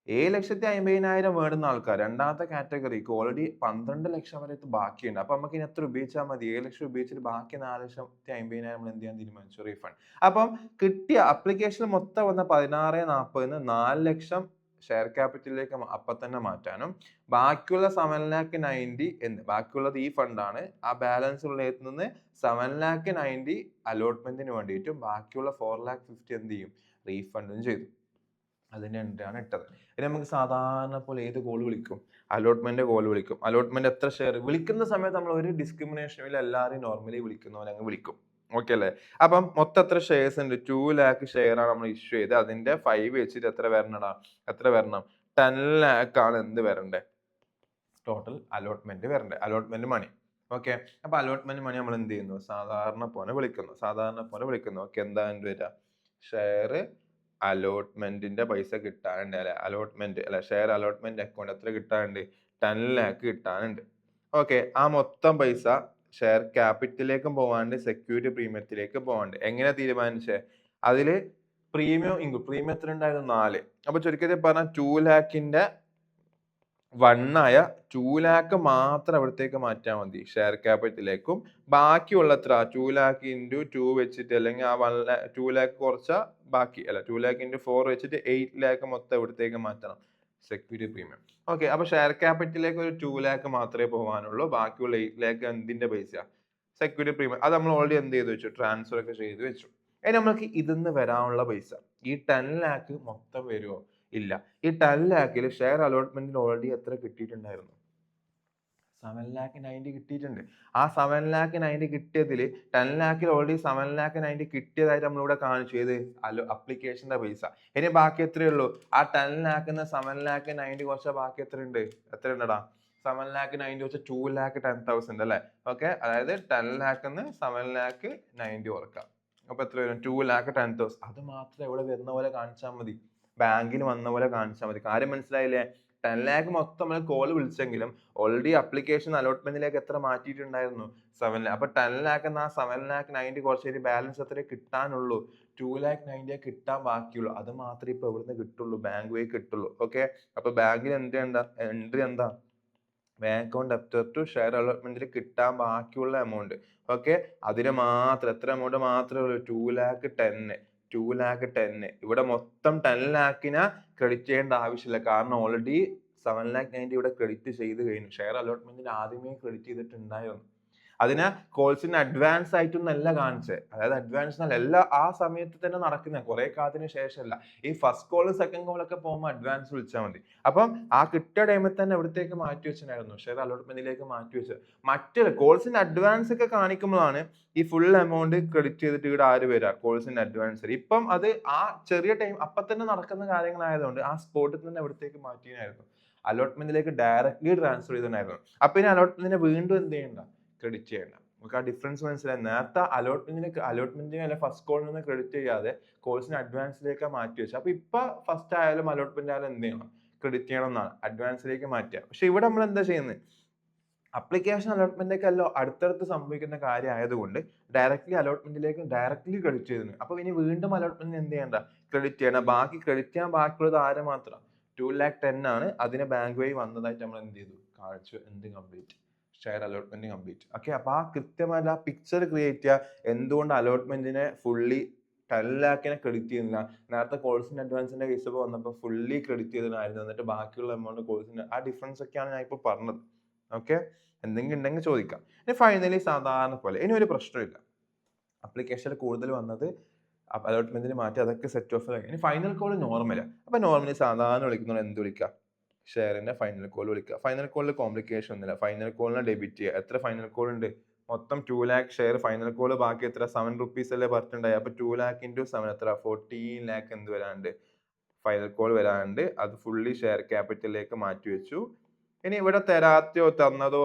A: 7,50,000 വേണ്ടുന്ന ആൾക്കാർ രണ്ടാമത്തെ കാറ്റഗറിക്ക് ഓൾറെഡി 12 ലക്ഷം വരെ ബാക്കിയുണ്ട്. അപ്പൊ നമുക്ക് ഇനി എത്ര ഉപയോഗിച്ചാൽ മതി? 7 ലക്ഷം ഉപയോഗിച്ചിട്ട് ബാക്കി 4,50,000 നമ്മൾ എന്ത് ചെയ്യാൻ തീരുമാനിച്ചു? റീഫണ്ട്. അപ്പം കിട്ടിയ അപ്ലിക്കേഷൻ മൊത്തം വന്ന 16,40 4 ലക്ഷം ഷെയർ ക്യാപിറ്റലിലേക്ക് അപ്പൊ തന്നെ മാറ്റാനും, ബാക്കിയുള്ള 7,90,000 ബാക്കിയുള്ളത് ഈ ഫണ്ടാണ്. ആ ബാലൻസ് ഉള്ളതിൽ നിന്ന് 7,90,000 അലോട്ട്മെന്റിന് വേണ്ടിയിട്ടും ബാക്കിയുള്ള 4,50,000 എന്ത് ചെയ്യും? റീഫണ്ടും ചെയ്തു. അതിന്റെ എൻട്രിയാണ് ഇട്ടത്. ഇനി നമുക്ക് സാധാരണ പോലെ ഏത് കോൾ വിളിക്കും? അലോട്ട്മെന്റ് കോൾ വിളിക്കും. അലോട്ട്മെന്റ് എത്ര ഷെയർ വിളിക്കുന്ന സമയത്ത് നമ്മൾ ഒരു ഡിസ്ക്രിമിനേഷനും ഇല്ല, എല്ലാവരും നോർമലി വിളിക്കുന്നവരെ അങ്ങ് വിളിക്കും. ഓക്കെ അല്ലേ? അപ്പം മൊത്തം എത്ര ഷെയർസ് ഉണ്ട്? 2 lakh ഷെയർ ആണ് നമ്മൾ ഇഷ്യൂ ചെയ്ത്. അതിന്റെ 5 വെച്ചിട്ട് എത്ര വരണം? 10 lakh ആണ് എന്ത് വരണ്ടേ? ടോട്ടൽ അലോട്ട്മെന്റ് വരണ്ടേ? Allotment money. ഓക്കെ, അപ്പൊ അലോട്ട്മെന്റ് മണി നമ്മൾ എന്ത് ചെയ്യുന്നു? സാധാരണ പോലെ വിളിക്കുന്നു. ഓക്കെ, എന്താ വരിക? ഷെയർ അലോട്ട്മെന്റിന്റെ പൈസ കിട്ടാനുണ്ട് അല്ലെ? ഷെയർ അലോട്ട്മെന്റ് അക്കൗണ്ട് എത്ര കിട്ടാനുണ്ട്? 10 lakh കിട്ടാനുണ്ട്. ഓക്കെ, ആ മൊത്തം പൈസ ഷെയർ ക്യാപിറ്റലിലേക്കും പോവാണ്ട് സെക്യൂരിറ്റി പ്രീമിയത്തിലേക്ക് പോവാണ്ട്. എങ്ങനെ തീരുമാനിച്ചേ? അതില് പ്രീമിയം എത്ര ഉണ്ടായിരുന്നു? 4. അപ്പൊ ചുരുക്കത്തിൽ പറഞ്ഞാൽ 2 lakhന്റെ 1 ആയ 2 lakh മാത്രം അവിടത്തേക്ക് മാറ്റിയാൽ മതി ഷെയർ ക്യാപിറ്റലിലേക്കും. ബാക്കിയുള്ള എത്ര? 2 lakh into 2 വെച്ചിട്ട്, അല്ലെങ്കിൽ ആ 2 lakh കുറച്ച ബാക്കി 2 lakh into 4 വെച്ചിട്ട് 8 lakh മൊത്തം എവിടത്തേക്ക് മാറ്റണം? Security premium. ഓക്കെ, അപ്പൊ ഷെയർ ക്യാപിറ്റലിലേക്ക് ഒരു 2 lakh മാത്രമേ പോകാനുള്ളൂ. ബാക്കിയുള്ള 8 lakh എന്തിന്റെ പൈസ? Security premium. അത് നമ്മൾ ഓൾറെഡി എന്ത് ചെയ്ത് വെച്ചു? ട്രാൻസ്ഫർ ഒക്കെ ചെയ്ത് വെച്ചു. ഇനി നമ്മൾക്ക് ഇതിന്ന് വരാനുള്ള പൈസ ഈ 10 lakh മൊത്തം വരുമോ? ഇല്ല. ഈ 10 lakh ഷെയർ അലോട്ട്മെന്റിൽ ഓൾറെഡി എത്ര കിട്ടിയിട്ടുണ്ടായിരുന്നു? 7,90,000 കിട്ടിയിട്ടുണ്ട്. ആ 7,90,000 കിട്ടിയതിൽ 10 lakh ഓൾറെഡി 7,90,000 കിട്ടിയതായിട്ട് നമ്മളിവിടെ കാണിച്ചു. ഏത്? അപ്ലിക്കേഷന്റെ പൈസ. ഇനി ബാക്കി എത്രയേ ഉള്ളൂ? ആ 10 lakh 7,90,000 കുറച്ച ബാക്കി എത്രയുണ്ട്? എത്രയുണ്ടടാ? 7,90,000 വെച്ച 2,10,000 അല്ലേ? ഓക്കെ, അതായത് 10 lakh 7,90,000 കുറക്കാം. അപ്പൊ എത്ര വരും? 2,10,000. അത് മാത്രം ഇവിടെ വരുന്ന പോലെ കാണിച്ചാൽ മതി, ബാങ്കിൽ വന്ന പോലെ കാണിച്ചാൽ മതി. കാര്യം മനസ്സിലായില്ലേ? 10 lakh മൊത്തം നമ്മൾ കോൾ വിളിച്ചെങ്കിലും ഓൾറെഡി അപ്ലിക്കേഷൻ അലോട്ട്മെന്റിലേക്ക് എത്ര മാറ്റിയിട്ടുണ്ടായിരുന്നു? 7 lakh. അപ്പൊ 10 lakh ആ 7,90,000 കുറച്ച് ബാലൻസ് എത്ര കിട്ടാനുള്ളൂ? 2,90,000 കിട്ടാൻ ബാക്കിയുള്ളൂ. അത് മാത്രമേ ഇപ്പൊ ഇവിടുന്ന് കിട്ടുള്ളൂ, ബാങ്ക് വഴി കിട്ടുള്ളൂ. ഓക്കെ, അപ്പൊ ബാങ്കിൽ എൻട്രി എന്താ? Bank account debtor to share അലോട്ട്മെന്റിൽ കിട്ടാൻ ബാക്കിയുള്ള എമൗണ്ട്. ഓക്കെ, അതിന് മാത്രം എത്ര എമൗണ്ട് മാത്രമേ ഉള്ളൂ? 2,10,000. ഇവിടെ മൊത്തം 10 lakh ക്രെഡിറ്റ് ചെയ്യേണ്ട ആവശ്യമില്ല, കാരണം ഓൾറെഡി 7,90,000 ഇവിടെ ക്രെഡിറ്റ് ചെയ്ത് കഴിഞ്ഞു. ഷെയർ അലോട്ട്മെന്റിൽ ആദ്യമേ ക്രെഡിറ്റ് ചെയ്തിട്ടുണ്ടായിരുന്നു. അതിനെ കോൾസിന് അഡ്വാൻസ് ആയിട്ടൊന്നല്ല കാണിച്ചത്. അതായത് അഡ്വാൻസ് അല്ല, ആ സമയത്ത് തന്നെ നടക്കുന്ന കുറെ കാലത്തിന് ശേഷമല്ല. ഈ ഫസ്റ്റ് കോള് സെക്കൻഡ് കോളൊക്കെ പോകുമ്പോൾ അഡ്വാൻസ് വിളിച്ചാൽ മതി. അപ്പം ആ കിട്ടിയ ടൈമിൽ തന്നെ എവിടത്തേക്ക് മാറ്റി വെച്ചിട്ടുണ്ടായിരുന്നു? ഷെയർ അലോട്ട്മെന്റിലേക്ക് മാറ്റി വെച്ചത്. മറ്റൊരു കോൾസിന്റെ അഡ്വാൻസ് ഒക്കെ കാണിക്കുമ്പോഴാണ് ഈ ഫുൾ എമൗണ്ട് ക്രെഡിറ്റ് ചെയ്തിട്ട് ഇവിടെ ആര് വരിക? കോൾസിന്റെ അഡ്വാൻസ്. ഇപ്പം അത് ആ ചെറിയ ടൈം അപ്പൊ തന്നെ നടക്കുന്ന കാര്യങ്ങളായതുകൊണ്ട് ആ സ്പോട്ടിൽ തന്നെ എവിടത്തേക്ക് മാറ്റിയായിരുന്നു? അലോട്ട്മെന്റിലേക്ക് ഡയറക്ട്ലി ട്രാൻസ്ഫർ ചെയ്തിട്ടുണ്ടായിരുന്നു. അപ്പൊ ഇനി അലോട്ട്മെന്റിനെ വീണ്ടും എന്ത് ചെയ്യണ്ട? ക്രെഡിറ്റ് ചെയ്യണ്ട. നമുക്ക് ആ ഡിഫറൻസ് മനസ്സിലായി. നേരത്തെ അലോട്ട്മെന്റിന് അല്ല ഫസ്റ്റ് കോളിൽ നിന്ന് ക്രെഡിറ്റ് ചെയ്യാതെ കോഴ്സിന് അഡ്വാൻസിലേക്ക് മാറ്റി വെച്ചു. അപ്പൊ ഇപ്പൊ ഫസ്റ്റ് ആയാലും അലോട്ട്മെന്റ് ആയാലും എന്ത് ചെയ്യണം? ക്രെഡിറ്റ് ചെയ്യണം എന്നാണ്, അഡ്വാൻസിലേക്ക് മാറ്റുക. പക്ഷെ ഇവിടെ നമ്മൾ എന്താ ചെയ്യുന്നത്? അപ്ലിക്കേഷൻ അലോട്ട്മെന്റിലേക്ക് അല്ല അടുത്തടുത്ത് സംഭവിക്കുന്ന കാര്യം ആയതുകൊണ്ട് ഡയറക്ട്ലി ക്രെഡിറ്റ് ചെയ്യുന്നു. അപ്പൊ ഇനി വീണ്ടും അലോട്ട്മെന്റിന് എന്ത് ചെയ്യണ്ട? ക്രെഡിറ്റ് ചെയ്യണം. ക്രെഡിറ്റ് ചെയ്യാൻ ബാക്കിയുള്ളത് ആരെ മാത്രം? 2,10,000 ആണ്. അതിന് ബാങ്ക് വഴി വന്നതായിട്ട് നമ്മൾ എന്ത് ചെയ്തു? കാണിച്ചു. എന്ത് complete? Share allotment complete. Okay, അപ്പൊ ആ കൃത്യമായിട്ട് ആ പിക്ചർ ക്രിയേറ്റ് ചെയ്യുക. എന്തുകൊണ്ട് അലോട്ട്മെന്റിനെ ഫുള്ളി 10,00,000 ക്രെഡിറ്റ് ചെയ്യുന്നില്ല? നേരത്തെ കോഴ്സിന്റെ അഡ്വാൻസിന്റെ കേസ് വന്നപ്പോൾ ഫുള്ളി ക്രെഡിറ്റ് ചെയ്തതായിരുന്നു. എന്നിട്ട് ബാക്കിയുള്ള എമൗണ്ട് കോഴ്സിന്റെ, ആ ഡിഫറൻസ് ഒക്കെയാണ് ഞാൻ ഇപ്പൊ പറഞ്ഞത്. ഓക്കെ, എന്തെങ്കിലും ഉണ്ടെങ്കിൽ ചോദിക്കാം. ഇനി ഫൈനലി സാധാരണ പോലെ ഇനി ഒരു പ്രശ്നമില്ല. അപ്ലിക്കേഷനിൽ കൂടുതൽ വന്നത് അലോട്ട്മെന്റിന് മാറ്റി അതൊക്കെ സെറ്റ് ഓഫ് ആയി. ഇനി ഫൈനൽ കോൾ നോർമൽ. അപ്പൊ നോർമലി സാധാരണ വിളിക്കുന്നത് എന്ത് വിളിക്കുക? ഷെയറിന്റെ ഫൈനൽ കോൾ വിളിക്കുക. ഫൈനൽ കോളിൽ കോംപ്ലിക്കേഷൻ ഒന്നുമില്ല. ഫൈനൽ കോളിനെ ഡെബിറ്റ് ചെയ്യുക. എത്ര ഫൈനൽ കോൾ ഉണ്ട്? മൊത്തം 2 lakh ഷെയർ. ഫൈനൽ കോൾ ബാക്കി എത്ര? 7 rupees അല്ലേ പറഞ്ഞിട്ടുണ്ടായി. അപ്പൊ 2 lakh into 7 എത്ര? 14 lakh എന്ത് വരാനുണ്ട്? ഫൈനൽ കോൾ വരാനുണ്ട്. അത് ഫുള്ളി ഷെയർ ക്യാപിറ്റലിലേക്ക് മാറ്റി വെച്ചു. ഇനി ഇവിടെ തരാത്തയോ തന്നതോ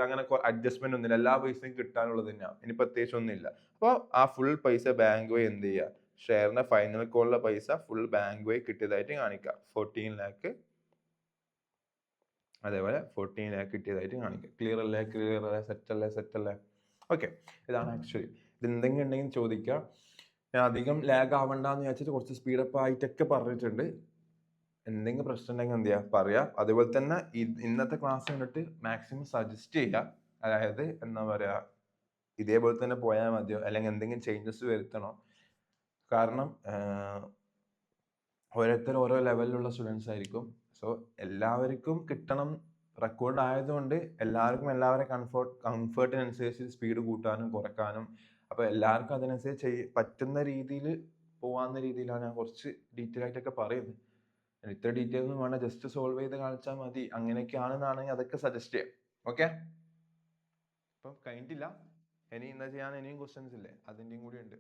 A: അങ്ങനെ അഡ്ജസ്റ്റ്മെന്റ് ഒന്നുമില്ല. എല്ലാ പൈസയും കിട്ടാനുള്ളത് തന്നെയാണ്. ഇനി പ്രത്യേകിച്ച് ഒന്നുമില്ല. അപ്പോൾ ആ ഫുൾ പൈസ ബാങ്ക് വഴി എന്ത് ചെയ്യുക? ഷെയറിന്റെ ഫൈനൽ കോളിലെ പൈസ ഫുൾ ബാങ്ക് വഴി കിട്ടിയതായിട്ട് കാണിക്കുക. 14 lakh, അതേപോലെ 14 lakh കിട്ടിയതായിട്ട് കാണിക്കുക. ക്ലിയർ അല്ലേ? സെറ്റ് അല്ലേ? ഓക്കെ, ഇതാണ് ആക്ച്വലി. ഇത് എന്തെങ്കിലും ഉണ്ടെങ്കിൽ ചോദിക്കുക. ഞാൻ അധികം ലാഗ് ആവണ്ടെന്ന് വിചാരിച്ചിട്ട് കുറച്ച് സ്പീഡപ്പ് ആയിട്ടൊക്കെ പറഞ്ഞിട്ടുണ്ട്. എന്തെങ്കിലും പ്രശ്നം ഉണ്ടെങ്കിൽ എന്ത് ചെയ്യുക? പറയാം. അതുപോലെ തന്നെ ഇന്നത്തെ ക്ലാസ് കണ്ടിട്ട് മാക്സിമം സജസ്റ്റ് ചെയ്യുക. അതായത് എന്താ പറയുക, ഇതേപോലെ തന്നെ പോയാൽ മതിയോ അല്ലെങ്കിൽ എന്തെങ്കിലും ചേഞ്ചസ് വരുത്തണോ? കാരണം ഓരോരുത്തർ ഓരോ ലെവലിലുള്ള സ്റ്റുഡൻസ് ആയിരിക്കും. സോ എല്ലാവർക്കും കിട്ടണം. റെക്കോർഡ് ആയതുകൊണ്ട് എല്ലാവരും കംഫർട്ടിനനുസരിച്ച് സ്പീഡ് കൂട്ടാനും കുറക്കാനും, അപ്പോൾ എല്ലാവർക്കും അതിനനുസരിച്ച് പറ്റുന്ന രീതിയിൽ പോകാവുന്ന രീതിയിലാണ് ഞാൻ കുറച്ച് ഡീറ്റെയിൽ ആയിട്ടൊക്കെ പറയുന്നത്. ഇത്ര ഡീറ്റെയിൽ ഒന്നും വേണ്ട, ജസ്റ്റ് സോൾവ് ചെയ്ത് കാണിച്ചാൽ മതി. അങ്ങനെയൊക്കെയാണെന്നാണെങ്കിൽ അതൊക്കെ സജസ്റ്റ് ചെയ്യാം. ഓക്കെ, ഇപ്പം കഴിഞ്ഞിട്ടില്ല. ഇനി എന്താ ചെയ്യാൻ? ഇനിയും ക്വസ്റ്റ്യൻസ് ഇല്ലേ? അതിൻ്റെയും കൂടി ഉണ്ട്.